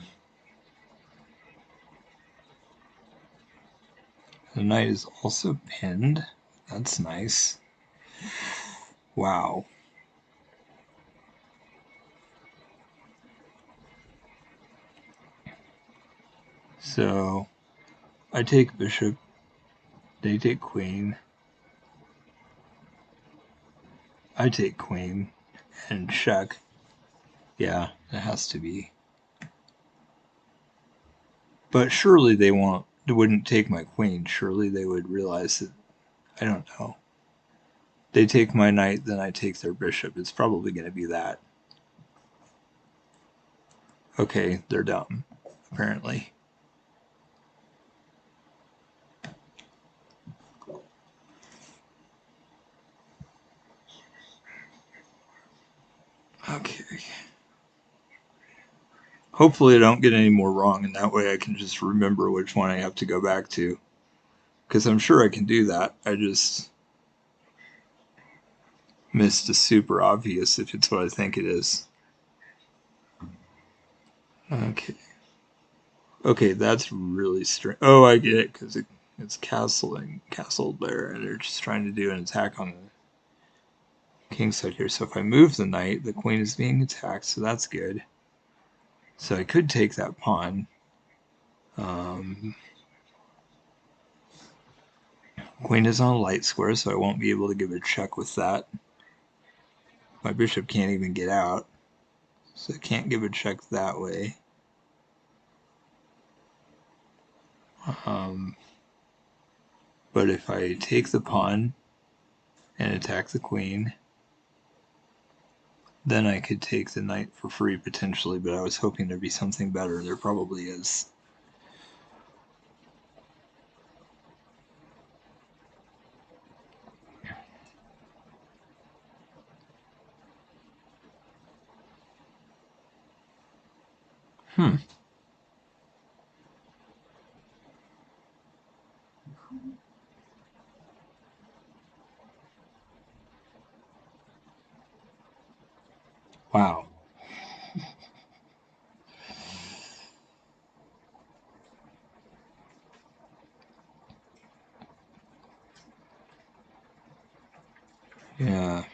The knight is also pinned. That's nice. Wow. So I take bishop. They take queen. I take queen and check. Yeah, it has to be. But surely they wouldn't take my queen. Surely they would realize that. I don't know. They take my knight, then I take their bishop. It's probably going to be that. Okay, they're dumb, apparently. Okay. Hopefully I don't get any more wrong, and that way I can just remember which one I have to go back to. Because I'm sure I can do that. I just missed a super obvious if it's what I think it is. Okay. Okay, that's really strange. Oh, I get it, because it's castled there, and they're just trying to do an attack on the king side here. So if I move the knight, the queen is being attacked, so that's good. So I could take that pawn. Queen is on a light square, so I won't be able to give a check with that. My bishop can't even get out, so I can't give a check that way. But if I take the pawn and attack the queen, then I could take the knight for free potentially, but I was hoping there'd be something better. There probably is. Hmm. Wow. Yeah,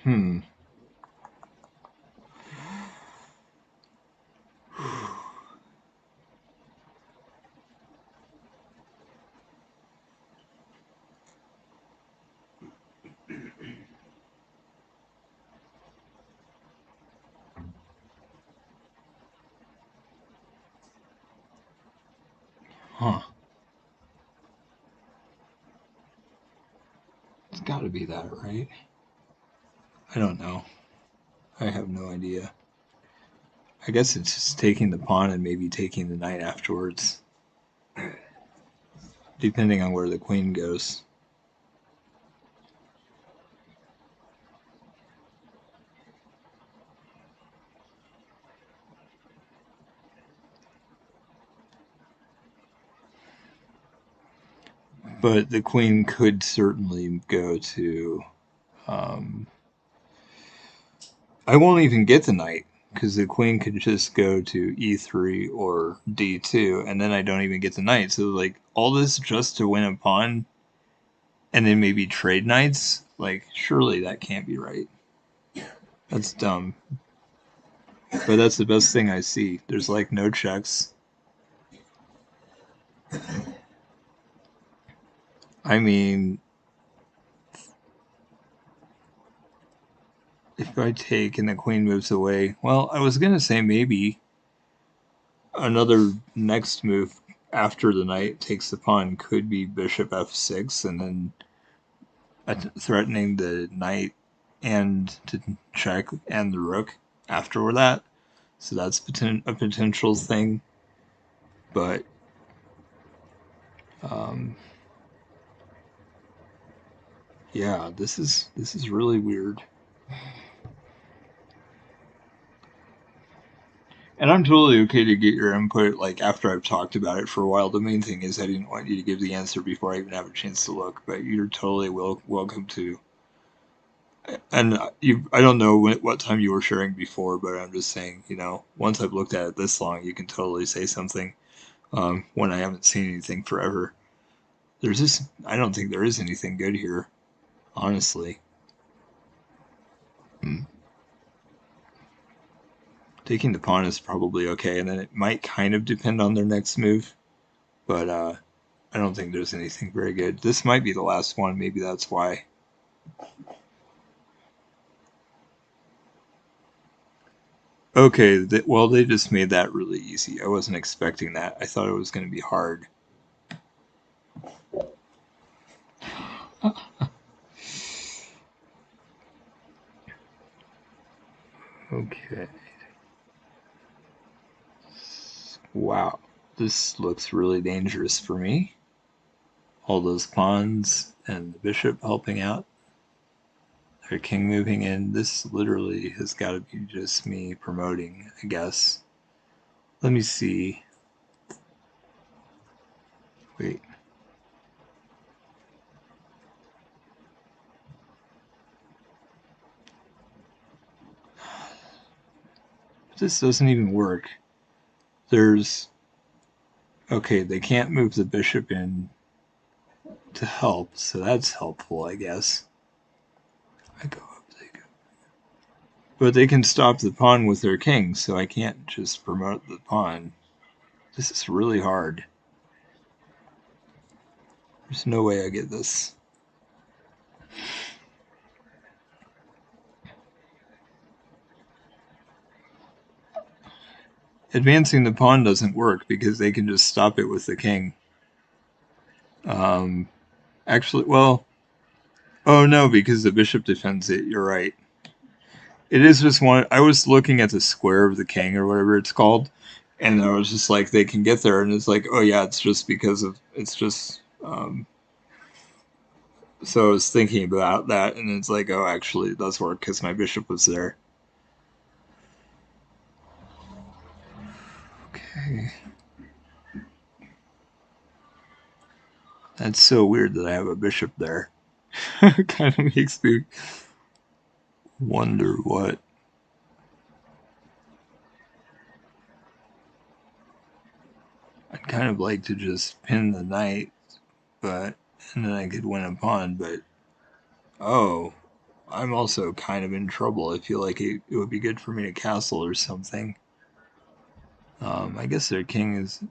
Huh. It's gotta be that, right? I don't know. I have no idea. I guess it's just taking the pawn and maybe taking the knight afterwards, depending on where the queen goes. But the queen could certainly go to. Um, I won't even get the knight because the queen could just go to e3 or d2, and then I don't even get the knight. So like all this just to win a pawn, and then maybe trade knights. Like surely that can't be right. That's dumb. But that's the best thing I see. There's like no checks. I mean, if I take and the queen moves away, well, I was gonna say maybe another next move after the knight takes the pawn could be bishop f6 and then threatening the knight and to check and the rook after that. So that's a potential thing. But um, yeah, this is really weird. And I'm totally okay to get your input like after I've talked about it for a while. The main thing is I didn't want you to give the answer before I even have a chance to look, but you're totally welcome to. And I don't know what time you were sharing before, but I'm just saying, once I've looked at it this long, you can totally say something when I haven't seen anything forever. I don't think there is anything good here, honestly. Hmm. Taking the pawn is probably okay, and then it might kind of depend on their next move, but I don't think there's anything very good. This might be the last one, maybe that's why. Okay, well, they just made that really easy. I wasn't expecting that. I thought it was going to be hard. Okay. Wow. This looks really dangerous for me. All those pawns and the bishop helping out. Their king moving in. This literally has got to be just me promoting, I guess. Let me see. Wait. This doesn't even work. There's. Okay, they can't move the bishop in to help, so that's helpful, I guess. I go up, they go. But they can stop the pawn with their king, so I can't just promote the pawn. This is really hard. There's no way I get this. Advancing the pawn doesn't work because they can just stop it with the king. Um, actually, well, oh no, because the bishop defends it. You're right. It is just one. I was looking at the square of the king or whatever it's called, and I was just like, they can get there, and it's like, oh yeah, it's just because of it's just. So I was thinking about that, and it's like, oh, actually, it does work because my bishop was there. Okay, that's so weird that I have a bishop there. Kind of makes me wonder what. I'd kind of like to just pin the knight, but and then I could win a pawn. But oh, I'm also kind of in trouble. I feel like it would be good for me to castle or something. I guess their king is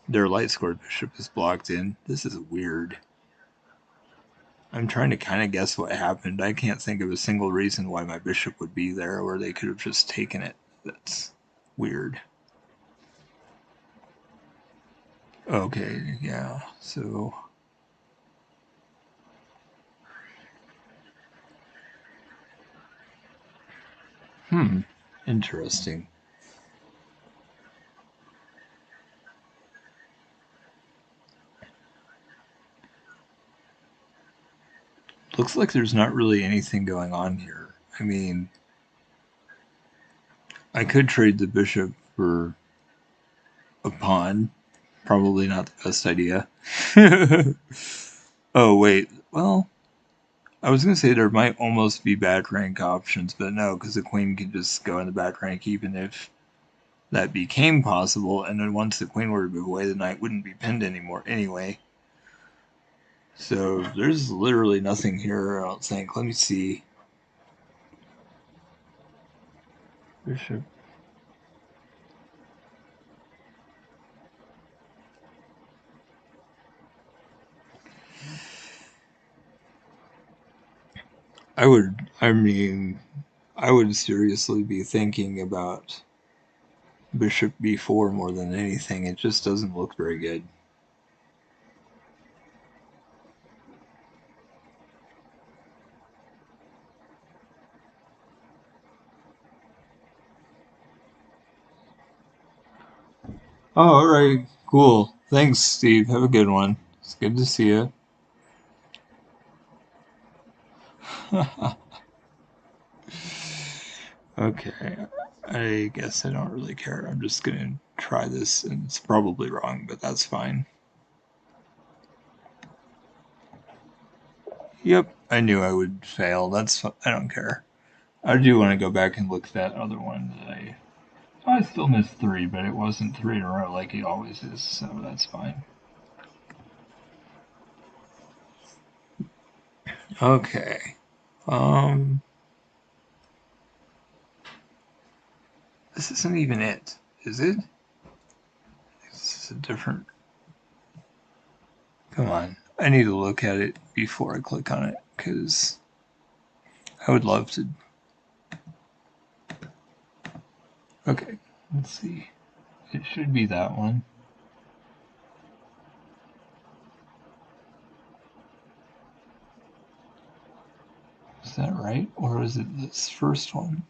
their light squared bishop is blocked in. This is weird. I'm trying to kind of guess what happened. I can't think of a single reason why my bishop would be there, or they could have just taken it. That's weird. Okay, yeah, so. Interesting. Looks like there's not really anything going on here. I mean, I could trade the bishop for a pawn. Probably not the best idea. Oh, wait. Well, I was going to say there might almost be back rank options, but no, because the queen could just go in the back rank even if that became possible, and then once the queen were to move away, the knight wouldn't be pinned anymore anyway. So there's literally nothing here, I don't think. Let me see. Bishop. I would seriously be thinking about bishop b4 more than anything. It just doesn't look very good. Oh, all right, cool. Thanks, Steve. Have a good one. It's good to see you. Okay, I guess I don't really care. I'm just gonna try this, and it's probably wrong, but that's fine. Yep, I knew I would fail. I don't care. I do want to go back and look at that other one that I still missed three, but it wasn't three in a row like it always is, so that's fine. Okay. Um, this isn't even it, is it? This is a different. Come on. I need to look at it before I click on it, because I would love to. Okay, let's see. It should be that one. Is that right? Or is it this first one?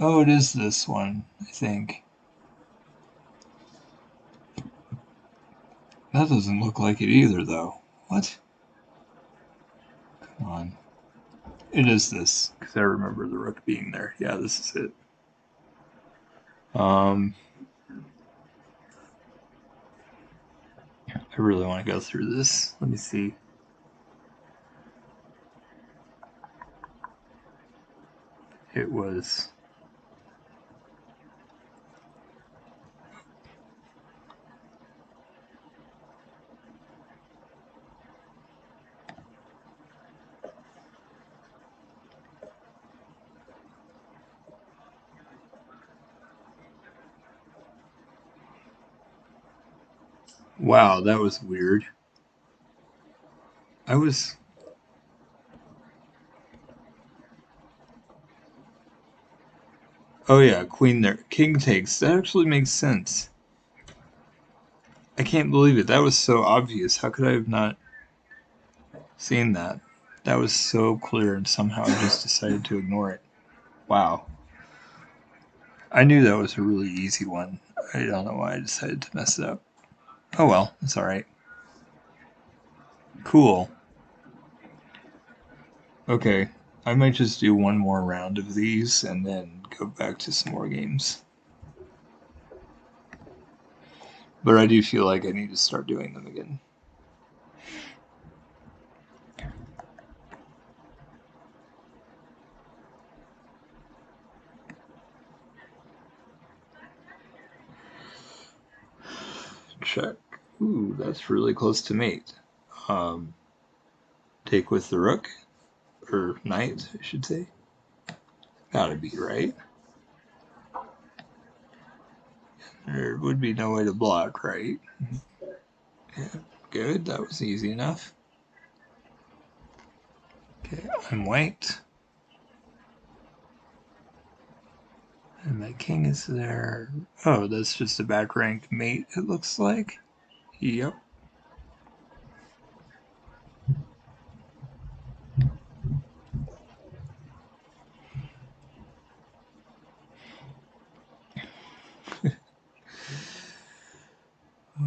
Oh, it is this one, I think. That doesn't look like it either, though. What? Come on. It is this, because I remember the rook being there. Yeah, this is it. Um, I really want to go through this. Let me see. It was. Wow, that was weird. I was. Oh, yeah, queen there. King takes. That actually makes sense. I can't believe it. That was so obvious. How could I have not seen that? That was so clear, and somehow I just decided to ignore it. Wow. I knew that was a really easy one. I don't know why I decided to mess it up. Oh well, it's alright. Cool. Okay, I might just do one more round of these and then go back to some more games. But I do feel like I need to start doing them again. Check. Ooh, that's really close to mate. Um, Take with the rook, or knight, I should say. Gotta be, right? There would be no way to block, right? Yeah, good, that was easy enough. Okay, I'm white. And my king is there. Oh, that's just a back rank mate, it looks like. Yep.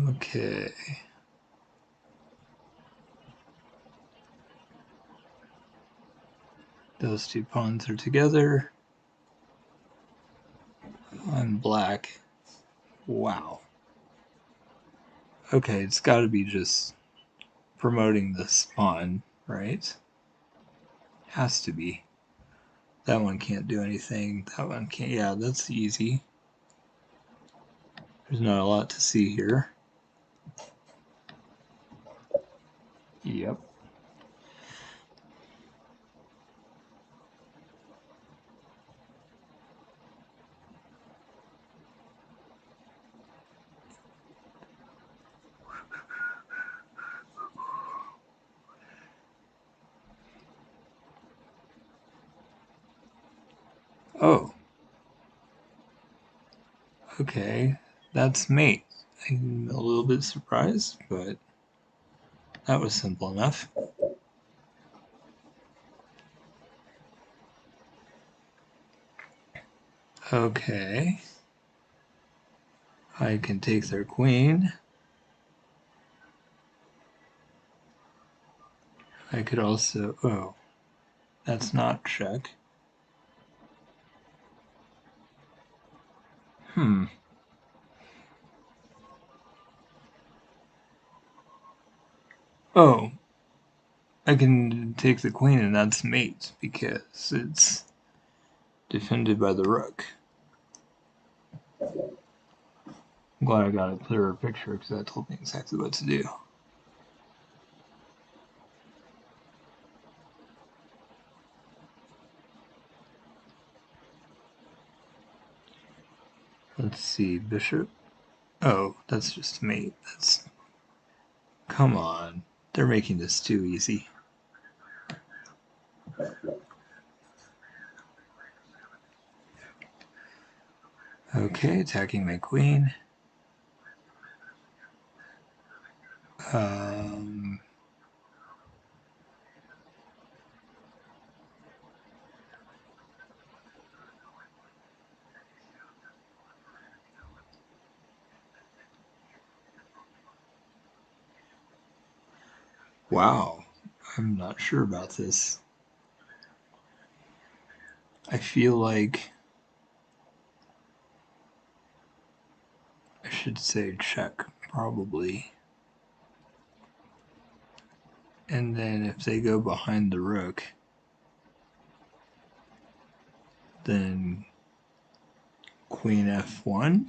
Okay. Those two pawns are together. I'm black. Wow. Okay, it's gotta be just promoting this pawn, right? Has to be. That one can't do anything. That one can't. Yeah, that's easy. There's not a lot to see here. Yep. Oh. Okay. That's mate. I'm a little bit surprised, but that was simple enough. Okay. I can take their queen. I could also... Oh. That's not check. Hmm. Oh. I can take the queen and that's mate because it's defended by the rook. I'm glad I got a clearer picture because that told me exactly what to do. Let's see, bishop. Oh, that's just mate. That's... Come on. They're making this too easy. Okay, attacking my queen. Um, wow. I'm not sure about this. I feel like I should say check, probably. And then if they go behind the rook, then queen f1.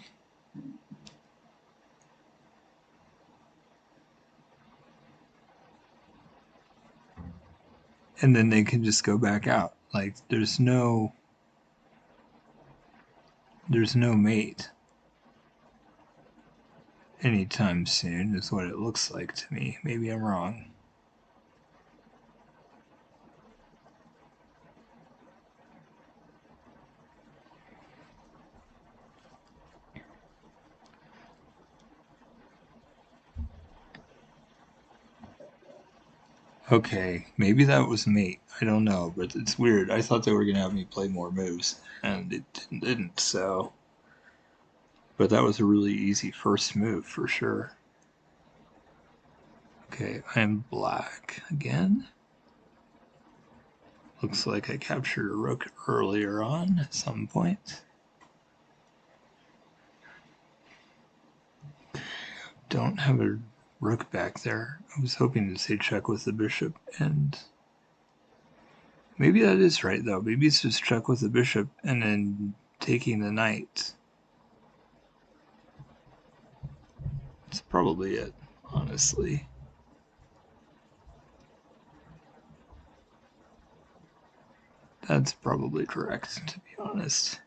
And then they can just go back out. Like there's no mate anytime soon is what it looks like to me. Maybe I'm wrong. Okay, maybe that was mate. I don't know, but it's weird. I thought they were gonna have me play more moves, and it didn't. So, but that was a really easy first move for sure. Okay, I'm black again. Looks like I captured a rook earlier on at some point. Don't have a rook back there. I was hoping to say check with the bishop, and maybe that is right though. Maybe it's just check with the bishop and then taking the knight. It's probably it, honestly. That's probably correct, to be honest.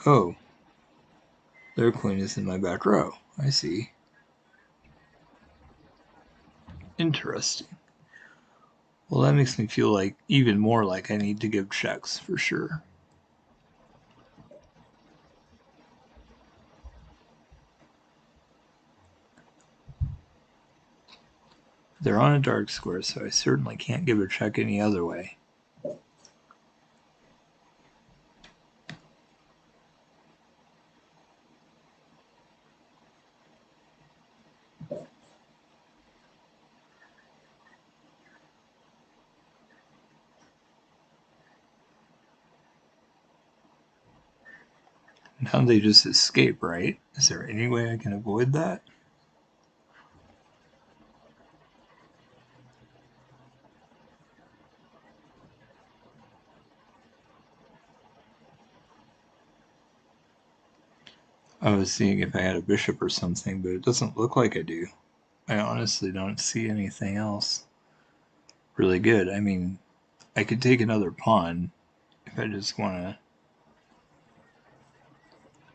Oh, their queen is in my back row. I see. Interesting. Well, that makes me feel like even more like I need to give checks for sure. They're on a dark square, so I certainly can't give a check any other way. Now they just escape, right? Is there any way I can avoid that? I was seeing if I had a bishop or something, but it doesn't look like I do. I honestly don't see anything else really good. I mean, I could take another pawn if I just want to.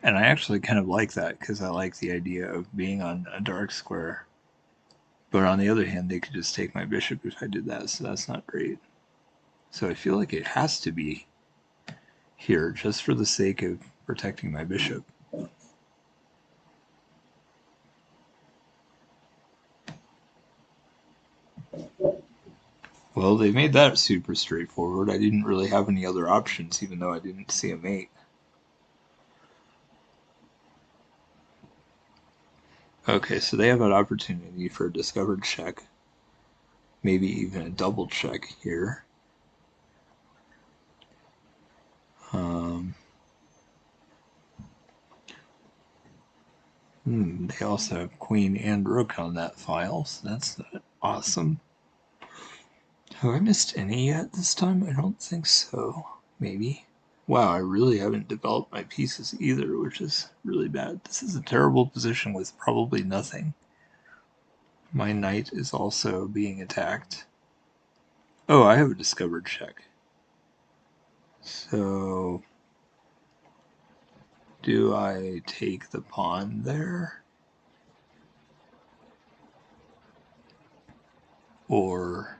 And I actually kind of like that because I like the idea of being on a dark square. But on the other hand, they could just take my bishop if I did that, so that's not great. So I feel like it has to be here just for the sake of protecting my bishop. Well, they made that super straightforward. I didn't really have any other options, even though I didn't see a mate. Okay, so they have an opportunity for a discovered check, maybe even a double check here. They also have queen and rook on that file, so that's awesome. Have I missed any yet this time? I don't think so. Maybe. Wow, I really haven't developed my pieces either, which is really bad. This is a terrible position with probably nothing. My knight is also being attacked. Oh, I have a discovered check. So, do I take the pawn there? Or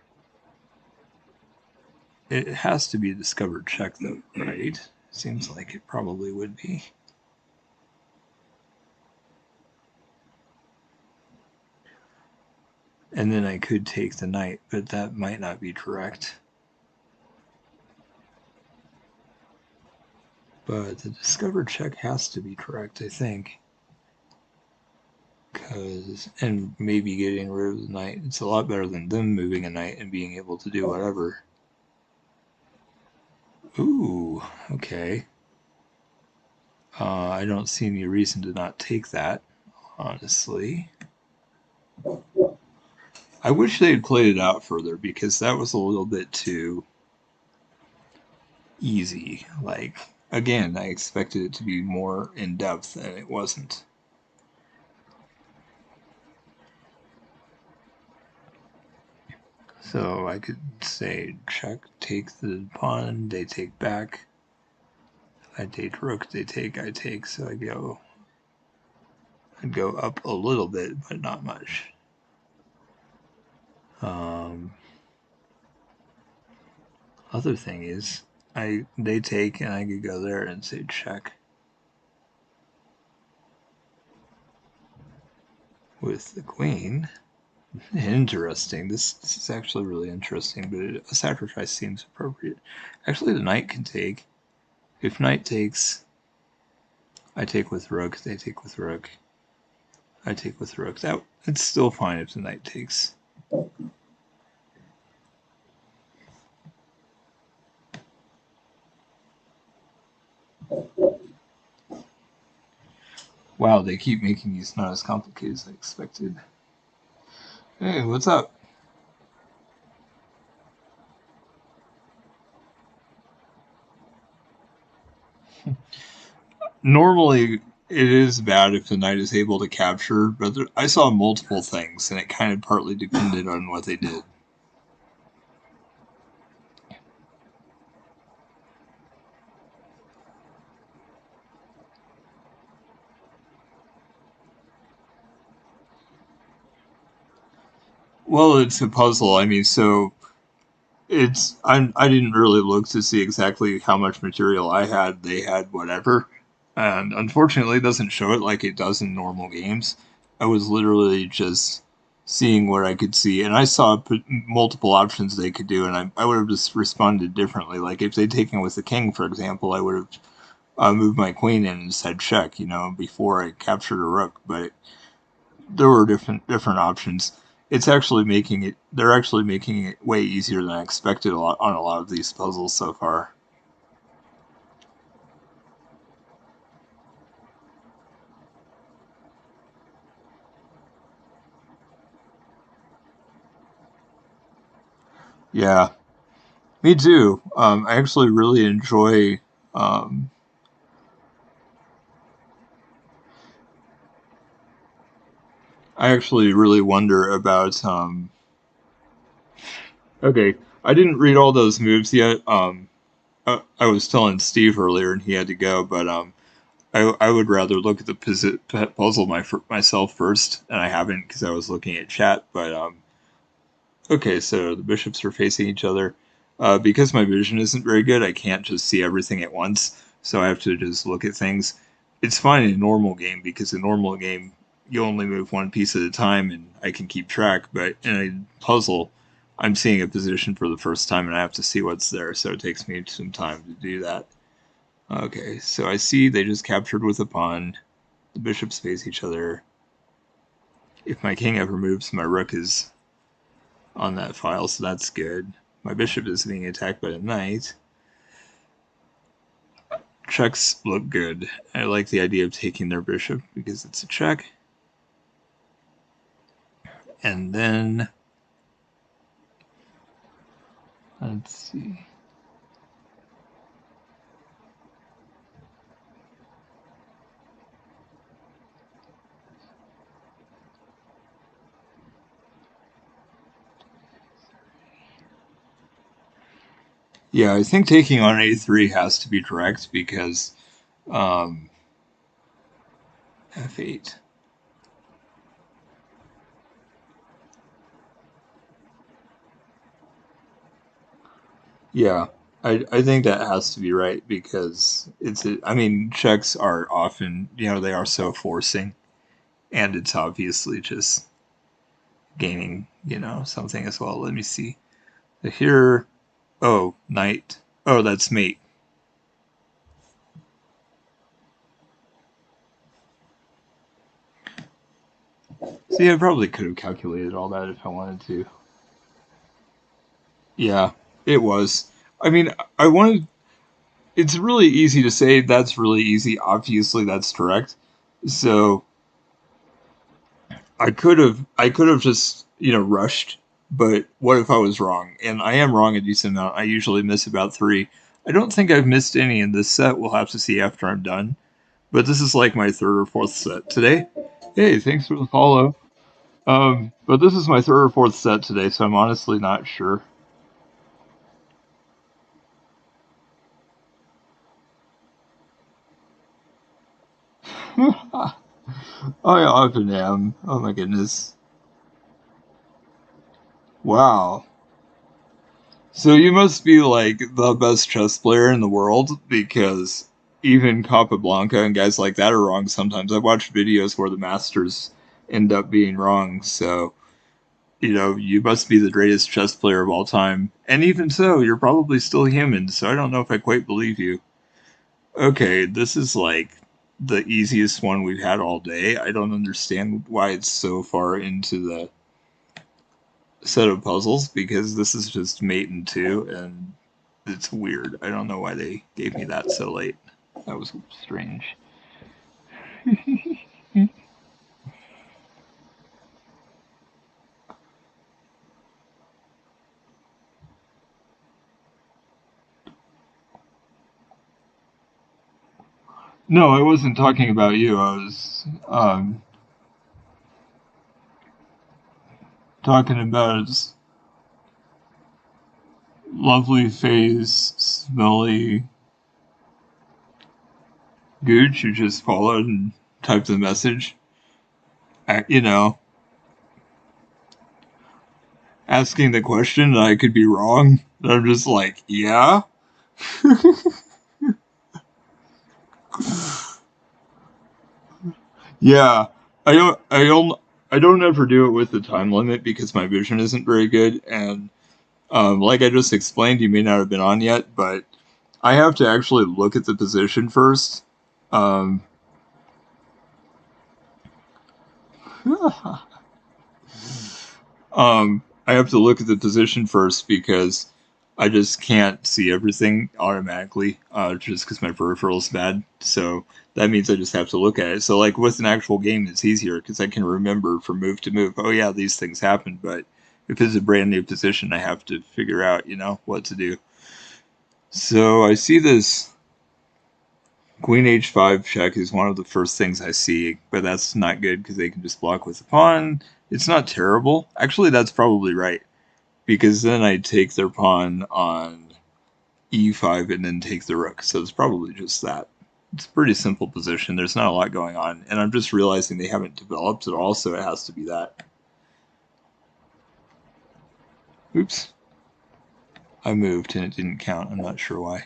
it has to be a discovered check though, right? Seems like it probably would be. And then I could take the knight, but that might not be correct. But the discovered check has to be correct, I think. And maybe getting rid of the knight. It's a lot better than them moving a knight and being able to do whatever. Ooh, okay. I don't see any reason to not take that, honestly. I wish they had played it out further because that was a little bit too easy. Like, again, I expected it to be more in depth and it wasn't. So I could say check, take the pawn, they take back. I take rook, they take, I take, so I'd go up a little bit, but not much. Other thing is, they take and I could go there and say check with the queen. Interesting. This is actually really interesting, but a sacrifice seems appropriate. Actually, the knight can take. If knight takes, I take with rook. They take with rook. I take with rook. It's still fine if the knight takes. Wow, they keep making these not as complicated as I expected. Hey, what's up? Normally, It is bad if the knight is able to capture, but I saw multiple things, and it kind of partly depended on what they did. Well, it's a puzzle. I mean, so I didn't really look to see exactly how much material I had. They had whatever, and unfortunately, it doesn't show it like it does in normal games. I was literally just seeing what I could see, and I saw multiple options they could do, and I would have just responded differently. Like if they'd taken with the king, for example, I would have moved my queen in and said check, before I captured a rook. But there were different options. It's actually making it. They're actually making it way easier than I expected on a lot of these puzzles so far. Yeah, me too. I actually really enjoy. Um, I actually really wonder about. Okay, I didn't read all those moves yet. I was telling Steve earlier, and he had to go, but I would rather look at the puzzle myself first, and I haven't because I was looking at chat. But okay, so the bishops are facing each other. Because my vision isn't very good, I can't just see everything at once, so I have to just look at things. It's fine in a normal game because in a normal game you only move one piece at a time and I can keep track, but in a puzzle I'm seeing a position for the first time and I have to see what's there, so it takes me some time to do that. Okay, so I see they just captured with a pawn. The bishops face each other. If my king ever moves, my rook is on that file, so that's good. My bishop is being attacked by a knight. Checks look good. I like the idea of taking their bishop because it's a check. And then, let's see. Yeah, I think taking on a3 has to be correct because um, f8. Yeah, I think that has to be right because I mean, checks are often, they are so forcing, and it's obviously just gaining, something as well. Let me see. So here, oh, knight. Oh, that's mate. See, I probably could have calculated all that if I wanted to. Yeah, it was. I mean, I wanted. It's really easy to say that's really easy. Obviously, that's correct. So I could have just rushed. But what if I was wrong? And I am wrong a decent amount. I usually miss about three. I don't think I've missed any in this set. We'll have to see after I'm done. But this is like my third or fourth set today. Hey, thanks for the follow. But this is my third or fourth set today, so I'm honestly not sure. I often am. Oh my goodness. Wow. So you must be like the best chess player in the world because even Capablanca and guys like that are wrong sometimes. I've watched videos where the masters end up being wrong, so you must be the greatest chess player of all time. And even so, you're probably still human, so I don't know if I quite believe you. Okay, this is like the easiest one we've had all day. I don't understand why it's so far into the set of puzzles because this is just mate and two, and it's weird. I don't know why they gave me that so late. That was strange. No, I wasn't talking about you. I was talking about his lovely face, smelly gooch who just followed and typed the message. You know, asking the question that I could be wrong. And I'm just like, yeah. Yeah, I don't ever do it with the time limit because my vision isn't very good, and like I just explained, you may not have been on yet, but I have to actually look at the position first. Um, I have to look at the position first because I just can't see everything automatically, just because my peripheral's bad. So that means I just have to look at it. So like with an actual game, it's easier because I can remember from move to move. Oh yeah, these things happen. But if it's a brand new position, I have to figure out, what to do. So I see this Queen h5 check is one of the first things I see, but that's not good because they can just block with the pawn. It's not terrible. Actually, that's probably right because then I take their pawn on e5 and then take the rook. So it's probably just that. It's a pretty simple position. There's not a lot going on, and I'm just realizing they haven't developed at all, so it has to be that. Oops. I moved and it didn't count. I'm not sure why.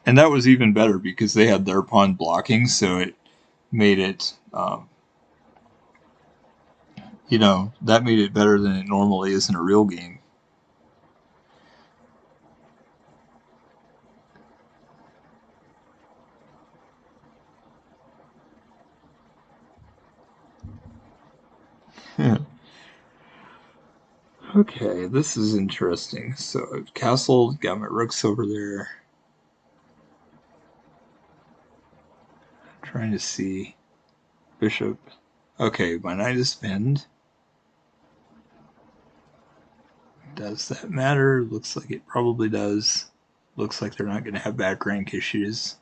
And that was even better because they had their pawn blocking, so it made it that made it better than it normally is in a real game. Okay, this is interesting. So I've castled, got my rooks over there. Trying to see. Bishop. Okay, my knight is pinned. Does that matter? Looks like it probably does. Looks like they're not going to have back rank issues.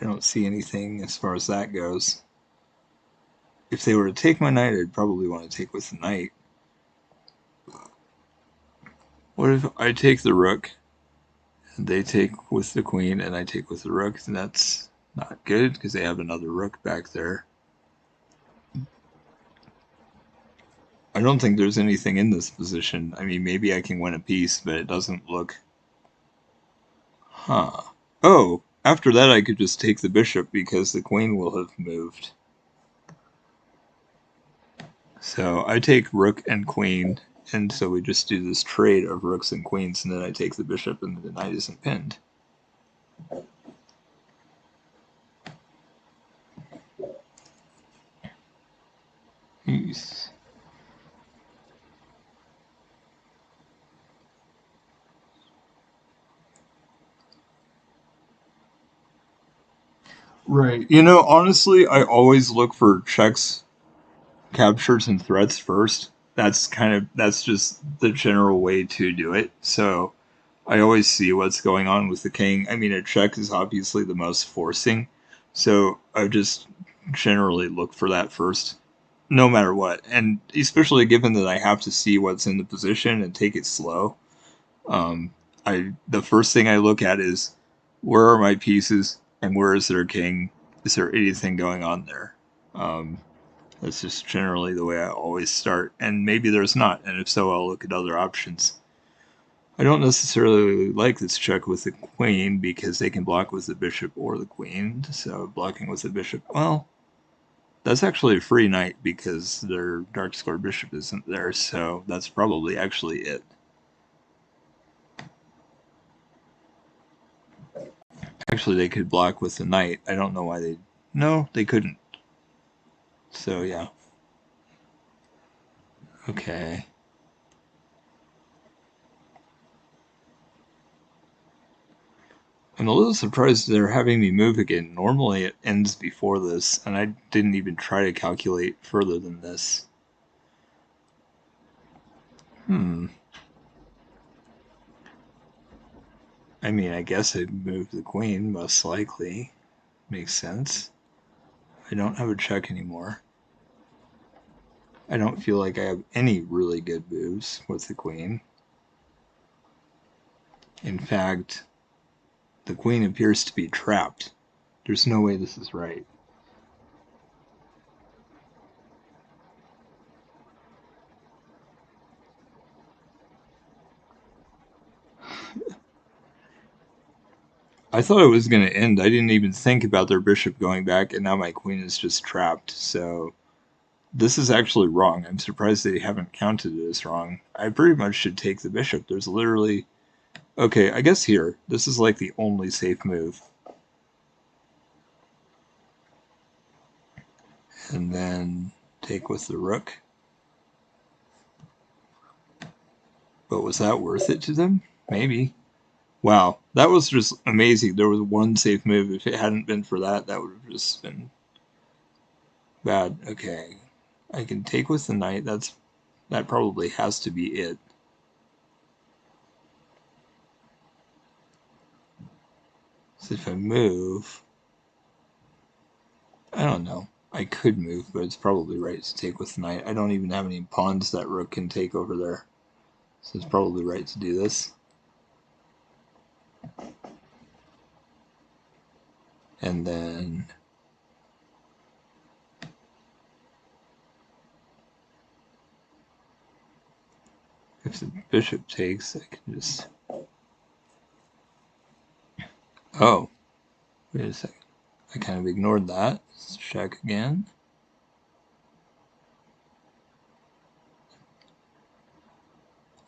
I don't see anything as far as that goes. If they were to take my knight, I'd probably want to take with the knight. What if I take the rook, and they take with the queen, and I take with the rook? And that's not good because they have another rook back there. I don't think there's anything in this position. I mean, maybe I can win a piece, but it doesn't look... Huh. Oh, after that I could just take the bishop because the queen will have moved. So I take rook and queen, and so we just do this trade of rooks and queens, and then I take the bishop and the knight isn't pinned. Yes. Right. Honestly, I always look for checks, captures, and threats first. That's just the general way to do it. So I always see what's going on with the king. I mean, a check is obviously the most forcing, so I just generally look for that first, no matter what. And especially given that I have to see what's in the position and take it slow, um, the first thing I look at is where are my pieces and where is their king? Is there anything going on there? Um, that's just generally the way I always start. And maybe there's not, and if so, I'll look at other options. I don't necessarily like this check with the queen because they can block with the bishop or the queen. So blocking with the bishop, well, that's actually a free knight because their dark square bishop isn't there. So that's probably actually it. Actually, they could block with the knight. I don't know why they... No, they couldn't. So yeah. Okay. I'm a little surprised they're having me move again. Normally it ends before this, and I didn't even try to calculate further than this. Hmm. I mean, I guess I'd move the queen, most likely. Makes sense. I don't have a check anymore. I don't feel like I have any really good moves with the queen. In fact, the queen appears to be trapped. There's no way this is right. I thought it was going to end. I didn't even think about their bishop going back, and now my queen is just trapped. So this is actually wrong. I'm surprised they haven't counted it as wrong. I pretty much should take the bishop. There's literally... Okay, I guess here. This is like the only safe move. And then take with the rook. But was that worth it to them? Maybe. Wow, that was just amazing. There was one safe move. If it hadn't been for that, that would have just been bad. Okay. I can take with the knight. That probably has to be it. So if I move, I don't know. I could move, but it's probably right to take with the knight. I don't even have any pawns that rook can take over there. So it's probably right to do this. And then if the bishop takes, I can just... Oh, wait a second. I kind of ignored that. Let's check again.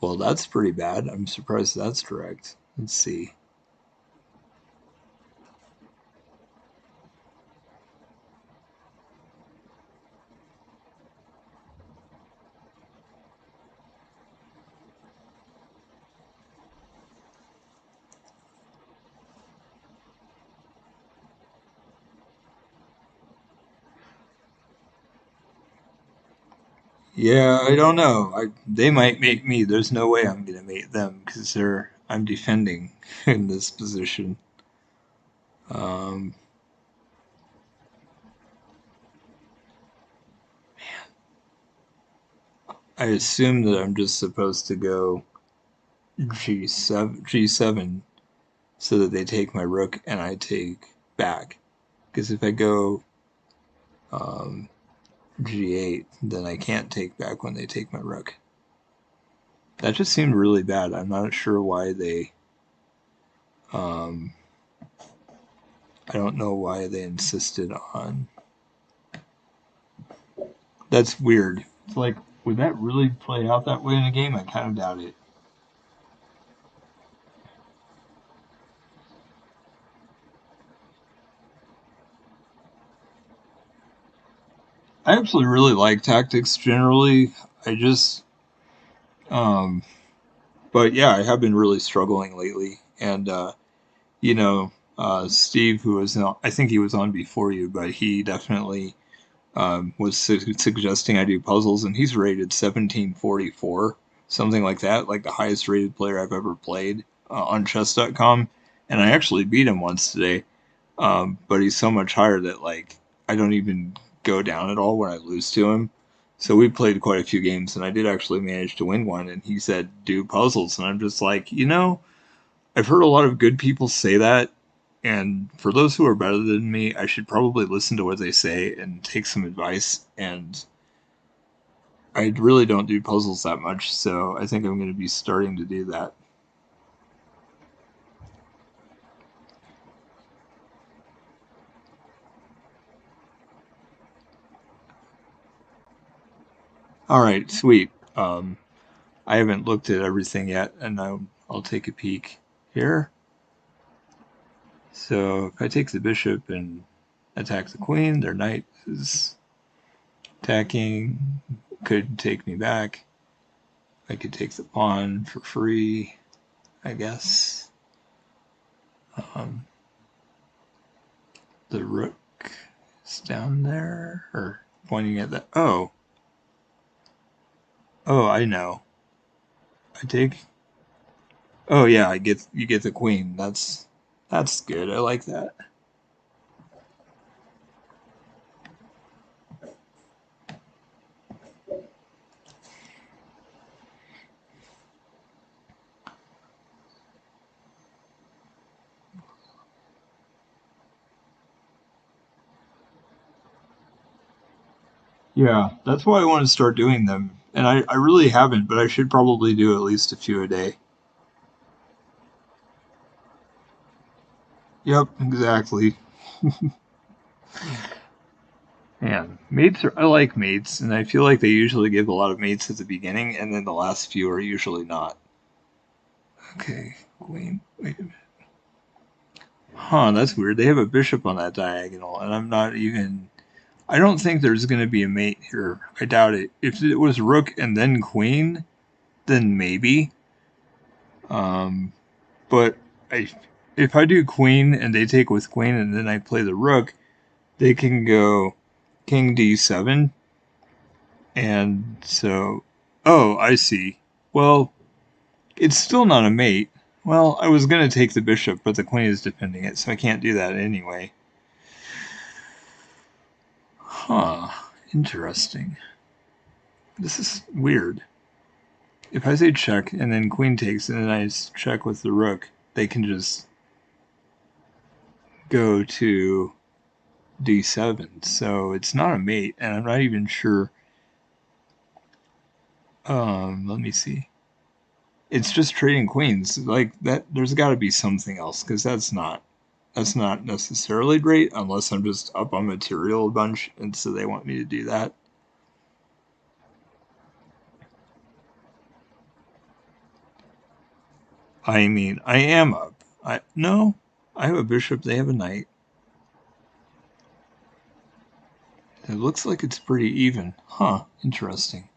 Well, that's pretty bad. I'm surprised that's correct. Let's see. Yeah, I don't know. They might mate me. There's no way I'm gonna mate them because I'm defending in this position. Um, I assume that I'm just supposed to go G7 so that they take my rook and I take back. Because if I go um, G8, then I can't take back when they take my rook. That just seemed really bad. I'm not sure why they. Um, I don't know why they insisted on. That's weird. It's like, would that really play out that way in a game? I kind of doubt it. I actually really like tactics generally. I just, um, but yeah, I have been really struggling lately. And, you know, Steve, who was on, I think he was on before you, but he definitely was suggesting I do puzzles, and he's rated 1744, something like that, like the highest rated player I've ever played on chess.com. And I actually beat him once today, but he's so much higher that like I don't even go down at all when I lose to him. So we played quite a few games, and I did actually manage to win one. And he said do puzzles, and I'm just like, I've heard a lot of good people say that, and for those who are better than me, I should probably listen to what they say and take some advice. And I really don't do puzzles that much, so I think I'm going to be starting to do that. All right, sweet. I haven't looked at everything yet, and I'll take a peek here. So if I take the bishop and attack the queen, their knight is attacking, could take me back. I could take the pawn for free, I guess. Um, the rook is down there, or pointing at the... Oh, I know. I take. Oh yeah, I get you get the queen. That's good. I like that. Yeah, that's why I want to start doing them. And I really haven't, but I should probably do at least a few a day. Yep, exactly. Man, I like mates, and I feel like they usually give a lot of mates at the beginning, and then the last few are usually not. Okay, queen. Wait a minute. Huh, that's weird. They have a bishop on that diagonal, and I'm not even. I don't think there's going to be a mate here. I doubt it. If it was rook and then queen, then maybe. Um, but I, if I do queen and they take with queen and then I play the rook, they can go king d7, and so. Oh, I see. Well, it's still not a mate. Well, I was going to take the bishop, but the queen is defending it, so I can't do that anyway. Huh. Interesting. This is weird. If I say check and then queen takes and then I check with the rook, they can just go to d7. So it's not a mate, and I'm not even sure. Let me see. It's just trading queens. Like that, there's got to be something else because that's not necessarily great unless I'm just up on material a bunch, and so they want me to do that. I mean, I am up. I no, I have a bishop. They have a knight. It looks like it's pretty even. Huh? Interesting.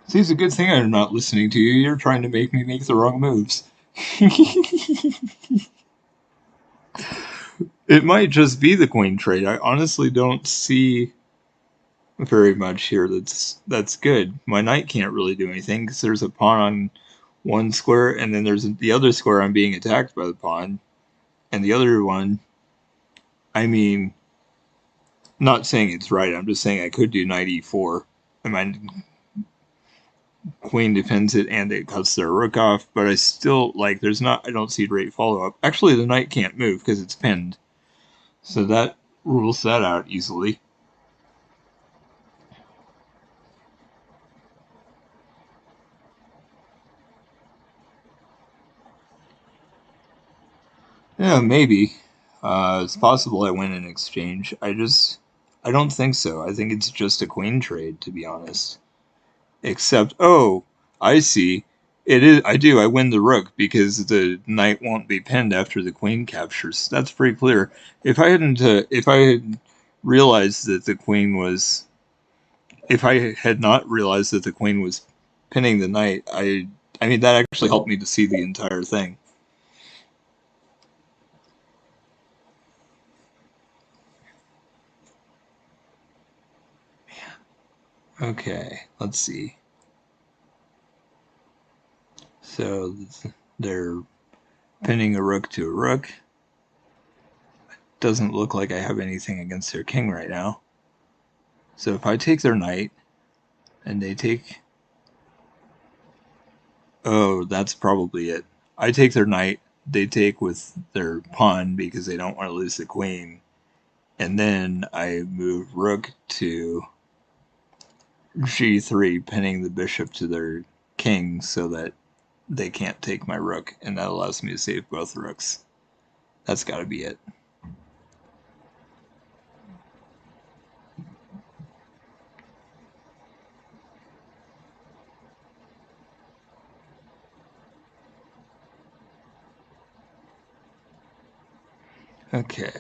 See, it's a good thing I'm not listening to you. You're trying to make me make the wrong moves. It might just be the queen trade. I honestly don't see very much here that's good. My knight can't really do anything because there's a pawn on one square, and then there's the other square I'm being attacked by the pawn, and the other one. I mean, not saying it's right. I'm just saying I could do knight e4. And my queen defends it, and it cuts their rook off. But I still like. There's not. I don't see great follow up. Actually, the knight can't move because it's pinned, so that rules that out easily. Yeah, maybe. It's possible I win in exchange. I don't think so. I think it's just a queen trade, to be honest. Except, oh, I see. It is. I do. I win the rook because the knight won't be pinned after the queen captures. That's pretty clear. If I had realized that the queen was, if I had not realized that the queen was pinning the knight, I mean, that actually helped me to see the entire thing. Okay, let's see. So they're pinning a rook to a rook. Doesn't look like I have anything against their king right now. So if I take their knight and they take. Oh, that's probably it. I take their knight, they take with their pawn because they don't want to lose the queen. And then I move rook to g3, pinning the bishop to their king so that they can't take my rook. And that allows me to save both rooks. That's got to be it. Okay.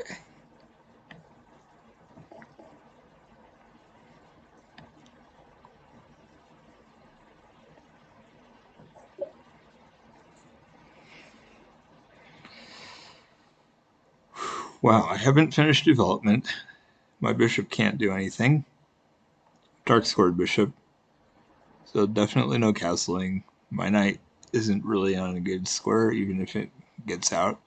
Wow, I haven't finished development. My bishop can't do anything. Dark scored bishop, so definitely no castling. My knight isn't really on a good square, even if it gets out.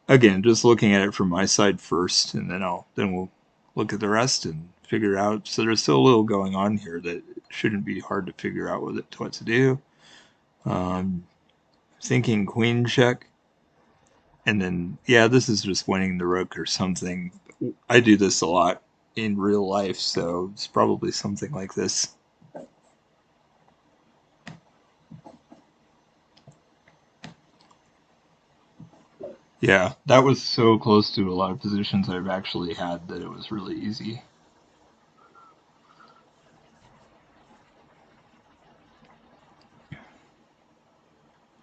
Again, just looking at it from my side first, and then we'll look at the rest and figure it out. So there's still a little going on here that shouldn't be hard to figure out what to do. Thinking queen check, and then yeah, this is just winning the rook or something. I do this a lot in real life, so it's probably something like this. Yeah, that was so close to a lot of positions I've actually had that it was really easy.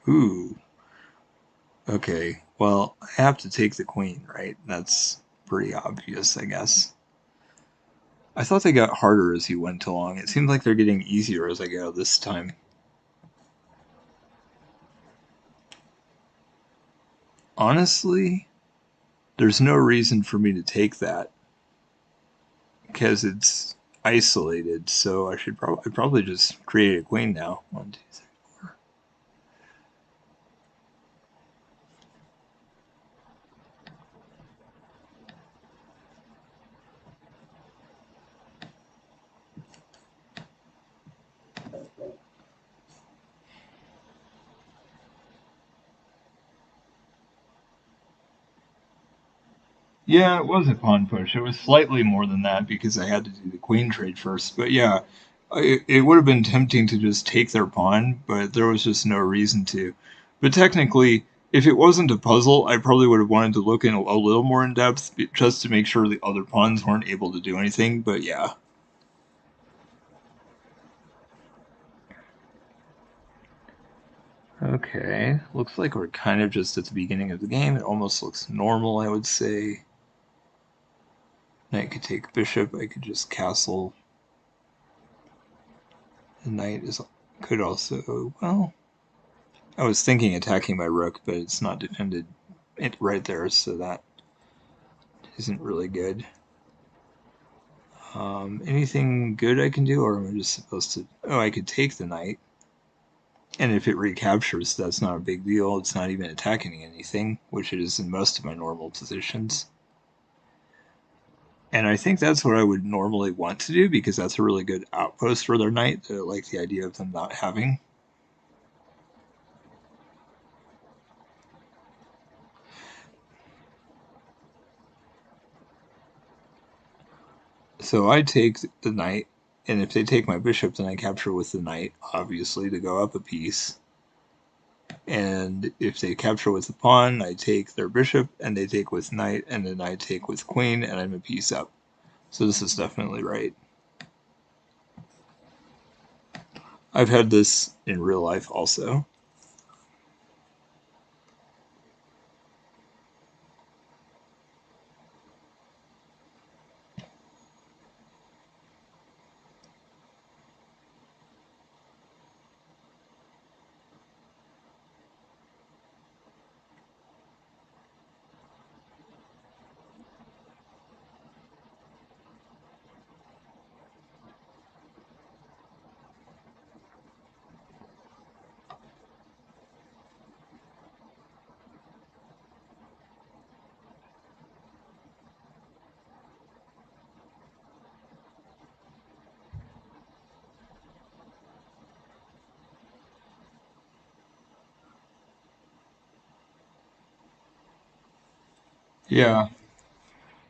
Ooh, okay. Well, I have to take the queen, right? That's pretty obvious, I guess. I thought they got harder as you went along. It seems like they're getting easier as I go this time. Honestly, there's no reason for me to take that because it's isolated. So I should probably just create a queen now. 1, 2, 3, 4. Yeah, it was a pawn push. It was slightly more than that because I had to do the queen trade first. But yeah, it would have been tempting to just take their pawn, but there was just no reason to. But technically, if it wasn't a puzzle, I probably would have wanted to look in a little more in depth just to make sure the other pawns weren't able to do anything. But yeah. Okay, looks like we're kind of just at the beginning of the game. It almost looks normal, I would say. Knight could take bishop. I could just castle. The knight could also, well, I was thinking attacking my rook, but it's not defended right there, so that isn't really good. Anything good I can do, or am I just supposed to? Oh, I could take the knight, and if it recaptures, that's not a big deal. It's not even attacking anything, which it is in most of my normal positions. And I think that's what I would normally want to do because that's a really good outpost for their knight. I like the idea of them not having. So I take the knight, and if they take my bishop, then I capture with the knight, obviously, to go up a piece. And if they capture with the pawn, I take their bishop, and they take with knight, and then I take with queen, and I'm a piece up. So this is definitely right. I've had this in real life also. Yeah.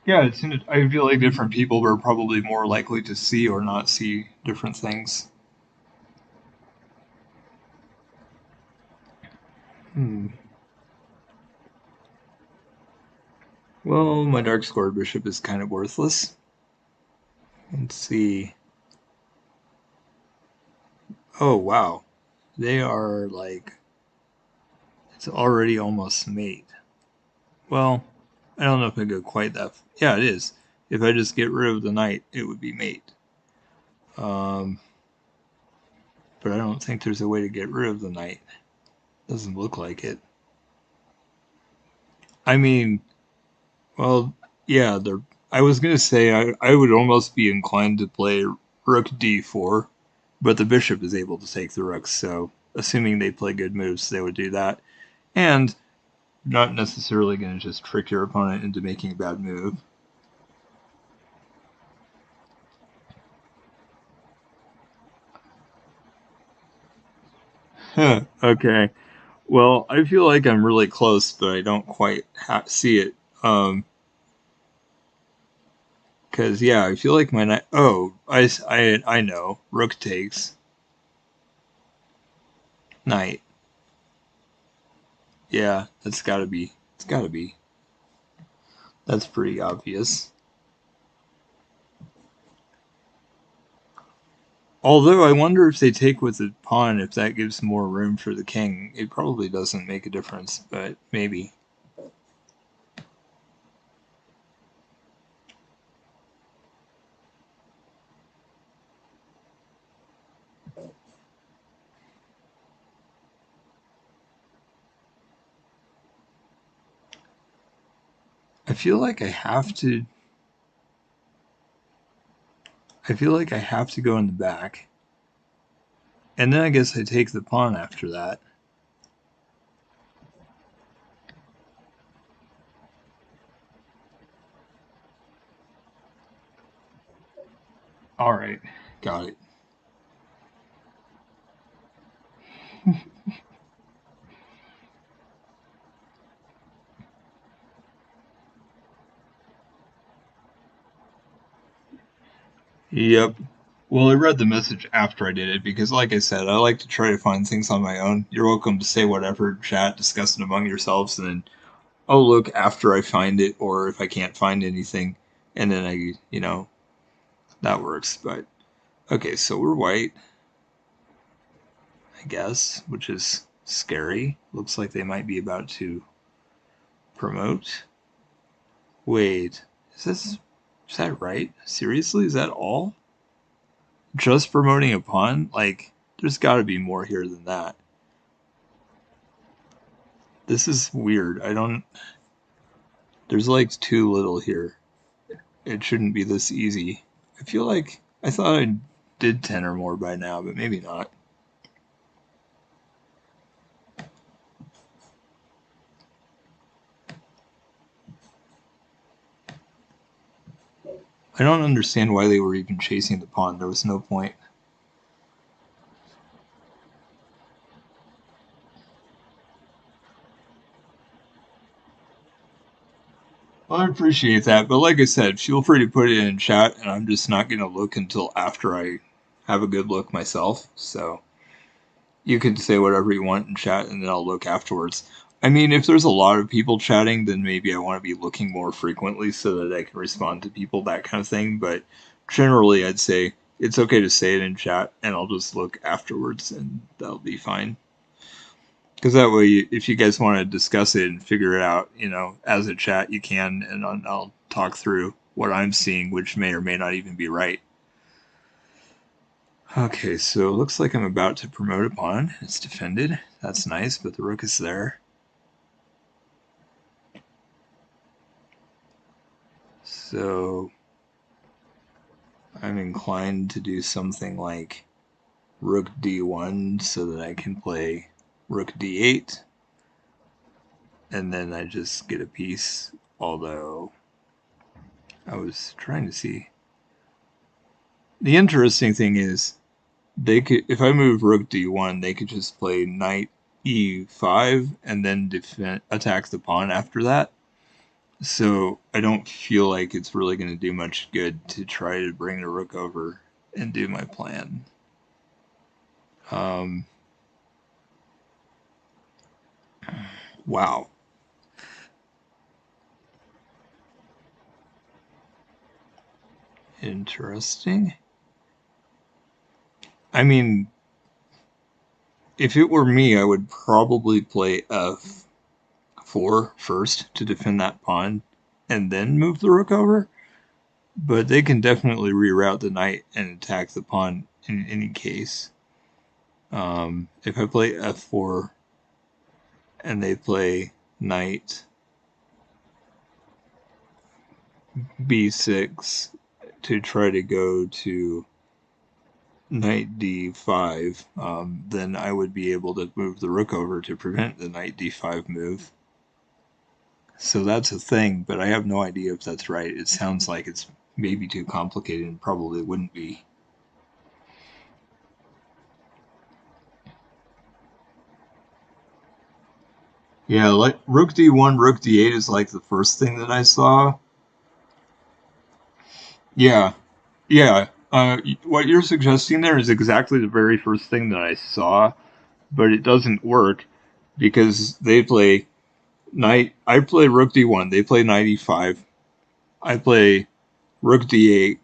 Yeah, I feel like different people were probably more likely to see or not see different things. Hmm. Well, my dark scored bishop is kind of worthless. Let's see. Oh, wow. They are like, it's already almost mate. Well, I don't know if I go quite that. Yeah, it is. If I just get rid of the knight, it would be mate. Um, but I don't think there's a way to get rid of the knight. Doesn't look like it. I mean, Well, yeah, I was gonna say I would almost be inclined to play rook d4, but the bishop is able to take the rook, so assuming they play good moves, they would do that. And not necessarily gonna just trick your opponent into making a bad move. Okay. Well, I feel like I'm really close, but I don't quite see it. Because, yeah, I feel like my knight. Oh, I know. Rook takes. Knight. Yeah, that's gotta be. It's gotta be. That's pretty obvious. Although I wonder if they take with the pawn, if that gives more room for the king. It probably doesn't make a difference, but maybe. I feel like I have to. I feel like I have to go in the back. And then I guess I take the pawn after that. Alright, got it. Yep. Well, I read the message after I did it because, like I said, I like to try to find things on my own. You're welcome to say whatever, chat, discuss it among yourselves, and then I'll look after I find it, or if I can't find anything, and then that works. But okay, so we're white, I guess, which is scary. Looks like they might be about to promote. Wait, is that right? Seriously, is that all? Just promoting a pawn? Like, there's got to be more here than that. This is weird. I don't. There's like too little here. It shouldn't be this easy. I feel like I thought I did 10 or more by now, but maybe not. I don't understand why they were even chasing the pawn. There was no point. Well, I appreciate that, but like I said, feel free to put it in chat, and I'm just not going to look until after I have a good look myself. So you can say whatever you want in chat, and then I'll look afterwards. I mean, if there's a lot of people chatting, then maybe I want to be looking more frequently so that I can respond to people, that kind of thing. But generally, I'd say it's okay to say it in chat, and I'll just look afterwards, and that'll be fine. Because that way, if you guys want to discuss it and figure it out, as a chat, you can, and I'll talk through what I'm seeing, which may or may not even be right. Okay, so it looks like I'm about to promote a pawn. It's defended. That's nice, but the rook is there. So I'm inclined to do something like rook d1 so that I can play rook d8, and then I just get a piece, although I was trying to see. The interesting thing is, they could, if I move rook d1, they could just play knight e5 and then attack the pawn after that. So I don't feel like it's really going to do much good to try to bring the rook over and do my plan. Um, wow. Interesting. I mean, if it were me, I would probably play f4 first to defend that pawn and then move the rook over. But they can definitely reroute the knight and attack the pawn in any case. If I play f4 and they play knight b6 to try to go to knight d5, then I would be able to move the rook over to prevent the knight d5 move. So that's a thing, but I have no idea if that's right. It sounds like it's maybe too complicated and probably wouldn't be. Yeah, like rook d1, rook d8 is like the first thing that I saw. Yeah, yeah. What you're suggesting there is exactly the very first thing that I saw, but it doesn't work because they play knight. I play rook d1. They play knight e5. I play rook d8.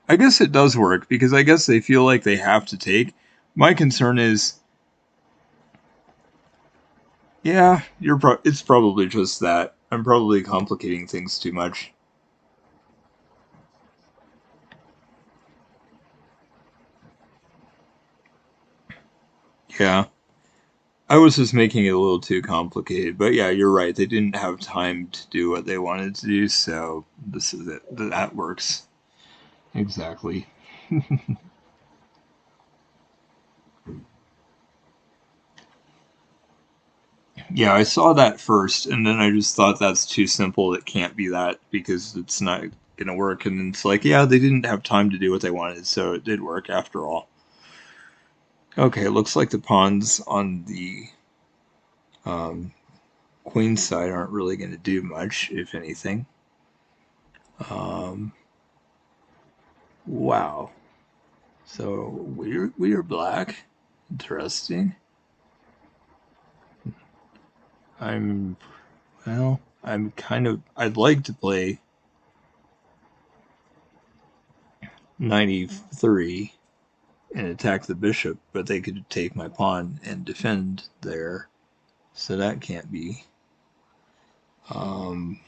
I guess it does work because I guess they feel like they have to take. My concern is, yeah, it's probably just that. I'm probably complicating things too much. Yeah. I was just making it a little too complicated, but yeah, you're right. They didn't have time to do what they wanted to do, so this is it. That works. Exactly. Yeah, I saw that first, and then I just thought that's too simple. It can't be that because it's not going to work. And it's like, yeah, they didn't have time to do what they wanted, so it did work after all. Okay, it looks like the pawns on the um, queen side aren't really going to do much, if anything. Um, wow. So we are black. Interesting. I'm well. I'm kind of. I'd like to play 93 and attack the bishop, but they could take my pawn and defend there, so that can't be. Um,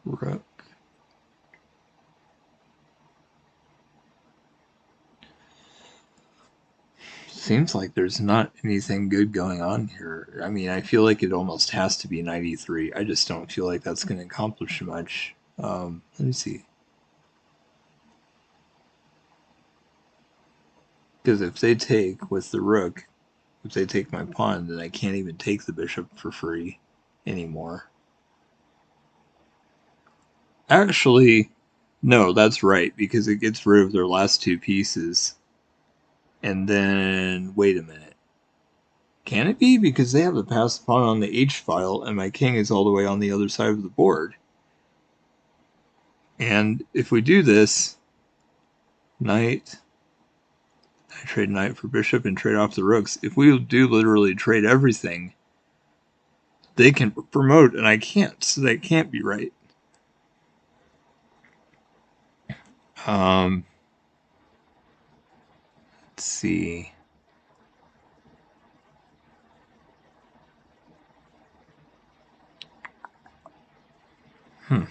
Rook. Seems like there's not anything good going on here. I mean, I feel like it almost has to be 93. I just don't feel like that's going to accomplish much. Let me see. Because if they take with the rook, if they take my pawn, then I can't even take the bishop for free anymore. Actually, no, that's right, because it gets rid of their last two pieces. And then, wait a minute. Can it be? Because they have the passed pawn on the H file, and my king is all the way on the other side of the board. And if we do this, knight, I trade knight for bishop and trade off the rooks. If we do literally trade everything, they can promote, and I can't, so that can't be right. Um, let's see. Hmm.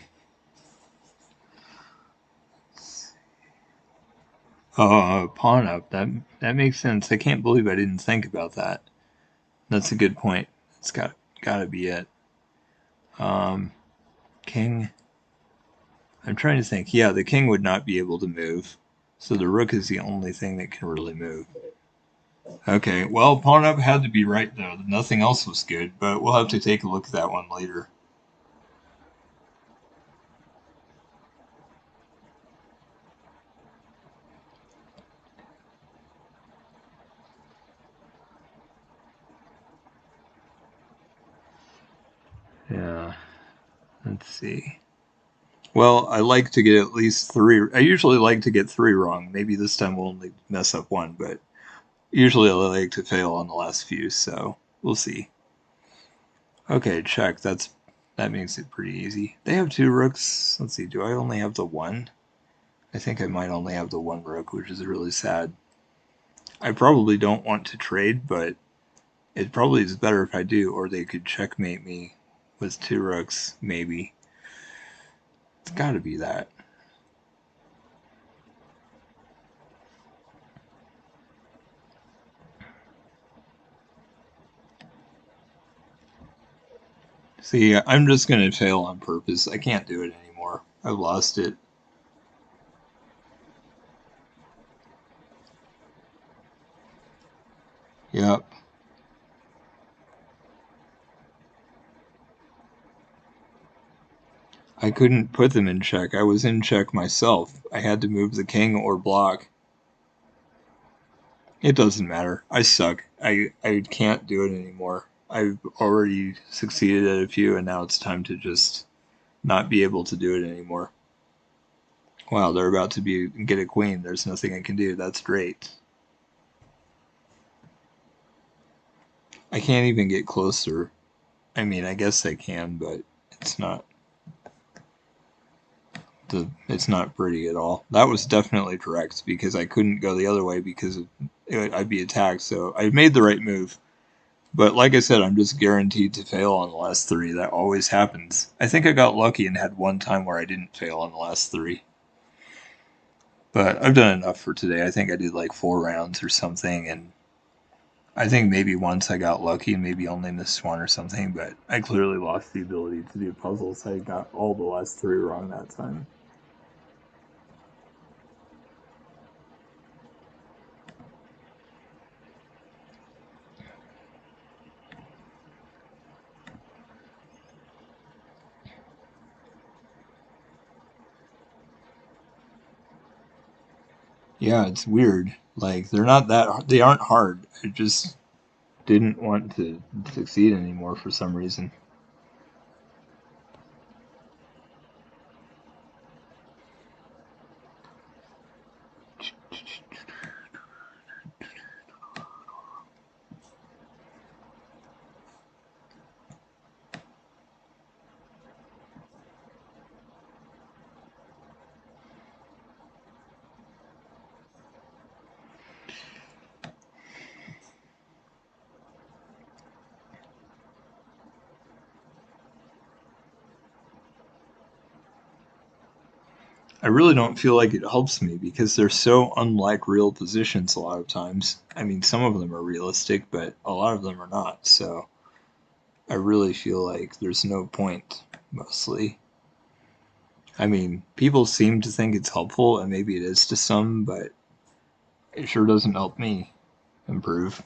Pawn up. That makes sense. I can't believe I didn't think about that. That's a good point. It's gotta be it. Um, king. I'm trying to think. Yeah, the king would not be able to move, so the rook is the only thing that can really move. Okay, well, pawn up had to be right though. Nothing else was good, but we'll have to take a look at that one later. Yeah, let's see. Well, I like to get at least three. I usually like to get three wrong. Maybe this time we'll only mess up one, but usually I like to fail on the last few, so we'll see. Okay, check. That makes it pretty easy. They have two rooks. Let's see. Do I only have the one? I think I might only have the one rook, which is really sad. I probably don't want to trade, but it probably is better if I do, or they could checkmate me with two rooks, maybe. It's got to be that. See, I'm just gonna fail on purpose. I can't do it anymore. I've lost it. Yep. I couldn't put them in check. I was in check myself. I had to move the king or block. It doesn't matter. I suck. I can't do it anymore. I've already succeeded at a few, and now it's time to just not be able to do it anymore. Wow, they're about to be get a queen. There's nothing I can do. That's great. I can't even get closer. I mean, I guess I can, but it's not it's not pretty at all. That was definitely correct because I couldn't go the other way because I'd be attacked. So I made the right move. But like I said, I'm just guaranteed to fail on the last three. That always happens. I think I got lucky and had one time where I didn't fail on the last three. But I've done enough for today. I think I did like 4 rounds or something, and I think maybe once I got lucky and maybe only missed one or something, but I clearly lost the ability to do puzzles. I got all the last three wrong that time. Yeah, it's weird. Like they aren't hard. I just didn't want to succeed anymore for some reason. I really don't feel like it helps me because they're so unlike real positions a lot of times. I mean, some of them are realistic, but a lot of them are not. So I really feel like there's no point, mostly. I mean, people seem to think it's helpful, and maybe it is to some, but it sure doesn't help me improve.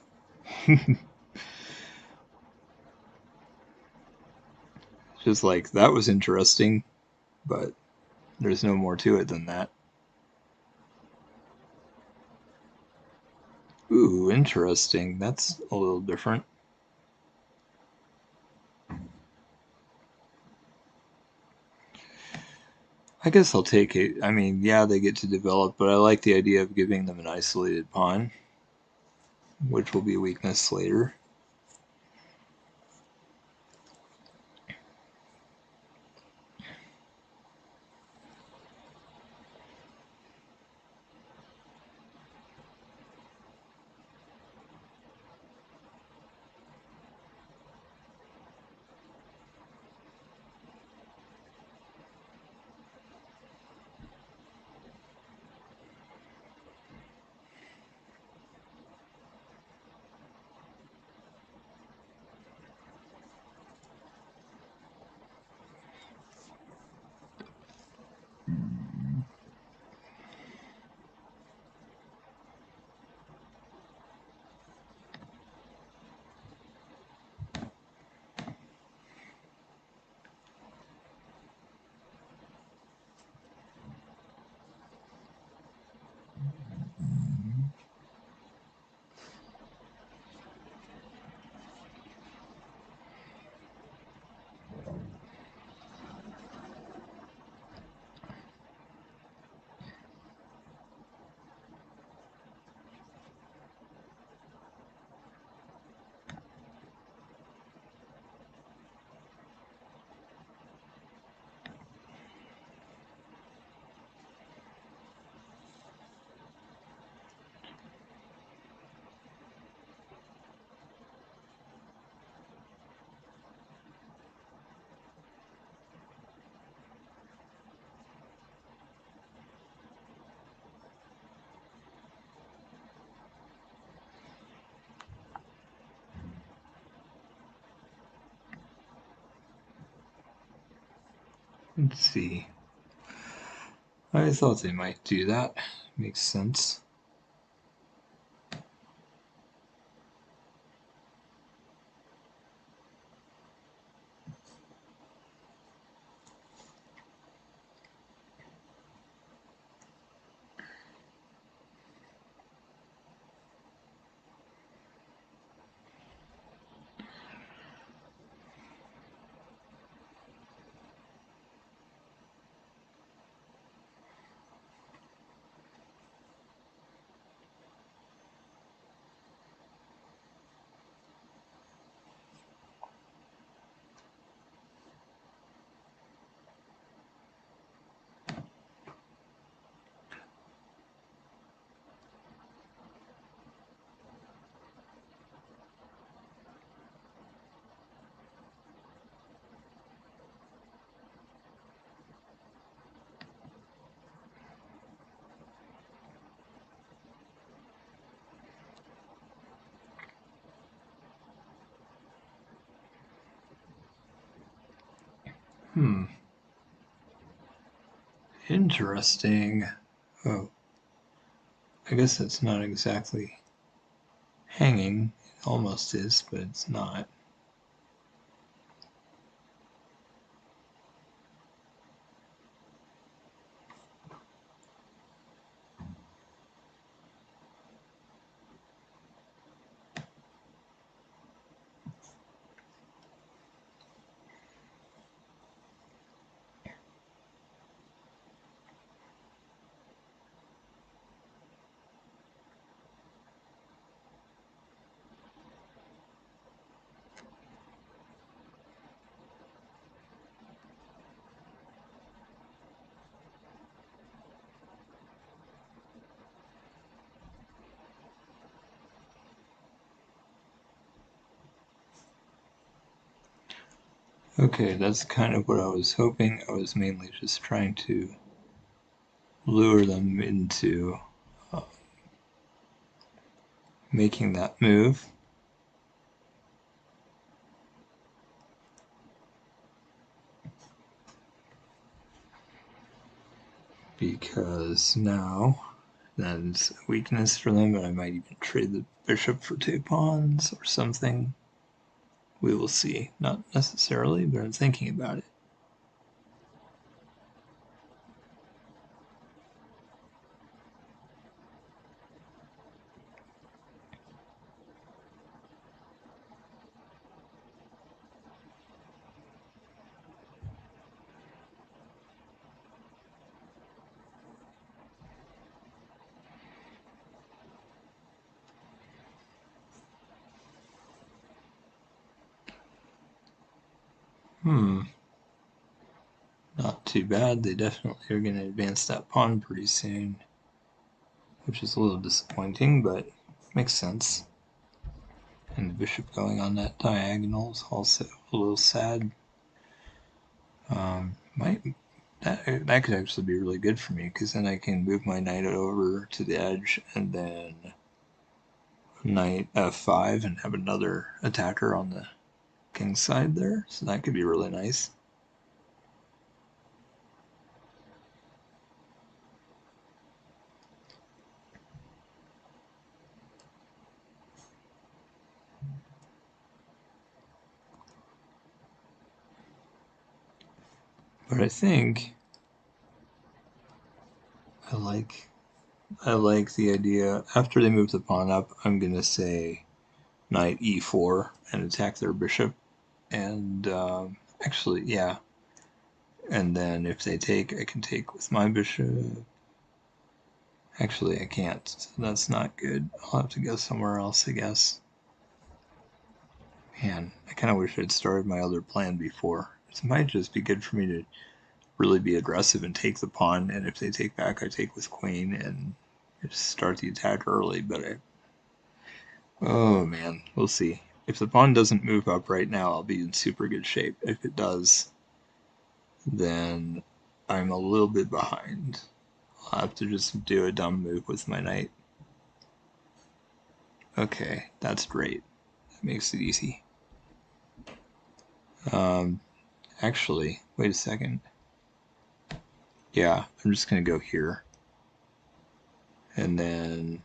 Just like, that was interesting, but there's no more to it than that. Ooh, interesting. That's a little different. I guess I'll take it. I mean, yeah, they get to develop, but I like the idea of giving them an isolated pawn, which will be a weakness later. Let's see. I thought they might do that. Makes sense. Interesting. Oh, I guess it's not exactly hanging. It almost is, but it's not. Okay, that's kind of what I was hoping. I was mainly just trying to lure them into making that move. Because now that's a weakness for them, and I might even trade the bishop for 2 pawns or something. We will see. Not necessarily, but I'm thinking about it. Not too bad. They definitely are going to advance that pawn pretty soon, which is a little disappointing, but makes sense. And the bishop going on that diagonal is also a little sad. That could actually be really good for me, because then I can move my knight over to the edge and then knight f5 and have another attacker on the king's side there. So that could be really nice. But I think I like the idea. After they move the pawn up, I'm gonna say knight e4 and attack their bishop. And actually, yeah. And then if they take, I can take with my bishop. Actually, I can't. So that's not good. I'll have to go somewhere else, I guess. Man, I kind of wish I'd started my other plan before. It might just be good for me to really be aggressive and take the pawn, and if they take back, I take with queen and just start the attack early, but oh man, we'll see. If the pawn doesn't move up right now, I'll be in super good shape. If it does, then I'm a little bit behind. I'll have to just do a dumb move with my knight. Okay, that's great. That makes it easy. Actually, wait a second. Yeah, I'm just going to go here. And then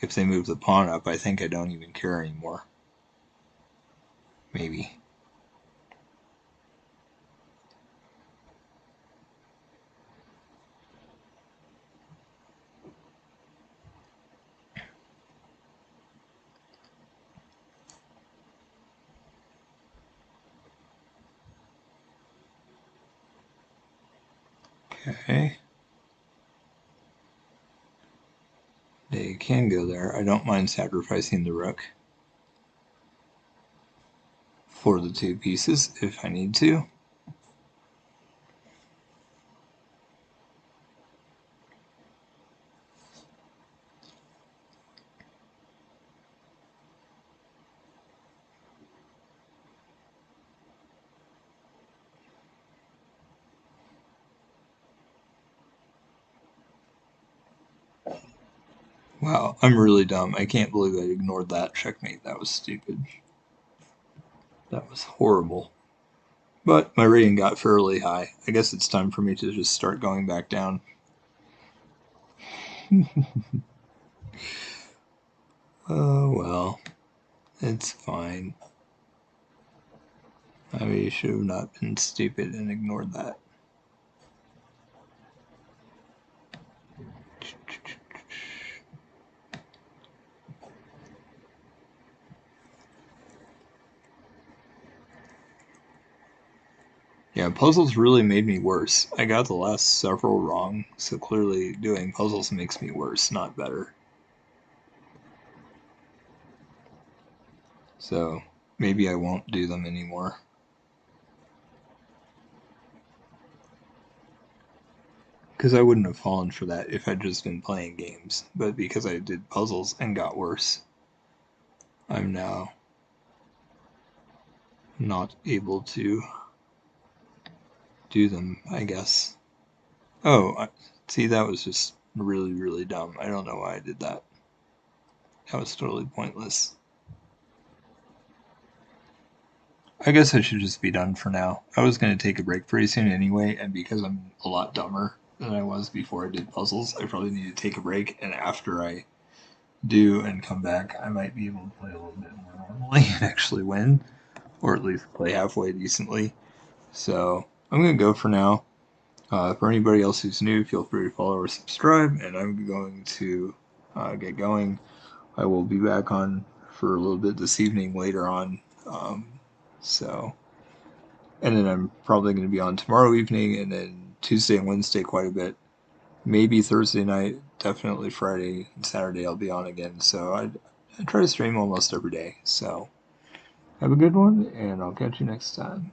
if they move the pawn up, I think I don't even care anymore. Maybe. Okay. They can go there. I don't mind sacrificing the rook for the two pieces if I need to. Wow, I'm really dumb. I can't believe I ignored that checkmate. That was stupid. That was horrible. But my rating got fairly high. I guess it's time for me to just start going back down. Oh well, it's fine. I should have not been stupid and ignored that. Yeah, puzzles really made me worse. I got the last several wrong, so clearly doing puzzles makes me worse, not better. So maybe I won't do them anymore. Because I wouldn't have fallen for that if I'd just been playing games. But because I did puzzles and got worse, I'm now not able to do them, I guess. Oh, see, that was just really, really dumb. I don't know why I did that. That was totally pointless. I guess I should just be done for now. I was going to take a break pretty soon anyway, and because I'm a lot dumber than I was before I did puzzles, I probably need to take a break, and after I do and come back, I might be able to play a little bit more normally and actually win, or at least play halfway decently. So I'm going to go for now. For anybody else who's new, feel free to follow or subscribe, and I'm going to get going. I will be back on for a little bit this evening later on. So, and then I'm probably going to be on tomorrow evening, and then Tuesday and Wednesday quite a bit. Maybe Thursday night, definitely Friday and Saturday I'll be on again. So I try to stream almost every day. So have a good one, and I'll catch you next time.